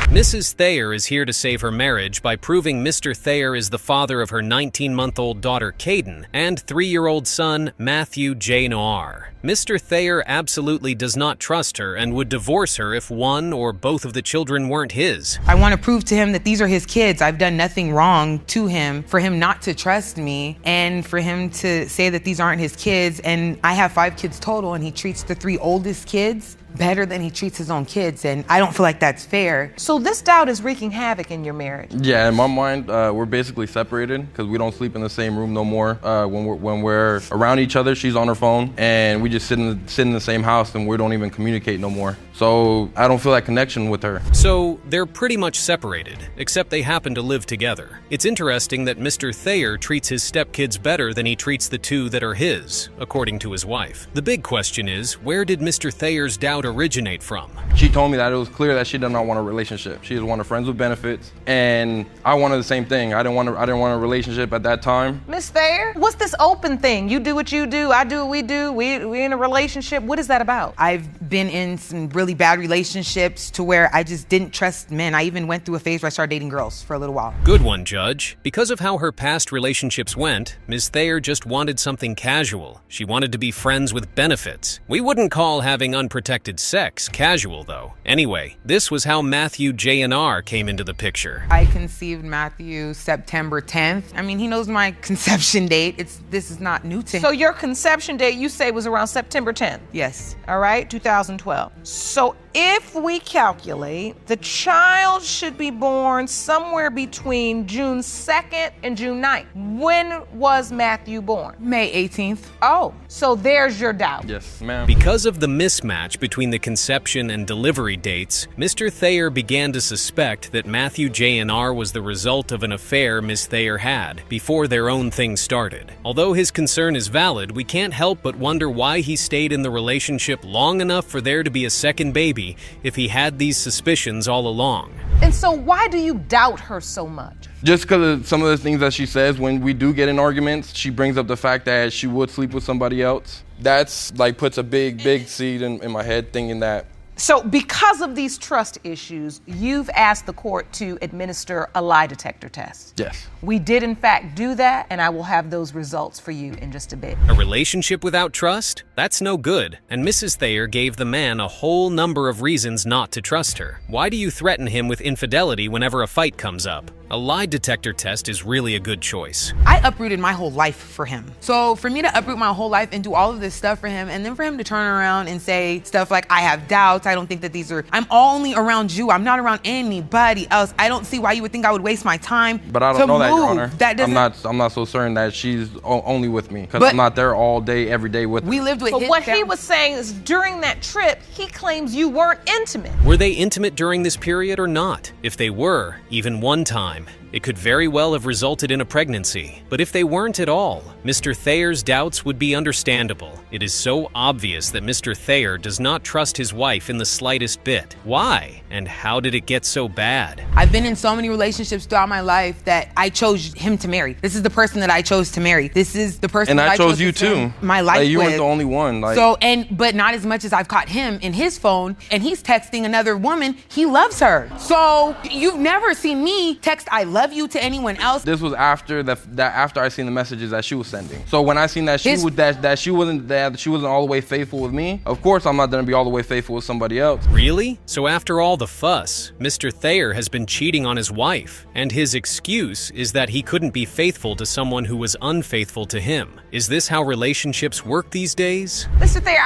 Mrs. Thayer is here to save her marriage by proving Mr. Thayer is the father of her 19-month-old daughter, Caden, and 3-year-old son, Matthew J. Noir. Mr. Thayer absolutely does not trust her and would divorce her if one or both of the children weren't his. I want to prove to him that these are his kids. I've done nothing wrong to him, for him not to trust me, and for him to say that these aren't his kids. And I have 5 kids total, and he treats the 3 oldest kids better than he treats his own kids, and I don't feel like that's fair. So this doubt is wreaking havoc in your marriage. Yeah, in my mind, we're basically separated because we don't sleep in the same room no more. When we're around each other, she's on her phone, and we just sit in the same house, and we don't even communicate no more. So I don't feel that connection with her. So they're pretty much separated, except they happen to live together. It's interesting that Mr. Thayer treats his stepkids better than he treats the 2 that are his, according to his wife. The big question is, where did Mr. Thayer's doubt originate from? She told me that it was clear that she did not want a relationship. She just wanted friends with benefits, and I wanted the same thing. I didn't want a relationship at that time. Miss Thayer, what's this open thing? You do what you do, I do what we do, we in a relationship. What is that about? I've been in some really bad relationships to where I just didn't trust men. I even went through a phase where I started dating girls for a little while. Good one, Judge. Because of how her past relationships went, Ms. Thayer just wanted something casual. She wanted to be friends with benefits. We wouldn't call having unprotected sex casual, though. Anyway, this was how Matthew J&R came into the picture. I conceived Matthew September 10th. I mean, he knows my conception date. This is not new to him. So your conception date, you say, was around September 10th? Yes. All right, 2012. So if we calculate, the child should be born somewhere between June 2nd and June 9th. When was Matthew born? May 18th. Oh, so there's your doubt. Yes, ma'am. Because of the mismatch between the conception and delivery dates, Mr. Thayer began to suspect that Matthew J&R was the result of an affair Ms. Thayer had before their own thing started. Although his concern is valid, we can't help but wonder why he stayed in the relationship long enough for there to be a second baby if he had these suspicions all along. And so why do you doubt her so much? Just because of some of the things that she says when we do get in arguments, she brings up the fact that she would sleep with somebody else. That's like puts a big seed in my head thinking that. So because of these trust issues, you've asked the court to administer a lie detector test. Yes. We did in fact do that, and I will have those results for you in just a bit. A relationship without trust? That's no good. And Mrs. Thayer gave the man a whole number of reasons not to trust her. Why do you threaten him with infidelity whenever a fight comes up? A lie detector test is really a good choice. I uprooted my whole life for him. So for me to uproot my whole life and do all of this stuff for him, and then for him to turn around and say stuff like, I have doubts, I don't think that these are, I'm only around you, I'm not around anybody else. I don't see why you would think I would waste my time. But I don't know that, Your Honor. That doesn't, I'm not so certain that she's only with me, because I'm not there all day, every day with her. We lived with But what he was saying is during that trip, he claims you weren't intimate. Were they intimate during this period or not? If they were, even one time, it could very well have resulted in a pregnancy. But if they weren't at all, Mr. Thayer's doubts would be understandable. It is so obvious that Mr. Thayer does not trust his wife in the slightest bit. Why? And how did it get so bad? I've been in so many relationships throughout my life that I chose him to marry. This is the person that I chose to marry. This is the person that I chose you to too. My life like, you with. weren't the only one. Like. So, but not as much as I've caught him in his phone, and he's texting another woman. He loves her. So you've never seen me text I love love you to anyone else. This was after after I seen the messages that she was sending. So when I seen that she wasn't all the way faithful with me, of course I'm not gonna be all the way faithful with somebody else. Really? So after all the fuss, Mr. Thayer has been cheating on his wife, and his excuse is that he couldn't be faithful to someone who was unfaithful to him. Is this how relationships work these days? Mr. Thayer,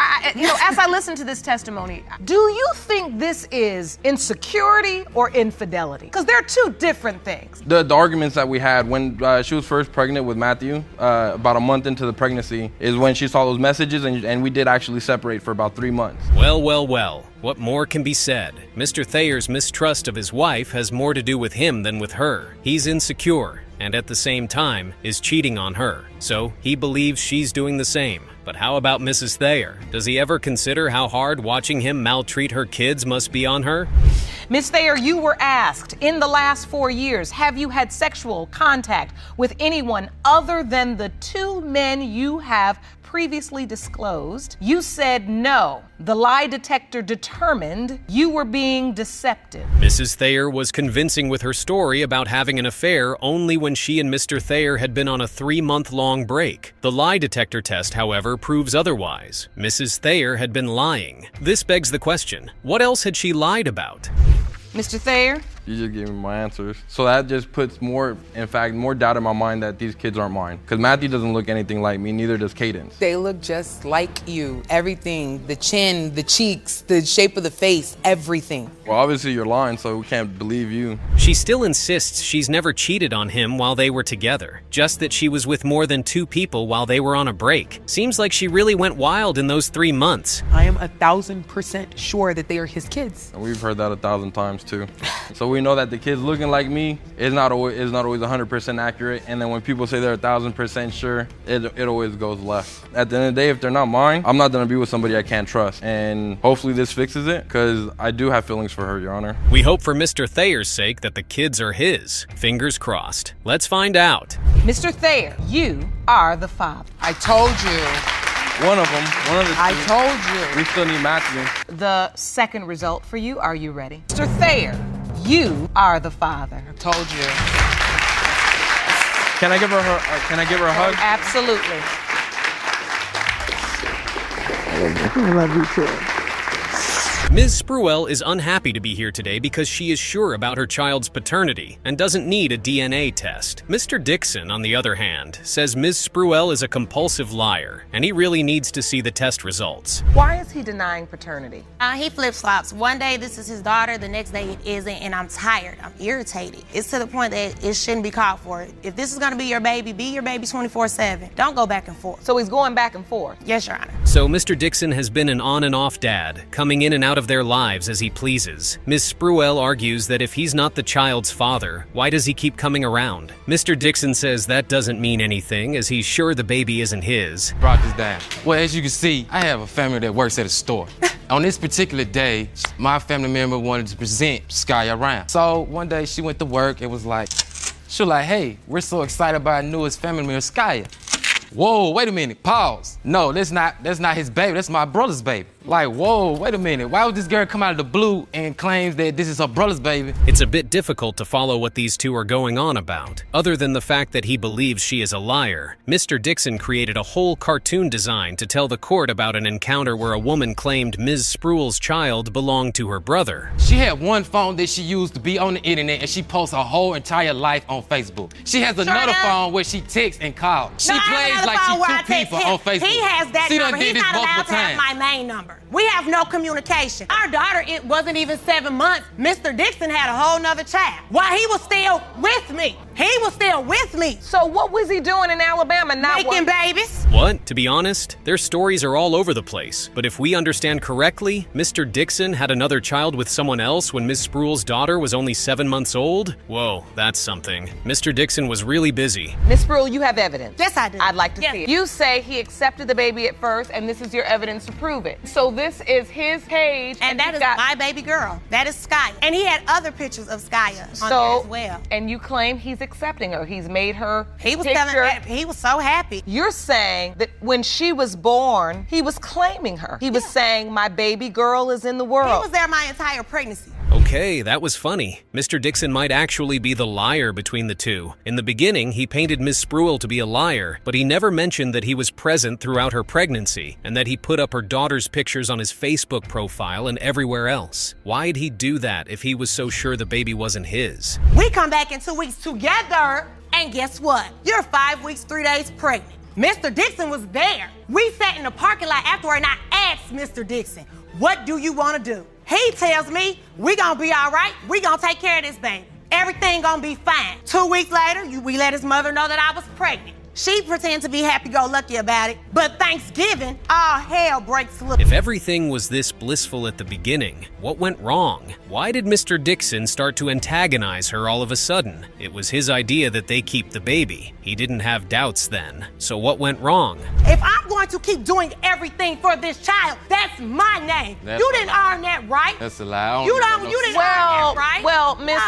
as I listen to this testimony, do you think this is insecurity or infidelity? Because they're two different things. The arguments that we had when she was first pregnant with Matthew, about a month into the pregnancy, is when she saw those messages, and we did actually separate for about 3 months. Well, well, well. What more can be said? Mr. Thayer's mistrust of his wife has more to do with him than with her. He's insecure, and at the same time is cheating on her. So he believes she's doing the same. But how about Mrs. Thayer? Does he ever consider how hard watching him maltreat her kids must be on her? Ms. Thayer, you were asked, in the last 4 years, have you had sexual contact with anyone other than the 2 men you have previously disclosed? You said no. The lie detector determined you were being deceptive. Mrs. Thayer was convincing with her story about having an affair only when she and Mr. Thayer had been on a 3-month-long break. The lie detector test, however, proves otherwise. Mrs. Thayer had been lying. This begs the question, what else had she lied about? Mr. Thayer? You just gave me my answers. So that just puts more doubt in my mind that these kids aren't mine. Because Matthew doesn't look anything like me, neither does Cadence. They look just like you. Everything, the chin, the cheeks, the shape of the face, everything. Well, obviously you're lying, so we can't believe you. She still insists she's never cheated on him while they were together, just that she was with more than 2 people while they were on a break. Seems like she really went wild in those 3 months. I am 1,000% sure that they are his kids. And we've heard that 1,000 times too. So we know that the kids looking like me is not always 100% accurate, and then when people say they're 1,000% sure, it always goes left. At the end of the day, if they're not mine, I'm not gonna be with somebody I can't trust, and hopefully this fixes it, because I do have feelings for her, Your Honor. We hope for Mr. Thayer's sake that the kids are his. Fingers crossed. Let's find out. Mr. Thayer, you are the father. I told you. One of them, one of the 2. I told you. We still need Matthew. The second result for you, are you ready? Mr. Thayer, you are the father. I told you. Can I give her a hug? Absolutely. I love you too. Ms. Spruell is unhappy to be here today because she is sure about her child's paternity and doesn't need a DNA test. Mr. Dixon, on the other hand, says Ms. Spruell is a compulsive liar, and he really needs to see the test results. Why is he denying paternity? He flip-flops. One day this is his daughter, the next day it isn't, and I'm tired. I'm irritated. It's to the point that it shouldn't be called for. If this is gonna be your baby 24/7. Don't go back and forth. So he's going back and forth? Yes, Your Honor. So Mr. Dixon has been an on and off dad, coming in and out of their lives as he pleases. Ms. Spruell argues that if he's not the child's father, why does he keep coming around? Mr. Dixon says that doesn't mean anything, as he's sure the baby isn't his. Brought this down. Well, as you can see, I have a family that works at a store. On this particular day, my family member wanted to present Sky around. So one day she went to work and was like, hey, we're so excited about our newest family member, Sky. Whoa, wait a minute, pause. No, that's not his baby, that's my brother's baby. Like, whoa, wait a minute. Why would this girl come out of the blue and claim that this is her brother's baby? It's a bit difficult to follow what these two are going on about. Other than the fact that he believes she is a liar, Mr. Dixon created a whole cartoon design to tell the court about an encounter where a woman claimed Ms. Spruell's child belonged to her brother. She had one phone that she used to be on the internet, and she posts her whole entire life on Facebook. She has another phone where she texts and calls. She plays like she's 2 people on Facebook. He has that she number. He's not allowed to have my main number. We have no communication. Our daughter, it wasn't even 7 months. Mr. Dixon had a whole nother child while he was still with me. He was still with me. So what was he doing in Alabama? Making babies. What? To be honest, their stories are all over the place. But if we understand correctly, Mr. Dixon had another child with someone else when Ms. Spruell's daughter was only 7 months old? Whoa, that's something. Mr. Dixon was really busy. Ms. Spruell, you have evidence. Yes, I do. I'd like to see it. You say he accepted the baby at first, and this is your evidence to prove it. So this is his page. And that is my baby girl. That is Skya. And he had other pictures of Skya on there as well. And you claim he's accepting her. He's made her He was so happy. You're saying that when she was born, he was claiming her. He was saying, my baby girl is in the world. He was there my entire pregnancy. Okay, that was funny. Mr. Dixon might actually be the liar between the two. In the beginning, he painted Ms. Spruill to be a liar, but he never mentioned that he was present throughout her pregnancy and that he put up her daughter's pictures on his Facebook profile and everywhere else. Why'd he do that if he was so sure the baby wasn't his? We come back in 2 weeks together, and guess what? You're 5 weeks, 3 days pregnant. Mr. Dixon was there. We sat in the parking lot afterward, and I asked Mr. Dixon, what do you want to do? He tells me, we gonna be all right. We gonna take care of this baby. Everything gonna be fine. 2 weeks later, we let his mother know that I was pregnant. She pretended to be happy-go-lucky about it, but Thanksgiving, all hell breaks loose. If everything was this blissful at the beginning, what went wrong? Why did Mr. Dixon start to antagonize her all of a sudden? It was his idea that they keep the baby. He didn't have doubts then. So what went wrong? If I'm going to keep doing everything for this child, that's my name. You didn't earn that right. That's a lie. You didn't earn that right. Miss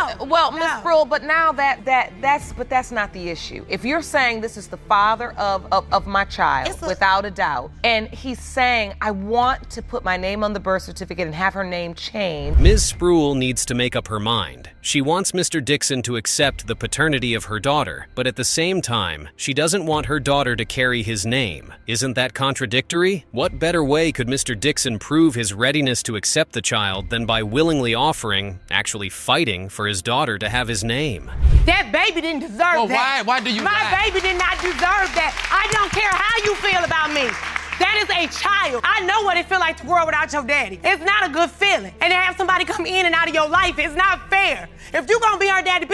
Spruill, but now that's not the issue. If you're saying this is the father of my child, without a doubt, and he's saying, I want to put my name on the birth certificate and have her name changed. Ms. Spruill needs to make up her mind. She wants Mr. Dixon to accept the paternity of her daughter, but at the same time, she doesn't want her daughter to carry his name. Isn't that contradictory? What better way could Mr. Dixon prove his readiness to accept the child than by willingly offering, actually fighting, for his daughter to have his name? That baby didn't deserve that. Why do you My lie? baby did not deserve that. I don't care how you feel about me. That is a child. I know what it feels like to grow up without your daddy. It's not a good feeling. And to have somebody come in and out of your life, it's not fair. If you're gonna be her daddy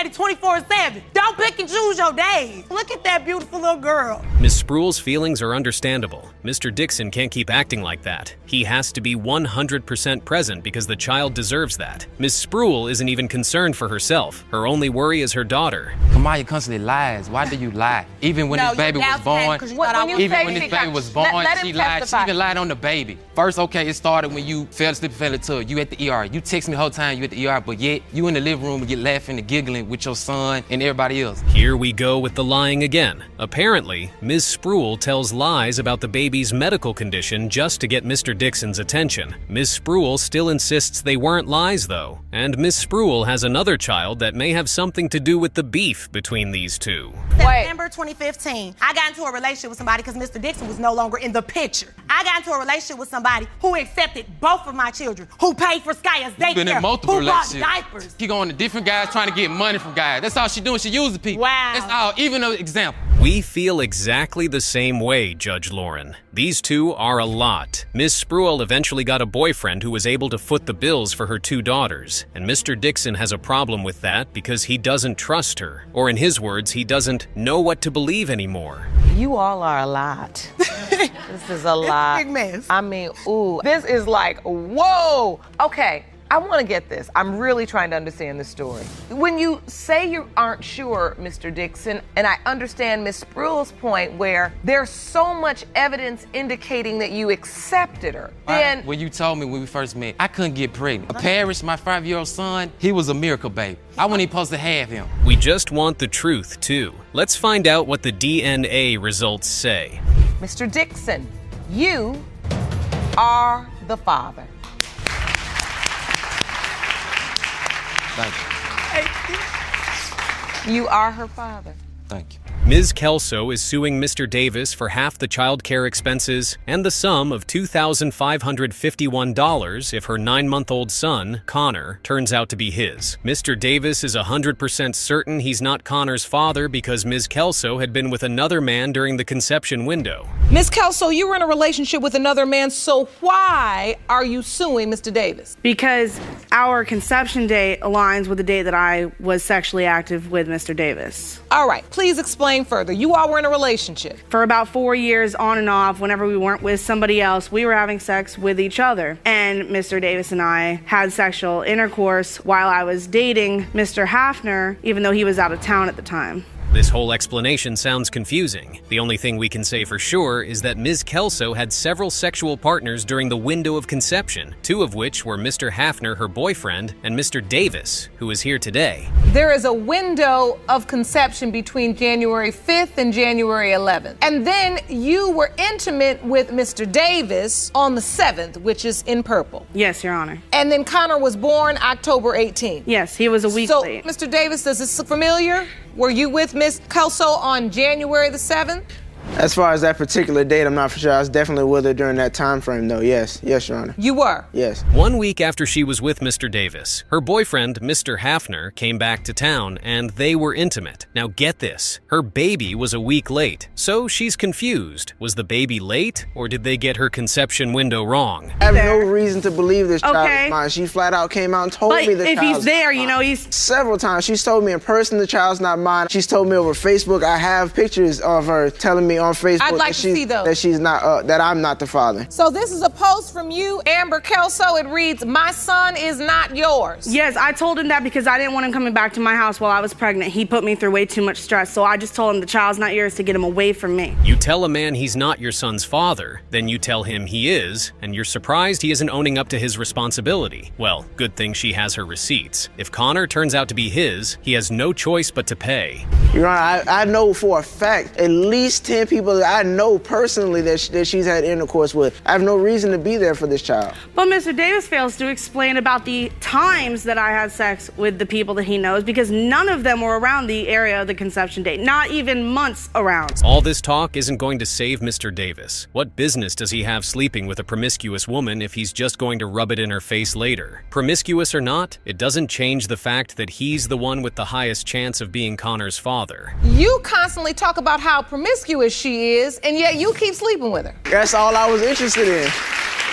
24/7. Don't pick and choose your days. Look at that beautiful little girl. Ms. Spruill's feelings are understandable. Mr. Dixon can't keep acting like that. He has to be 100% present because the child deserves that. Ms. Spruill isn't even concerned for herself. Her only worry is her daughter. Kamaya constantly lies. Why do you lie? Even when this baby was born, she lied. She even lied on the baby. First, okay, it started when you fell asleep and fell into it. You at the ER. You text me the whole time you at the ER, but yet you in the living room and get laughing and giggling with your son and everybody else. Here we go with the lying again. Apparently, Ms. Spruill tells lies about the baby's medical condition just to get Mr. Dixon's attention. Ms. Spruill still insists they weren't lies though, and Ms. Spruill has another child that may have something to do with the beef between these two. September 2015, I got into a relationship with somebody because Mr. Dixon was no longer in the picture. I got into a relationship with somebody who accepted both of my children, who paid for Sky's daycare, been in multiple who bought relationships. diapers. She going to different guys trying to get money from guys. That's all she doing. She using people. Wow. That's all. Even an example. We feel exactly the same way, Judge Lauren. These two are a lot. Ms. Spruill eventually got a boyfriend who was able to foot the bills for her 2 daughters, and Mr. Dixon has a problem with that because he doesn't trust her, or in his words, he doesn't know what to believe anymore. You all are a lot. This is a lot. Big mess. I mean, ooh, this is like, whoa. Okay, I want to get this. I'm really trying to understand this story. When you say you aren't sure, Mr. Dixon, and I understand Ms. Spruill's point where there's so much evidence indicating that you accepted her, then... When you told me when we first met, I couldn't get pregnant. Parrish, my 5-year-old son, he was a miracle baby. I wasn't even supposed to have him. We just want the truth, too. Let's find out what the DNA results say. Mr. Dixon, you are the father. Thank you. You are her father. Thank you. Ms. Kelso is suing Mr. Davis for half the child care expenses and the sum of $2,551 if her 9-month-old son, Connor, turns out to be his. Mr. Davis is 100% certain he's not Connor's father because Ms. Kelso had been with another man during the conception window. Ms. Kelso, you were in a relationship with another man, so why are you suing Mr. Davis? Because our conception date aligns with the date that I was sexually active with Mr. Davis. All right, please explain further. You all were in a relationship. For about 4 years, on and off, whenever we weren't with somebody else, we were having sex with each other. And Mr. Davis and I had sexual intercourse while I was dating Mr. Hafner, even though he was out of town at the time. This whole explanation sounds confusing. The only thing we can say for sure is that Ms. Kelso had several sexual partners during the window of conception, 2 of which were Mr. Hafner, her boyfriend, and Mr. Davis, who is here today. There is a window of conception between January 5th and January 11th. And then you were intimate with Mr. Davis on the 7th, which is in purple. Yes, Your Honor. And then Connor was born October 18th. Yes, he was a week late. So, Mr. Davis, does this look familiar? Were you with Miss Kelso on January the 7th? As far as that particular date, I'm not for sure. I was definitely with her during that time frame, though. Yes, Your Honor. You were? Yes. 1 week after she was with Mr. Davis, her boyfriend, Mr. Hafner, came back to town and they were intimate. Now get this, her baby was a week late, so she's confused. Was the baby late, or did they get her conception window wrong? I have no reason to believe this child is mine. She flat out came out and told me the if he's there, you know, he's... Several times. She's told me in person the child's not mine. She's told me over Facebook. I have pictures of her telling me on Facebook I'd like to see those. that she's not, that I'm not the father. So this is a post from you, Amber Kelso. It reads, "My son is not yours." Yes, I told him that because I didn't want him coming back to my house while I was pregnant. He put me through way too much stress, so I just told him the child's not yours to get him away from me. You tell a man he's not your son's father, then you tell him he is, and you're surprised he isn't owning up to his responsibility. Well, good thing she has her receipts. If Connor turns out to be his, he has no choice but to pay. Your Honor, I know for a fact at least 10 people that I know personally that she's had intercourse with. I have no reason to be there for this child. But Mr. Davis fails to explain about the times that I had sex with the people that he knows, because none of them were around the area of the conception date, not even months around. All this talk isn't going to save Mr. Davis. What business does he have sleeping with a promiscuous woman if he's just going to rub it in her face later? Promiscuous or not, it doesn't change the fact that he's the one with the highest chance of being Connor's father. You constantly talk about how promiscuous she is, and yet you keep sleeping with her. That's all I was interested in.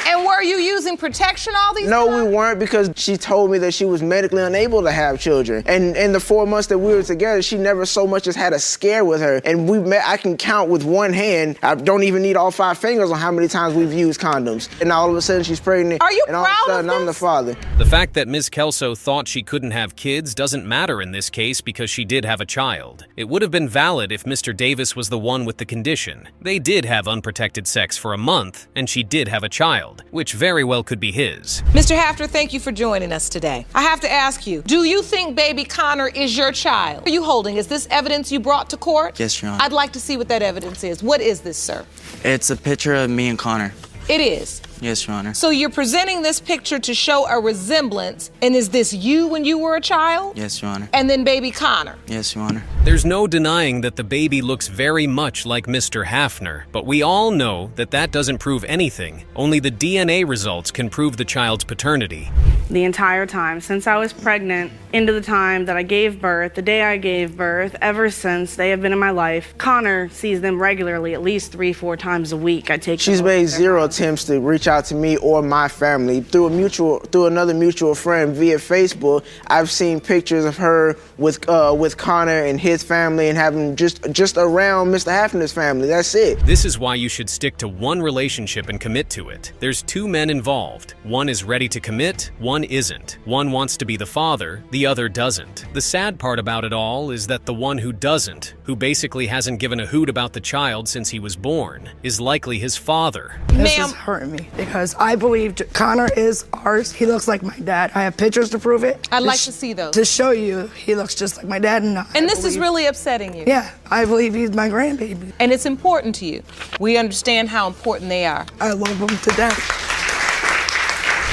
And were you using protection all these No, times? we weren't, because she told me that she was medically unable to have children. And in the 4 months that we were together, she never so much as had a scare with her. And we met, I can count with one hand. I don't even need all 5 fingers on how many times we've used condoms. And now all of a sudden she's pregnant. Are you and all of a sudden I'm the father. The fact that Ms. Kelso thought she couldn't have kids doesn't matter in this case because she did have a child. It would have been valid if Mr. Davis was the one with the condition. They did have unprotected sex for a month, and she did have a child, which very well could be his. Mr. Hafner, thank you for joining us today. I have to ask you, do you think baby Connor is your child? What are you holding? Is this evidence you brought to court? Yes, Your Honor. I'd like to see what that evidence is. What is this, sir? It's a picture of me and Connor. It is. Yes, Your Honor. So you're presenting this picture to show a resemblance, and is this you when you were a child? Yes, Your Honor. And then baby Connor? Yes, Your Honor. There's no denying that the baby looks very much like Mr. Hafner, but we all know that that doesn't prove anything. Only the DNA results can prove the child's paternity. The entire time, since I was pregnant, into the time that I gave birth, the day I gave birth, ever since they have been in my life, Connor sees them regularly, at least 3-4 times a week. I take. She's made 0 attempts to reach out to me or my family through another mutual friend via Facebook. I've seen pictures of her with Connor and his family and having just around Mr. Hafner's family. That's it. This is why you should stick to one relationship and commit to it. There's 2 men involved. One is ready to commit, one isn't. One wants to be the father, the other doesn't. The sad part about it all is that the one who doesn't, who basically hasn't given a hoot about the child since he was born, is likely his father. This is hurting me because I believe Connor is ours. He looks like my dad. I have pictures to prove it. I'd like to see those. To show you, he looks just like my dad. And this is really upsetting you. Yeah, I believe he's my grandbaby. And it's important to you. We understand how important they are. I love him to death.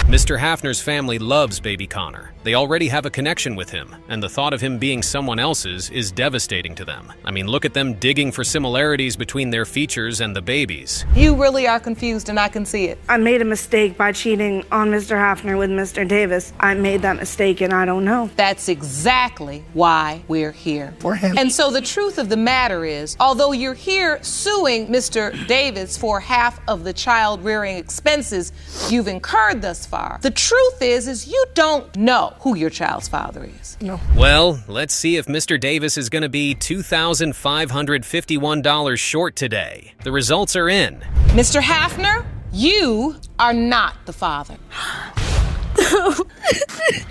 Mr. Hafner's family loves baby Connor. They already have a connection with him, and the thought of him being someone else's is devastating to them. I mean, look at them digging for similarities between their features and the baby's. You really are confused, and I can see it. I made a mistake by cheating on Mr. Hafner with Mr. Davis. I made that mistake, and I don't know. That's exactly why we're here. For him. And so the truth of the matter is, although you're here suing Mr. Davis for half of the child-rearing expenses you've incurred thus far, the truth is you don't know who your child's father is. No. Well, let's see if Mr. Davis is going to be $2,551 short today. The results are in. Mr. Hafner, you are not the father.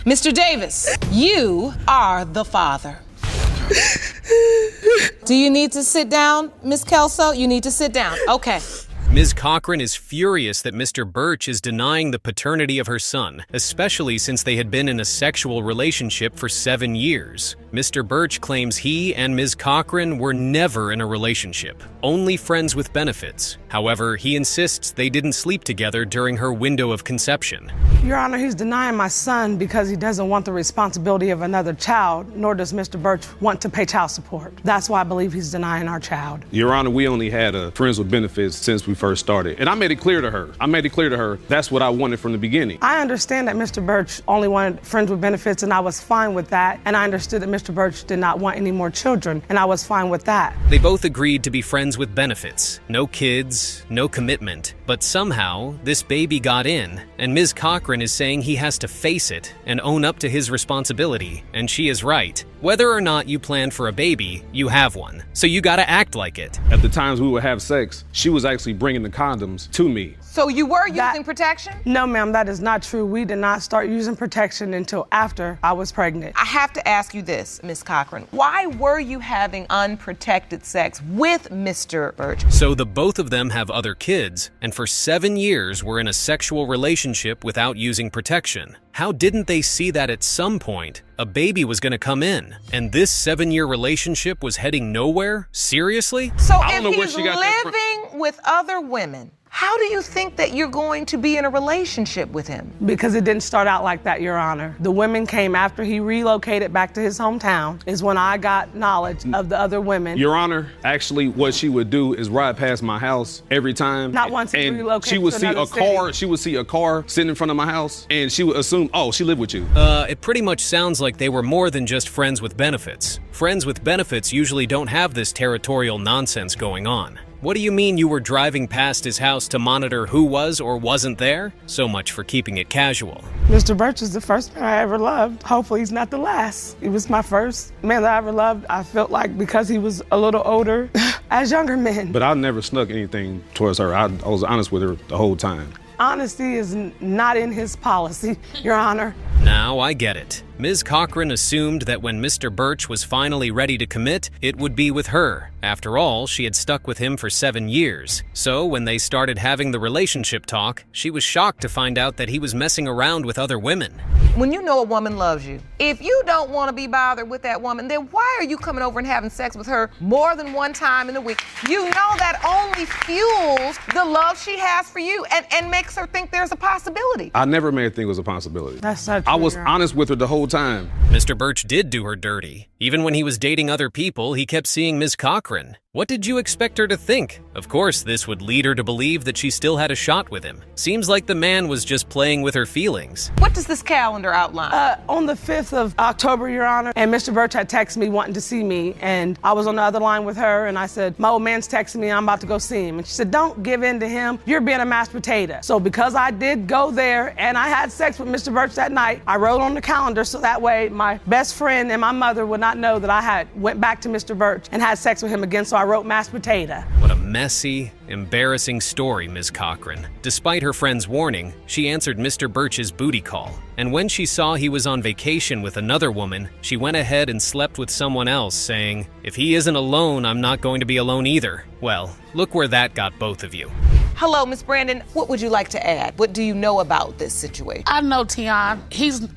Mr. Davis, you are the father. Do you need to sit down, Miss Kelso? You need to sit down. Okay. Ms. Cochran is furious that Mr. Birch is denying the paternity of her son, especially since they had been in a sexual relationship for 7 years. Mr. Birch claims he and Ms. Cochran were never in a relationship, only friends with benefits. However, he insists they didn't sleep together during her window of conception. Your Honor, he's denying my son because he doesn't want the responsibility of another child, nor does Mr. Birch want to pay child support. That's why I believe he's denying our child. Your Honor, we only had friends with benefits since we first started. And I made it clear to her. That's what I wanted from the beginning. I understand that Mr. Birch only wanted friends with benefits, and I was fine with that. And I understood that Mr. Birch did not want any more children, and I was fine with that. They both agreed to be friends with benefits. No kids, no commitment. But somehow, this baby got in, and Ms. Cochran is saying he has to face it and own up to his responsibility. And she is right. Whether or not you plan for a baby, you have one. So you gotta act like it. At the times we would have sex, she was actually bringing the condoms to me. So you were using protection? No, ma'am, that is not true. We did not start using protection until after I was pregnant. I have to ask you this, Miss Cochran. Why were you having unprotected sex with Mr. Birch? So the both of them have other kids, and for 7 years were in a sexual relationship without using protection. How didn't they see that at some point a baby was going to come in, and this 7-year relationship was heading nowhere? Seriously? So if he's living with other women, how do you think that you're going to be in a relationship with him? Because it didn't start out like that, Your Honor. The women came after he relocated back to his hometown, is when I got knowledge of the other women. Your Honor, actually what she would do is ride past my house every time. Not once he relocated she would to see another a car, city. she would see a car sitting in front of my house, and she would assume, oh, she lived with you. It pretty much sounds like they were more than just friends with benefits. Friends with benefits usually don't have this territorial nonsense going on. What do you mean you were driving past his house to monitor who was or wasn't there? So much for keeping it casual. Mr. Birch is the first man I ever loved. Hopefully he's not the last. He was my first man that I ever loved. I felt like because he was a little older as younger men. But I never snuck anything towards her. I was honest with her the whole time. Honesty is not in his policy, Your Honor. Now I get it. Ms. Cochran assumed that when Mr. Birch was finally ready to commit, it would be with her. After all, she had stuck with him for 7 years. So when they started having the relationship talk, she was shocked to find out that he was messing around with other women. When you know a woman loves you, if you don't want to be bothered with that woman, then why are you coming over and having sex with her more than one time in a week? You know that only fuels the love she has for you and makes her think there's a possibility. I never made her think it was a possibility. That's not true. I was honest with her the whole time. Mr. Birch did do her dirty. Even when he was dating other people, he kept seeing Ms. Cochran. What did you expect her to think? Of course, this would lead her to believe that she still had a shot with him. Seems like the man was just playing with her feelings. What does this calendar outline? On the 5th of October, Your Honor, and Mr. Birch had texted me wanting to see me, and I was on the other line with her, and I said, my old man's texting me, I'm about to go see him. And she said, don't give in to him, you're being a mashed potato. So because I did go there, and I had sex with Mr. Birch that night, I wrote on the calendar so that way my best friend and my mother would not know that I had went back to Mr. Birch and had sex with him again, so I wrote mashed potato. What a messy, embarrassing story, Ms. Cochran. Despite her friend's warning, she answered Mr. Birch's booty call. And when she saw he was on vacation with another woman, she went ahead and slept with someone else, saying, if he isn't alone, I'm not going to be alone either. Well, look where that got both of you. Hello, Miss Brandon. What would you like to add? What do you know about this situation? I know Tion.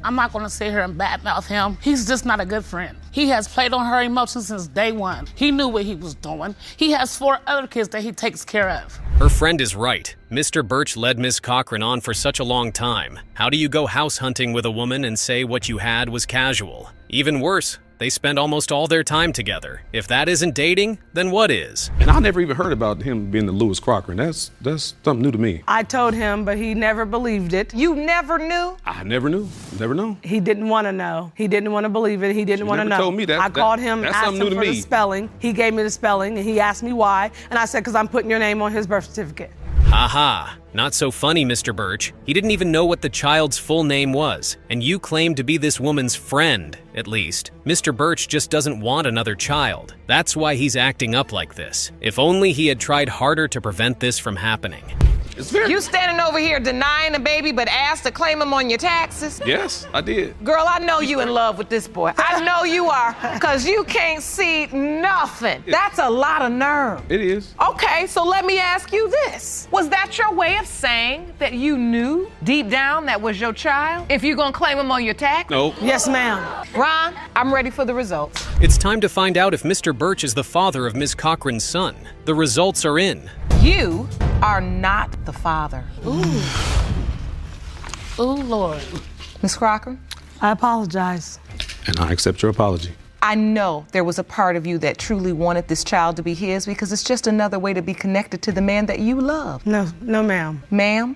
I'm not going to sit here and badmouth him. He's just not a good friend. He has played on her emotions since day one. He knew what he was doing. He has 4 other kids that he takes care of. Her friend is right. Mr. Birch led Ms. Cochran on for such a long time. How do you go house hunting with a woman and say what you had was casual? Even worse, they spend almost all their time together. If that isn't dating, then what is? And I never even heard about him being the Lewis Cochran. That's something new to me. I told him, but he never believed it. You never knew? I never knew. Never know. He didn't want to know. He didn't want to believe it. He didn't want to know. Told me that. I called him, that's asked something him new for to the me. spelling. He gave me the spelling, and he asked me why. And I said, because I'm putting your name on his birth certificate. Ha-ha. Not so funny, Mr. Birch. He didn't even know what the child's full name was, and you claimed to be this woman's friend, at least. Mr. Birch just doesn't want another child. That's why he's acting up like this. If only he had tried harder to prevent this from happening. It's very. You standing over here denying the baby but asked to claim him on your taxes? Yes, I did. Girl, I know you in love with this boy. I know you are, because you can't see nothing. That's a lot of nerve. It is. Okay, so let me ask you this. Was that your way of saying that you knew deep down that was your child? If you're gonna claim him on your tax? Nope. Yes, ma'am. Ron, I'm ready for the results. It's time to find out if Mr. Birch is the father of Ms. Cochran's son. The results are in. You are not the father. Ooh, Lord. Ms. Cochran? I apologize. And I accept your apology. I know there was a part of you that truly wanted this child to be his, because it's just another way to be connected to the man that you love. No, ma'am. Ma'am?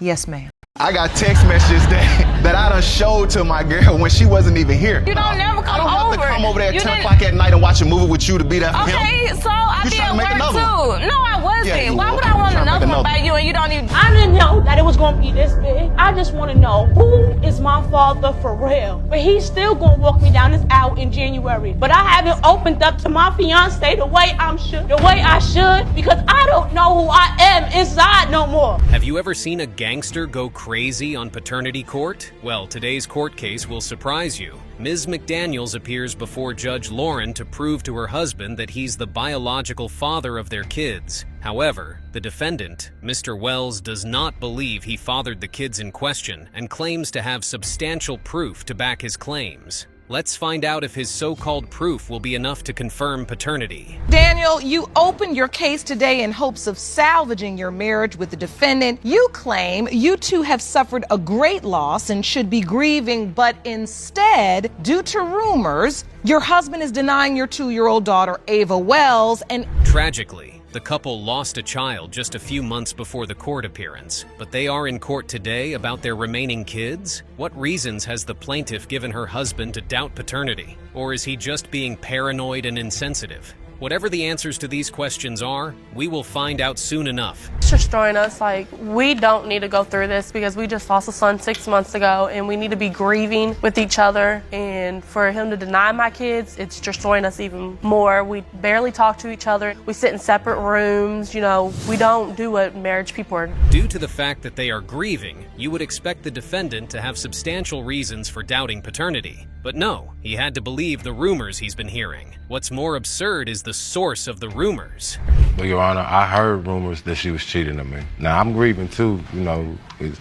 Yes, ma'am. I got text messages that I done showed to my girl when she wasn't even here. You don't never come over. I don't have to come over there at 10 o'clock at night and watch a movie with you to be there for him. Okay, so I You be trying at to make work another too. one. No, I wasn't. Yeah, you Why were. would I want You trying to another make one another by you and you don't even? I didn't know that it was gonna be this big. I just want to know who is my father for real. But he's still gonna walk me down this aisle in January. But I haven't opened up to my fiance the way I should, because I don't know who I am inside no more. Have you ever seen a gangster go crazy on paternity court? Well, today's court case will surprise you. Ms. McDaniels appears before Judge Lauren to prove to her husband that he's the biological father of their kids. However, the defendant, Mr. Wells, does not believe he fathered the kids in question and claims to have substantial proof to back his claims. Let's find out if his so-called proof will be enough to confirm paternity. Daniel, you opened your case today in hopes of salvaging your marriage with the defendant. You claim you two have suffered a great loss and should be grieving, but instead, due to rumors, your husband is denying your 2-year-old daughter, Ava Wells, and Tragically, the couple lost a child just a few months before the court appearance, but they are in court today about their remaining kids? What reasons has the plaintiff given her husband to doubt paternity? Or is he just being paranoid and insensitive? Whatever the answers to these questions are, we will find out soon enough. It's destroying us. Like, we don't need to go through this because we just lost a son 6 months ago and we need to be grieving with each other. And for him to deny my kids, it's destroying us even more. We barely talk to each other. We sit in separate rooms. You know, we don't do what marriage people are. Due to the fact that they are grieving, you would expect the defendant to have substantial reasons for doubting paternity. But no, he had to believe the rumors he's been hearing. What's more absurd is the source of the rumors. Well, Your Honor, I heard rumors that she was cheating on me. Now, I'm grieving too,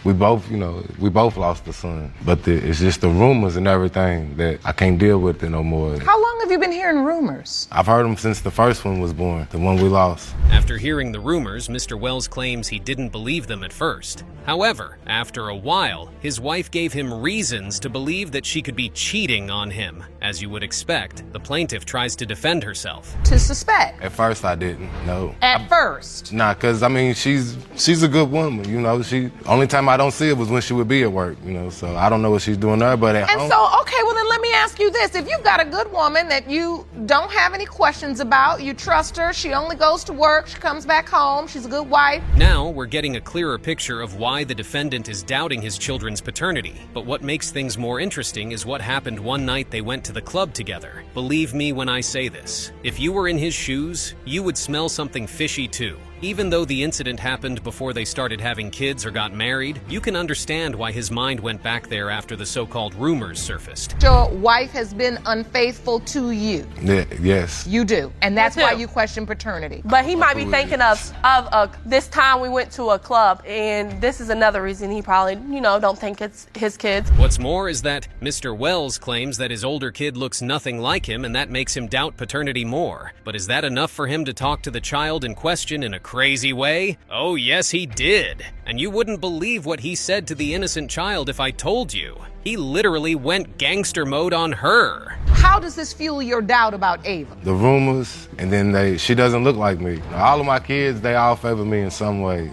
we both lost a son. But it's just the rumors and everything that I can't deal with it no more. how long have you been hearing rumors? I've heard them since the first one was born, the one we lost. After hearing the rumors, Mr. Wells claims he didn't believe them at first. However, after a while, his wife gave him reasons to believe that she could be cheating on him. As you would expect, the plaintiff tries to defend herself. To suspect? At first, I didn't, no. At first? Nah, cause she's a good woman, only time I don't see it was when she would be at work, so I don't know what she's doing there, but at home. And so, okay, well then let me ask you this. If you've got a good woman that you don't have any questions about, you trust her, she only goes to work, she comes back home, she's a good wife. Now, we're getting a clearer picture of why the defendant is doubting his children's paternity. But what makes things more interesting is what happened one night they went to the club together. Believe me when I say this. If you were in his shoes, you would smell something fishy too. Even though the incident happened before they started having kids or got married, you can understand why his mind went back there after the so-called rumors surfaced. Your wife has been unfaithful to you. Yes. You do. And that's why you question paternity. But he might be thinking of this time we went to a club, and this is another reason he probably, don't think it's his kids. What's more is that Mr. Wells claims that his older kid looks nothing like him, and that makes him doubt paternity more. But is that enough for him to talk to the child in question in a crazy way? Oh yes, he did. And you wouldn't believe what he said to the innocent child if I told you. He literally went gangster mode on her. How does this fuel your doubt about Ava? The rumors, and then she doesn't look like me. All of my kids, they all favor me in some way,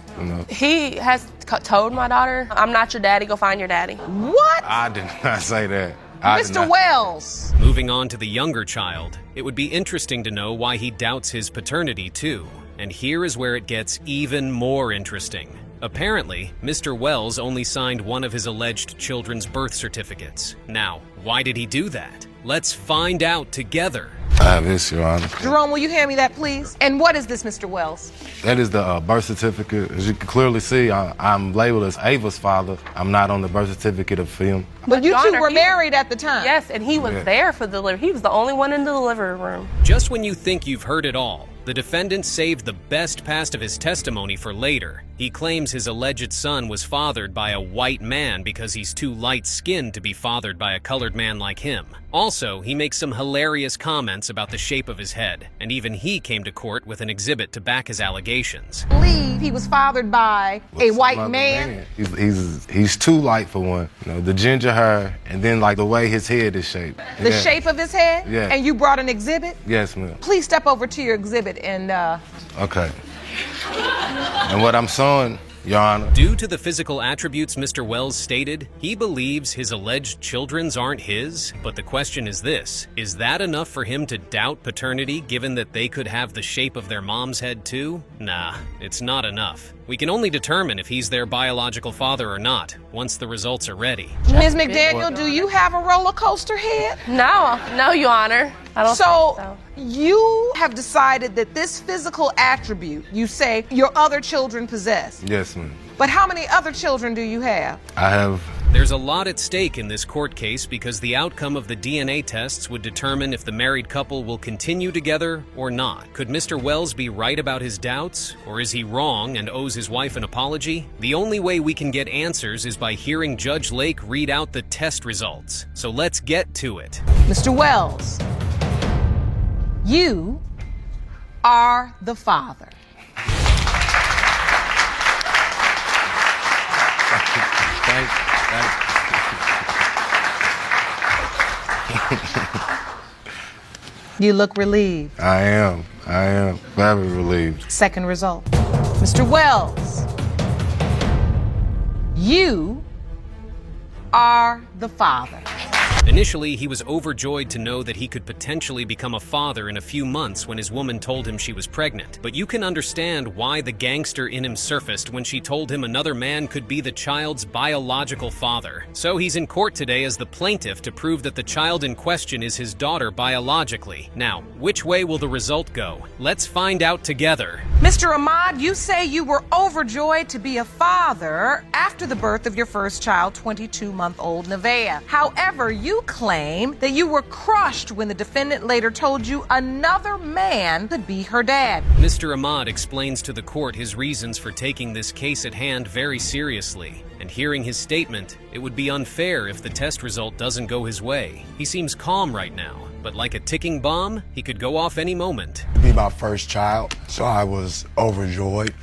He has told my daughter, I'm not your daddy, go find your daddy. What? I did not say that. Mr. Wells. Moving on to the younger child, it would be interesting to know why he doubts his paternity too. And here is where it gets even more interesting. Apparently, Mr. Wells only signed one of his alleged children's birth certificates. Now, why did he do that? Let's find out together. I have this, Your Honor. Jerome, will you hand me that, please? And what is this, Mr. Wells? That is the birth certificate. As you can clearly see, I'm labeled as Ava's father. I'm not on the birth certificate of him. But you two were married at the time. Yes, and he was there for the delivery. He was the only one in the delivery room. Just when you think you've heard it all, the defendant saved the best past of his testimony for later. He claims his alleged son was fathered by a white man because he's too light-skinned to be fathered by a colored man like him. Also, he makes some hilarious comments about the shape of his head, and even he came to court with an exhibit to back his allegations. I believe he was fathered by a white man. He's too light for one. You know, the ginger hair, and then like the way his head is shaped. The shape of his head? Yeah. And you brought an exhibit? Yes, ma'am. Please step over to your exhibit and Okay. And what I'm showing, Your Honor. Due to the physical attributes Mr. Wells stated, he believes his alleged children's aren't his, but the question is this: is that enough for him to doubt paternity given that they could have the shape of their mom's head too? Nah, it's not enough. We can only determine if he's their biological father or not once the results are ready. Ms. McDaniel, do you have a roller coaster head? No, Your Honor. I don't think so. You have decided that this physical attribute, you say, your other children possess. Yes, ma'am. But how many other children do you have? I have. There's a lot at stake in this court case because the outcome of the DNA tests would determine if the married couple will continue together or not. Could Mr. Wells be right about his doubts, or is he wrong and owes his wife an apology? The only way we can get answers is by hearing Judge Lake read out the test results. So let's get to it. Mr. Wells, you are the father. You look relieved. I am very relieved. Second result. Mr. Wells, you are the father. Initially, he was overjoyed to know that he could potentially become a father in a few months when his woman told him she was pregnant. But you can understand why the gangster in him surfaced when she told him another man could be the child's biological father. So he's in court today as the plaintiff to prove that the child in question is his daughter biologically. Now, which way will the result go? Let's find out together. Mr. Ahmad, you say you were overjoyed to be a father after the birth of your first child, 22-month-old Nevaeh. However, you claim that you were crushed when the defendant later told you another man could be her dad. Mr. Ahmad explains to the court his reasons for taking this case at hand very seriously. And hearing his statement, it would be unfair if the test result doesn't go his way. He seems calm right now, but like a ticking bomb, he could go off any moment. To be my first child, so I was overjoyed.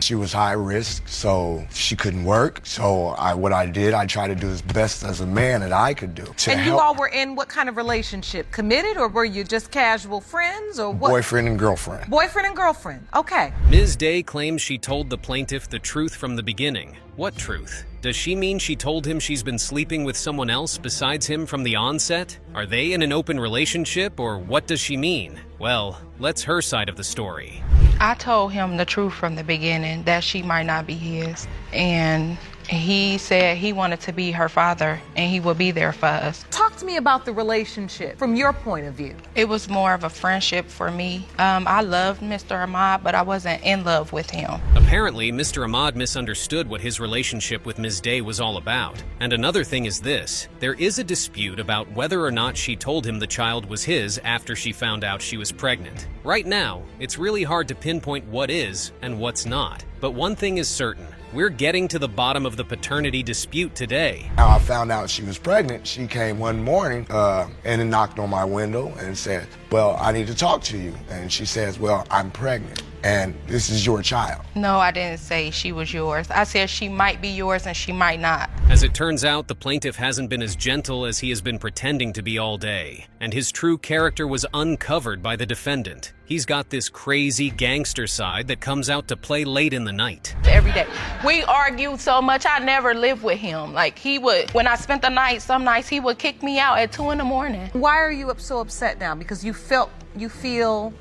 She was high risk, so she couldn't work. So what I did, I tried to do as best as a man that I could do. And you all were in what kind of relationship? Committed, or were you just casual friends, or what? Boyfriend and girlfriend. Boyfriend and girlfriend, okay. Ms. Day claims she told the plaintiff the truth from the beginning. What truth? Does she mean she told him she's been sleeping with someone else besides him from the onset? Are they in an open relationship, or what does she mean? Well, let's her side of the story. I told him the truth from the beginning, that she might not be his. And he said he wanted to be her father and he would be there for us. Talk to me about the relationship from your point of view. It was more of a friendship for me. I loved Mr. Ahmad, but I wasn't in love with him. Apparently, Mr. Ahmad misunderstood what his relationship with Ms. Day was all about. And another thing is this: there is a dispute about whether or not she told him the child was his after she found out she was pregnant. Right now, it's really hard to pinpoint what is and what's not. But one thing is certain: we're getting to the bottom of the paternity dispute today. How I found out she was pregnant, she came one morning and knocked on my window and said, well, I need to talk to you. And she says, well, I'm pregnant and this is your child. No, I didn't say she was yours. I said she might be yours and she might not. As it turns out, the plaintiff hasn't been as gentle as he has been pretending to be all day, and his true character was uncovered by the defendant. He's got this crazy gangster side that comes out to play late in the night. every day. We argued so much, I never lived with him. Like, he would, when I spent the night, some nights he would kick me out at 2 in the morning. Why are you so upset now? Because you feel...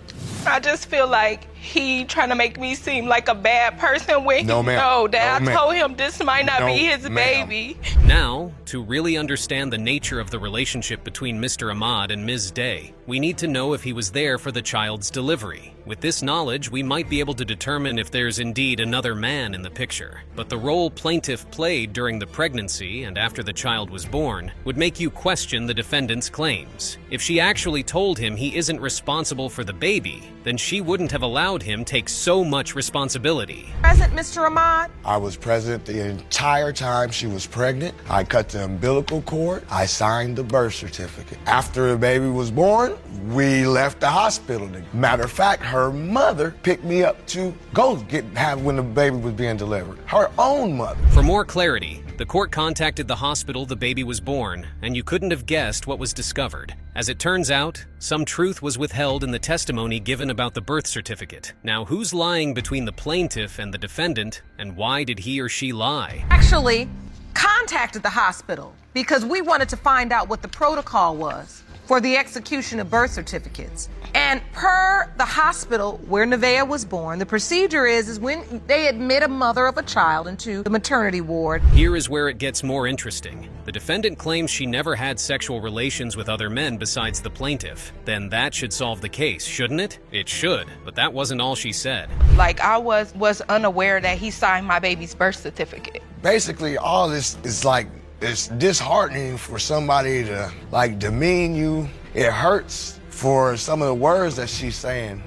I just feel like he trying to make me seem like a bad person when No, he ma'am. know that No, I ma'am. told him this might not No, be his ma'am. baby. Now, to really understand the nature of the relationship between Mr. Ahmad and Ms. Day, we need to know if he was there for the child's delivery. With this knowledge, we might be able to determine if there's indeed another man in the picture. But the role plaintiff played during the pregnancy and after the child was born would make you question the defendant's claims. If she actually told him he isn't responsible for the baby, then she wouldn't have allowed him take so much responsibility. Present, Mr. Ahmad? I was present the entire time she was pregnant. I cut the umbilical cord. I signed the birth certificate. After the baby was born, we left the hospital. Matter of fact, her mother picked me up to go have when the baby was being delivered. Her own mother. For more clarity, the court contacted the hospital the baby was born, and you couldn't have guessed what was discovered. As it turns out, some truth was withheld in the testimony given about the birth certificate. Now, who's lying between the plaintiff and the defendant, and why did he or she lie? Actually contacted the hospital because we wanted to find out what the protocol was for the execution of birth certificates. And per the hospital where Nevaeh was born, the procedure is when they admit a mother of a child into the maternity ward. Here is where it gets more interesting. The defendant claims she never had sexual relations with other men besides the plaintiff. Then that should solve the case, shouldn't it? It should, but that wasn't all she said. Like, I was unaware that he signed my baby's birth certificate. Basically, all this is like, it's disheartening for somebody to like demean you. It hurts for some of the words that she's saying.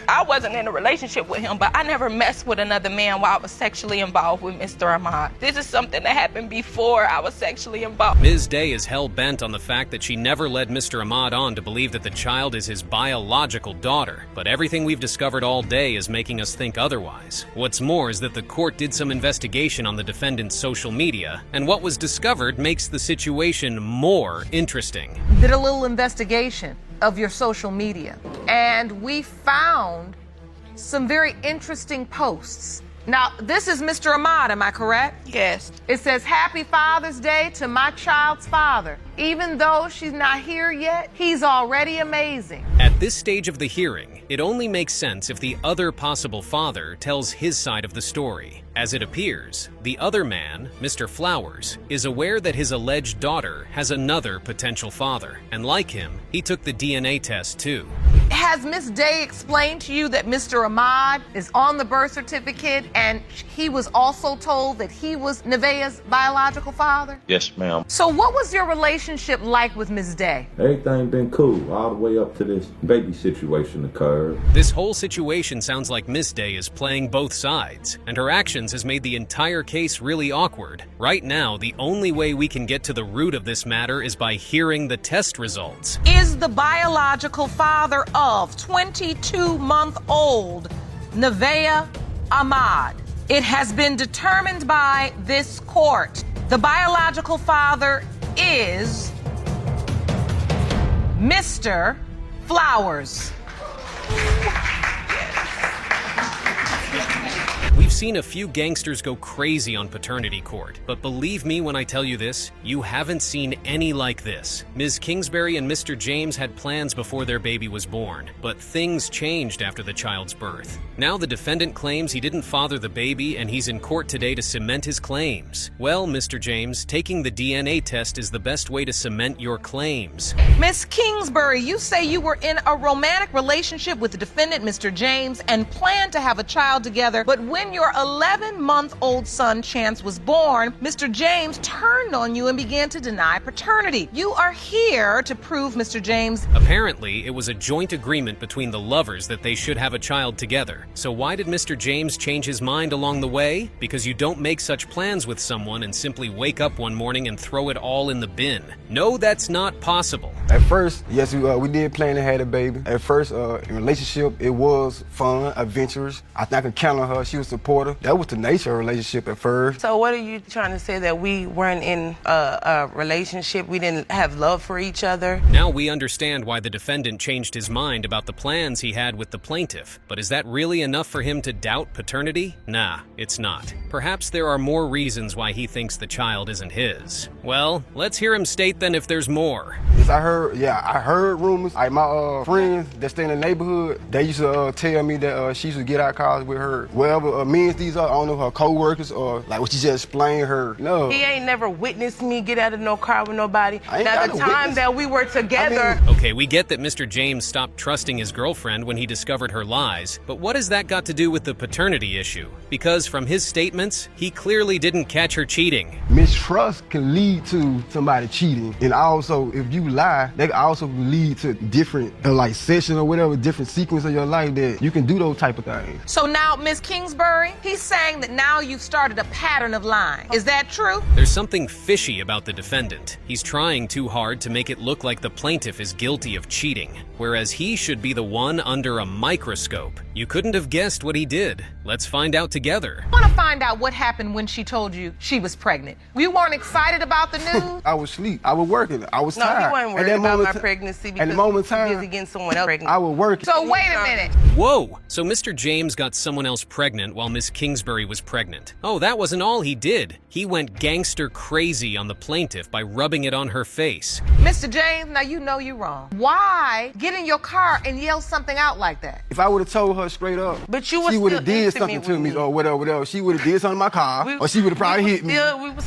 I wasn't in a relationship with him, but I never messed with another man while I was sexually involved with Mr. Ahmad. This is something that happened before I was sexually involved. Ms. Day is hell-bent on the fact that she never led Mr. Ahmad on to believe that the child is his biological daughter. But everything we've discovered all day is making us think otherwise. What's more is that the court did some investigation on the defendant's social media, and what was discovered makes the situation more interesting. Did a little investigation of your social media, and we found some very interesting posts. Now, this is Mr. Ahmad, am I correct? Yes. It says, "Happy Father's Day to my child's father. Even though she's not here yet, he's already amazing." At this stage of the hearing, it only makes sense if the other possible father tells his side of the story. As it appears, the other man, Mr. Flowers, is aware that his alleged daughter has another potential father, and like him, he took the DNA test too. Has Miss Day explained to you that Mr. Ahmad is on the birth certificate and he was also told that he was Nevaeh's biological father? Yes, ma'am. So what was your relationship like with Miss Day? Everything been cool all the way up to this baby situation occurred. This whole situation sounds like Miss Day is playing both sides, and her actions has made the entire case really awkward. Right now, the only way we can get to the root of this matter is by hearing the test results. Is the biological father of 22-month-old Nevaeh Ahmad? It has been determined by this court. The biological father is Mr. Flowers. We've seen a few gangsters go crazy on paternity court, but believe me when I tell you this, you haven't seen any like this. Ms. Kingsbury and Mr. James had plans before their baby was born, but things changed after the child's birth. Now the defendant claims he didn't father the baby and he's in court today to cement his claims. Well, Mr. James, taking the DNA test is the best way to cement your claims. Miss Kingsbury, you say you were in a romantic relationship with the defendant, Mr. James, and planned to have a child together, but when your 11-month-old son, Chance, was born, Mr. James turned on you and began to deny paternity. You are here to prove, Mr. James. Apparently, it was a joint agreement between the lovers that they should have a child together. So why did Mr. James change his mind along the way? Because you don't make such plans with someone and simply wake up one morning and throw it all in the bin. No, that's not possible. At first, yes, we did plan to have a baby. At first, in relationship, it was fun, adventurous. I think I could count on her. She was supportive. support her. That was the nature of a relationship at first. So what are you trying to say, that we weren't in a relationship? We didn't have love for each other? Now we understand why the defendant changed his mind about the plans he had with the plaintiff. But is that really enough for him to doubt paternity? Nah, it's not. Perhaps there are more reasons why he thinks the child isn't his. Well, let's hear him state then if there's more. Yes, I heard rumors. Like my friends that stay in the neighborhood, they used to tell me that she used to get out of cars with her, wherever men's these are, I don't know, her co-workers or like what she just explained her. No. He ain't never witnessed me get out of no car with nobody. Now the time that we were together. Okay, we get that Mr. James stopped trusting his girlfriend when he discovered her lies, but what has that got to do with the paternity issue? Because from his statements, he clearly didn't catch her cheating. Mistrust can lead to somebody cheating, and also if you lie, that can also lead to different like session or whatever, different sequence of your life that you can do those type of things. So now, Ms. Kingsbury, he's saying that now you've started a pattern of lying. Is that true? There's something fishy about the defendant. He's trying too hard to make it look like the plaintiff is guilty of cheating, whereas he should be the one under a microscope. You couldn't have guessed what he did. Let's find out together. I want to find out what happened when she told you she was pregnant. You weren't excited about the news? I was asleep. I was working. I was tired. No, he wasn't worried about my pregnancy because he was busy getting someone else pregnant. I was working. So wait a minute. Whoa! So Mr. James got someone else pregnant while Miss Kingsbury was pregnant. Oh, that wasn't all he did. He went gangster crazy on the plaintiff by rubbing it on her face. Mr. James, now you know you're wrong. Why get in your car and yell something out like that? If I would have told her straight up, but she would have did something to me or whatever. She would have did something to my car, or she would have probably hit me.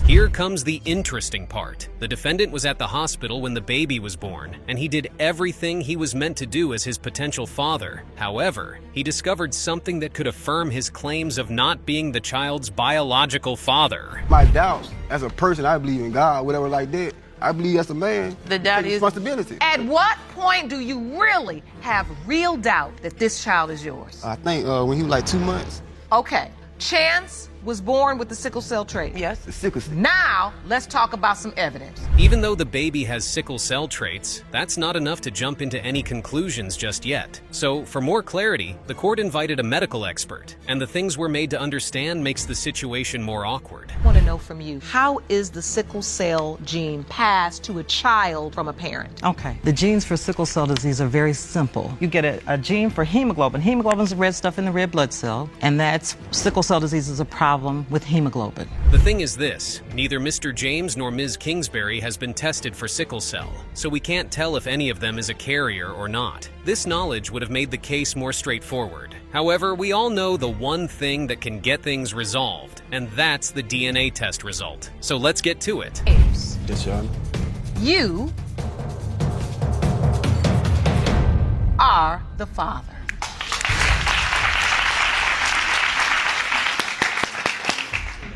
Here comes the interesting part. The defendant was at the hospital when the baby was born, and he did everything he was meant to do as his potential father. However, he discovered something that could affirm his claims of not being the child's biological father. My doubts, as a person, I believe in God, whatever like that. I believe as a man, the doubt is responsibility. At what point do you really have real doubt that this child is yours? I think when he was like 2 months. Okay, Chance was born with the sickle cell trait. Yes. The sickle cell. Now, let's talk about some evidence. Even though the baby has sickle cell traits, that's not enough to jump into any conclusions just yet. So, for more clarity, the court invited a medical expert, and the things we're made to understand makes the situation more awkward. I want to know from you, how is the sickle cell gene passed to a child from a parent? Okay, the genes for sickle cell disease are very simple. You get a gene for hemoglobin. Hemoglobin is the red stuff in the red blood cell, and that's sickle cell disease is a problem with hemoglobin. The thing is this, neither Mr. James nor Ms. Kingsbury has been tested for sickle cell, so we can't tell if any of them is a carrier or not. This knowledge would have made the case more straightforward. However, we all know the one thing that can get things resolved, and that's the DNA test result. So let's get to it. Yes, Your Honor. You are the father.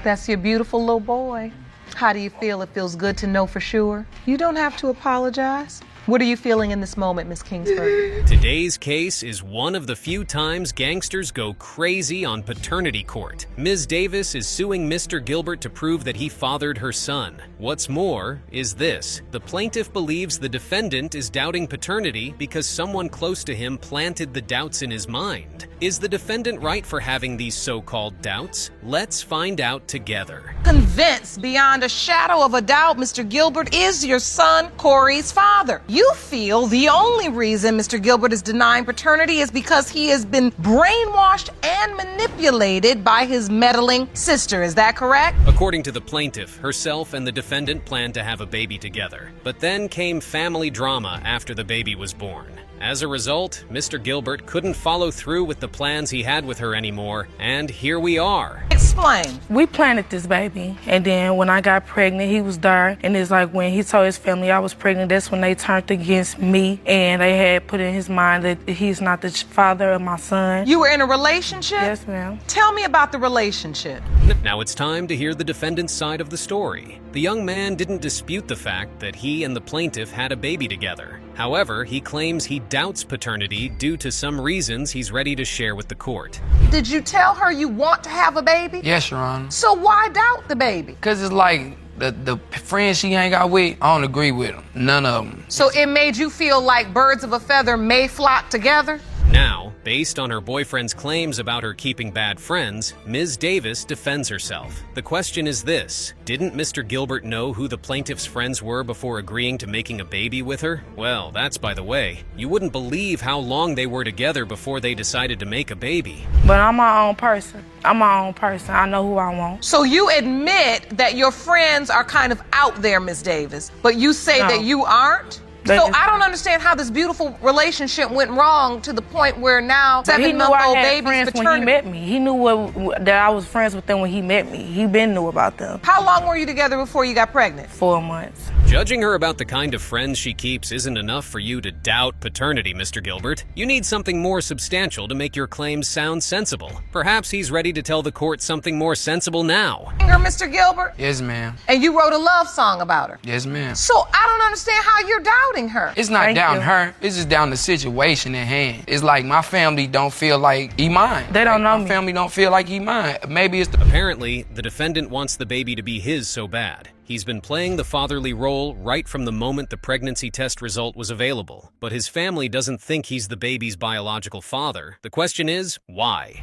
That's your beautiful little boy. How do you feel? It feels good to know for sure. You don't have to apologize. What are you feeling in this moment, Miss Kingsbury? Today's case is one of the few times gangsters go crazy on paternity court. Ms. Davis is suing Mr. Gilbert to prove that he fathered her son. What's more is this. The plaintiff believes the defendant is doubting paternity because someone close to him planted the doubts in his mind. Is the defendant right for having these so-called doubts? Let's find out together. Convinced beyond a shadow of a doubt Mr. Gilbert is your son Corey's father. You feel the only reason Mr. Gilbert is denying paternity is because he has been brainwashed and manipulated by his meddling sister. Is that correct? According to the plaintiff, herself and the defendant planned to have a baby together. But then came family drama after the baby was born. As a result, Mr. Gilbert couldn't follow through with the plans he had with her anymore, and here we are. Explain. We planted this baby, and then when I got pregnant, he was there, and it's like when he told his family I was pregnant, that's when they turned against me, and they had put in his mind that he's not the father of my son. You were in a relationship? Yes, ma'am. Tell me about the relationship. Now it's time to hear the defendant's side of the story. The young man didn't dispute the fact that he and the plaintiff had a baby together. However, he claims he doubts paternity due to some reasons he's ready to share with the court. Did you tell her you want to have a baby? Yes, Your Honor. So why doubt the baby? Because it's like the friends she hang out with, I don't agree with them. None of them. So it made you feel like birds of a feather may flock together? Now, Based on her boyfriend's claims about her keeping bad friends, Ms. Davis defends herself. The question is this: didn't Mr. Gilbert know who the plaintiff's friends were before agreeing to making a baby with her? Well, that's by the way. You wouldn't believe how long they were together before they decided to make a baby. But I'm my own person. I'm my own person. I know who I want. So you admit that your friends are kind of out there, Ms. Davis, but you say that you aren't? So I don't understand how this beautiful relationship went wrong to the point where now 7-month-old baby's paternity. When he met me, he knew that I was friends with them when he met me. He been knew about them. How long were you together before you got pregnant? 4 months. Judging her about the kind of friends she keeps isn't enough for you to doubt paternity, Mr. Gilbert. You need something more substantial to make your claims sound sensible. Perhaps he's ready to tell the court something more sensible now. Mr. Gilbert? Yes, ma'am. And you wrote a love song about her? Yes, ma'am. So I don't understand how you're doubting her. It's not down her. It's just down the situation at hand. It's like my family don't feel like he mine. They don't know me. My family don't feel like he mine. Maybe it's the... Apparently, the defendant wants the baby to be his so bad. He's been playing the fatherly role right from the moment the pregnancy test result was available. But his family doesn't think he's the baby's biological father. The question is, why?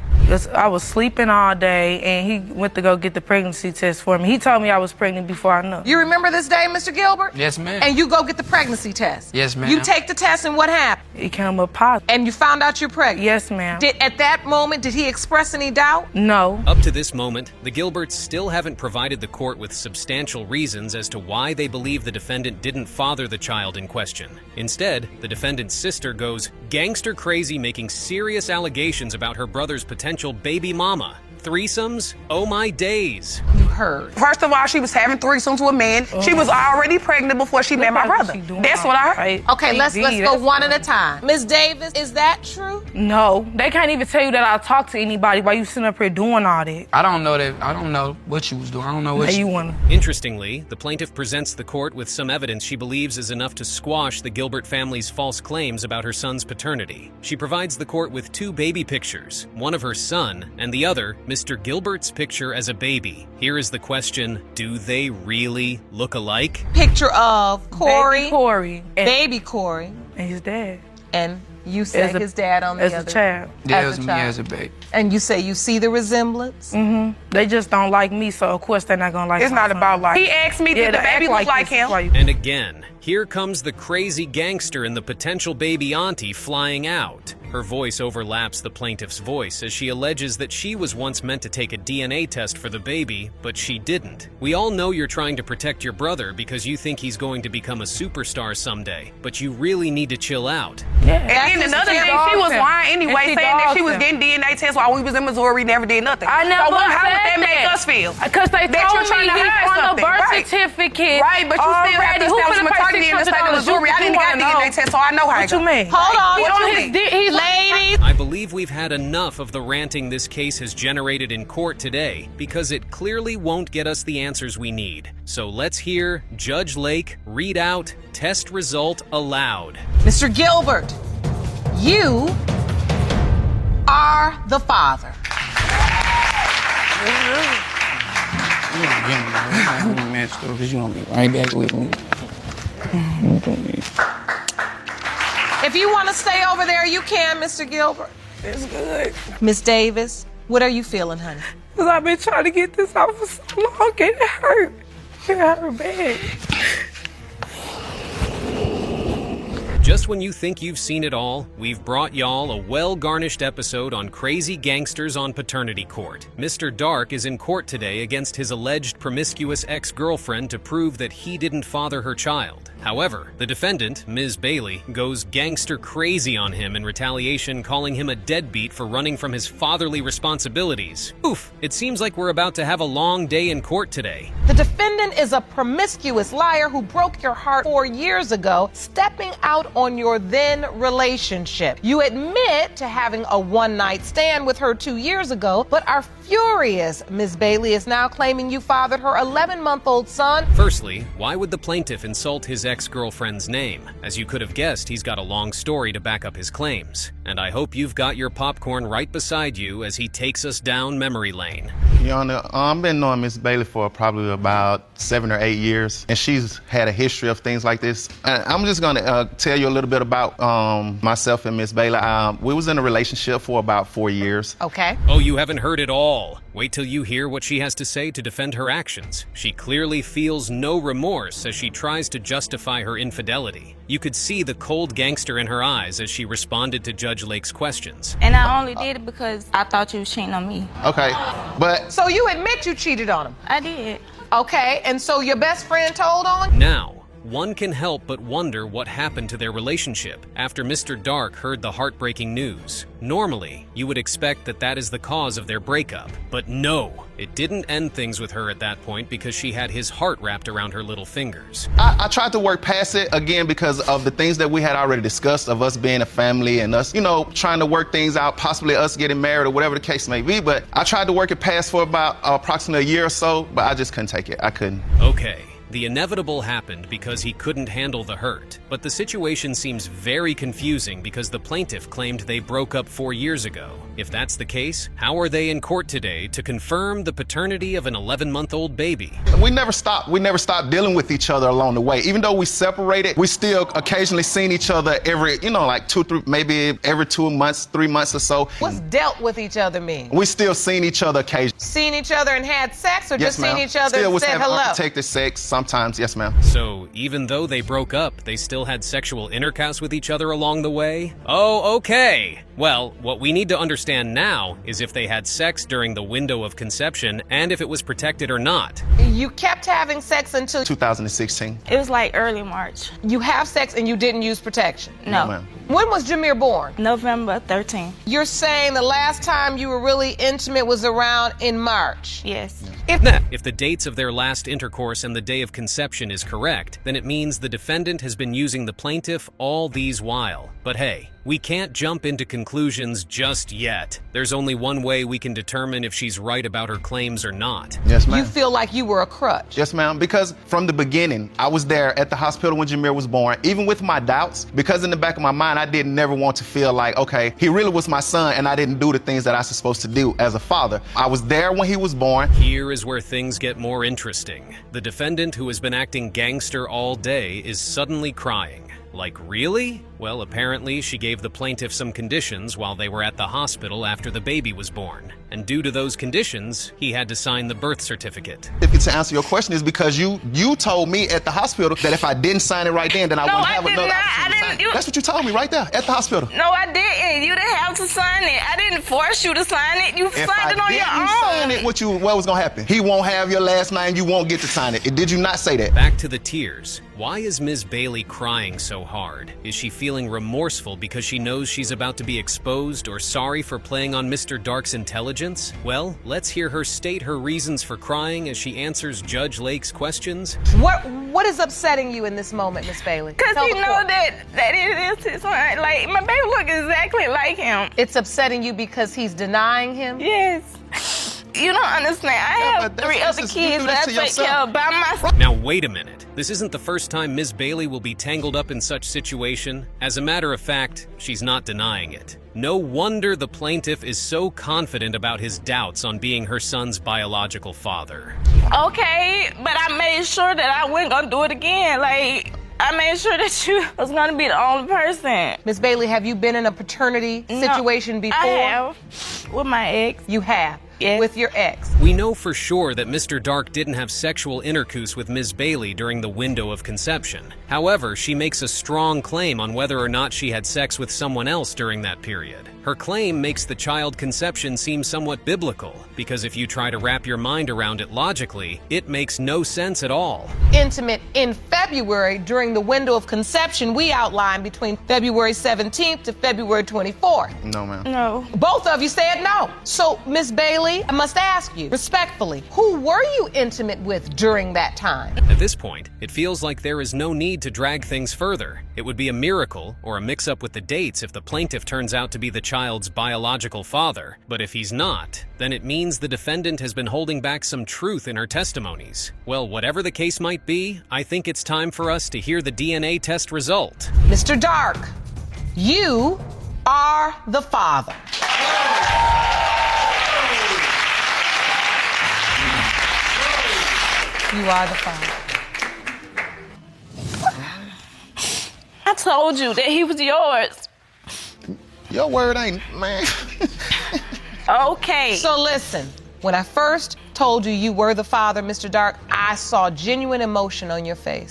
I was sleeping all day, and he went to go get the pregnancy test for me. He told me I was pregnant before I knew. You remember this day, Mr. Gilbert? Yes, ma'am. And you go get the pregnancy test? Yes, ma'am. You take the test, and what happened? It came up positive. And you found out you're pregnant? Yes, ma'am. At that moment, did he express any doubt? No. Up to this moment, the Gilberts still haven't provided the court with substantial reasons as to why they believe the defendant didn't father the child in question. Instead, the defendant's sister goes gangster crazy, making serious allegations about her brother's potential baby mama. Threesomes? Oh my days. You heard. First of all, she was having threesomes with men. She was already pregnant before she met my brother. That's what I heard. Okay, let's go one at a time. Ms. Davis, is that true? No. They can't even tell you that I talked to anybody while you sitting up here doing all that. I don't know that. I don't know what you was doing. I don't know what you want. Interestingly, the plaintiff presents the court with some evidence she believes is enough to squash the Gilbert family's false claims about her son's paternity. She provides the court with 2 baby pictures, one of her son and the other Mr. Gilbert's picture as a baby. Here is the question: do they really look alike? Picture of Corey. Baby Corey. And his dad. And you say his dad on the other. As a child. Yeah, it was me as a baby. And you say you see the resemblance? Mm-hmm. They just don't like me, so of course they're not gonna like me. It's not about like. He asked me, did the baby look like him? And again, here comes the crazy gangster and the potential baby auntie flying out. Her voice overlaps the plaintiff's voice as she alleges that she was once meant to take a DNA test for the baby, but she didn't. We all know you're trying to protect your brother because you think he's going to become a superstar someday, but you really need to chill out. Yeah. And then another thing, she was lying anyway, saying that she was getting DNA tests while we was in Missouri, never did nothing. I never so how said would that make us feel? Because they told me he's on the birth certificate. Right, but you still have to establish maternity in the state of Missouri. I didn't get DNA test, so I know how it goes. What you mean? Hold on, ladies. I believe we've had enough of the ranting this case has generated in court today, because it clearly won't get us the answers we need. So let's hear Judge Lake read out test result aloud. Mr. Gilbert, you are the father. Because you're going to be right back with me. If you want to stay over there, you can, Mr. Gilbert. It's good. Miss Davis, what are you feeling, honey? Because I've been trying to get this out for so long. It hurt. It hurt bad. Just when you think you've seen it all, we've brought y'all a well-garnished episode on crazy gangsters on paternity court. Mr. Dark is in court today against his alleged promiscuous ex-girlfriend to prove that he didn't father her child. However, the defendant, Ms. Bailey, goes gangster crazy on him in retaliation, calling him a deadbeat for running from his fatherly responsibilities. Oof, it seems like we're about to have a long day in court today. The defendant is a promiscuous liar who broke your heart 4 years ago, stepping out on your then relationship. You admit to having a one-night stand with her 2 years ago, but are furious Ms. Bailey is now claiming you fathered her 11-month-old son. Firstly, why would the plaintiff insult his ex-girlfriend's name? As you could have guessed, he's got a long story to back up his claims. And I hope you've got your popcorn right beside you as he takes us down memory lane. Your Honor, I've been knowing Miss Bailey for probably about 7 or 8 years, and she's had a history of things like this. And I'm just going to tell you a little bit about myself and Miss Bailey. We was in a relationship for about 4 years. Okay. Oh, you haven't heard it all. Wait till you hear what she has to say to defend her actions. She clearly feels no remorse as she tries to justify her infidelity. You could see the cold gangster in her eyes as she responded to Judge Lake's questions. And I only did it because I thought you was cheating on me. Okay, but... So you admit you cheated on him? I did. Okay, and so your best friend told on him? Now, one can help but wonder what happened to their relationship after Mr. Dark heard the heartbreaking news. Normally, you would expect that that is the cause of their breakup, but no, it didn't end things with her at that point because she had his heart wrapped around her little fingers. I tried to work past it, again, because of the things that we had already discussed of us being a family and us, you know, trying to work things out, possibly us getting married or whatever the case may be, but I tried to work it past for about approximately a year or so, but I just couldn't take it. I couldn't. Okay. The inevitable happened because he couldn't handle the hurt, but the situation seems very confusing because the plaintiff claimed they broke up 4 years ago. If that's the case, how are they in court today to confirm the paternity of an 11-month-old baby? We never stopped dealing with each other along the way. Even though we separated, we still occasionally seen each other every, you know, like 2, 3, maybe every 2 months, 3 months or so. What's dealt with each other mean? We still seen each other occasionally. Seen each other and had sex, or Yes, just ma'am. seen each other Still and was said having hello? unprotected sex sometimes, yes, ma'am. So, even though they broke up, they still had sexual intercourse with each other along the way? Oh, okay. Well, what we need to understand now is if they had sex during the window of conception and if it was protected or not. You kept having sex until 2016. It was like early March. You have sex and you didn't use protection? No. ma'am. When was Jameer born? November 13th. You're saying the last time you were really intimate was around in March? Yes. If the dates of their last intercourse and the day of conception is correct, then it means the defendant has been using the plaintiff all these while. But hey, we can't jump into conclusions just yet. There's only one way we can determine if she's right about her claims or not. Yes, ma'am. You feel like you were a crutch? Yes, ma'am, because from the beginning, I was there at the hospital when Jameer was born, even with my doubts, because in the back of my mind, I didn't never want to feel like, okay, he really was my son and I didn't do the things that I was supposed to do as a father. I was there when he was born. Here is where things get more interesting. The defendant, who has been acting gangster all day, is suddenly crying. Like, really? Well, apparently she gave the plaintiff some conditions while they were at the hospital after the baby was born. And due to those conditions, he had to sign the birth certificate. To answer your question is because you told me at the hospital that if I didn't sign it right then I wouldn't have another opportunity to sign it. That's what you told me right there at the hospital. No, I didn't. You didn't have to sign it. I didn't force you to sign it. You signed it on your own. If I didn't sign it, what was gonna happen? He won't have your last name, you won't get to sign it. Did you not say that? Back to the tears. Why is Ms. Bailey crying so hard? Is she feeling remorseful because she knows she's about to be exposed, or sorry for playing on Mr. Dark's intelligence? Well, let's hear her state her reasons for crying as she answers Judge Lake's questions. What is upsetting you in this moment, Miss Bailey? Because he know that it is his son. Like, my baby look exactly like him. It's upsetting you because he's denying him? Yes. You don't understand. I have 3 other kids that I take care of by myself. Now, wait a minute. This isn't the first time Ms. Bailey will be tangled up in such situation. As a matter of fact, she's not denying it. No wonder the plaintiff is so confident about his doubts on being her son's biological father. Okay, but I made sure that I wasn't gonna do it again. Like, I made sure that you was gonna be the only person. Miss Bailey, have you been in a paternity situation before? I have. With my ex. You have? Yes. With your ex? We know for sure that Mr. Dark didn't have sexual intercourse with Ms. Bailey during the window of conception. However, she makes a strong claim on whether or not she had sex with someone else during that period. Her claim makes the child conception seem somewhat biblical, because if you try to wrap your mind around it logically, it makes no sense at all. Intimate in February during the window of conception we outlined between February 17th to February 24th. No, ma'am. No. Both of you said no. So, Miss Bailey, I must ask you, respectfully, who were you intimate with during that time? At this point, it feels like there is no need to drag things further. It would be a miracle or a mix-up with the dates if the plaintiff turns out to be the child's biological father. But if he's not, then it means the defendant has been holding back some truth in her testimonies. Well, whatever the case might be, I think it's time for us to hear the DNA test result. Mr. Dark, you are the father. You are the father. I told you that he was yours. Your word ain't, man. Okay. So listen, when I first told you you were the father, Mr. Dark, I saw genuine emotion on your face.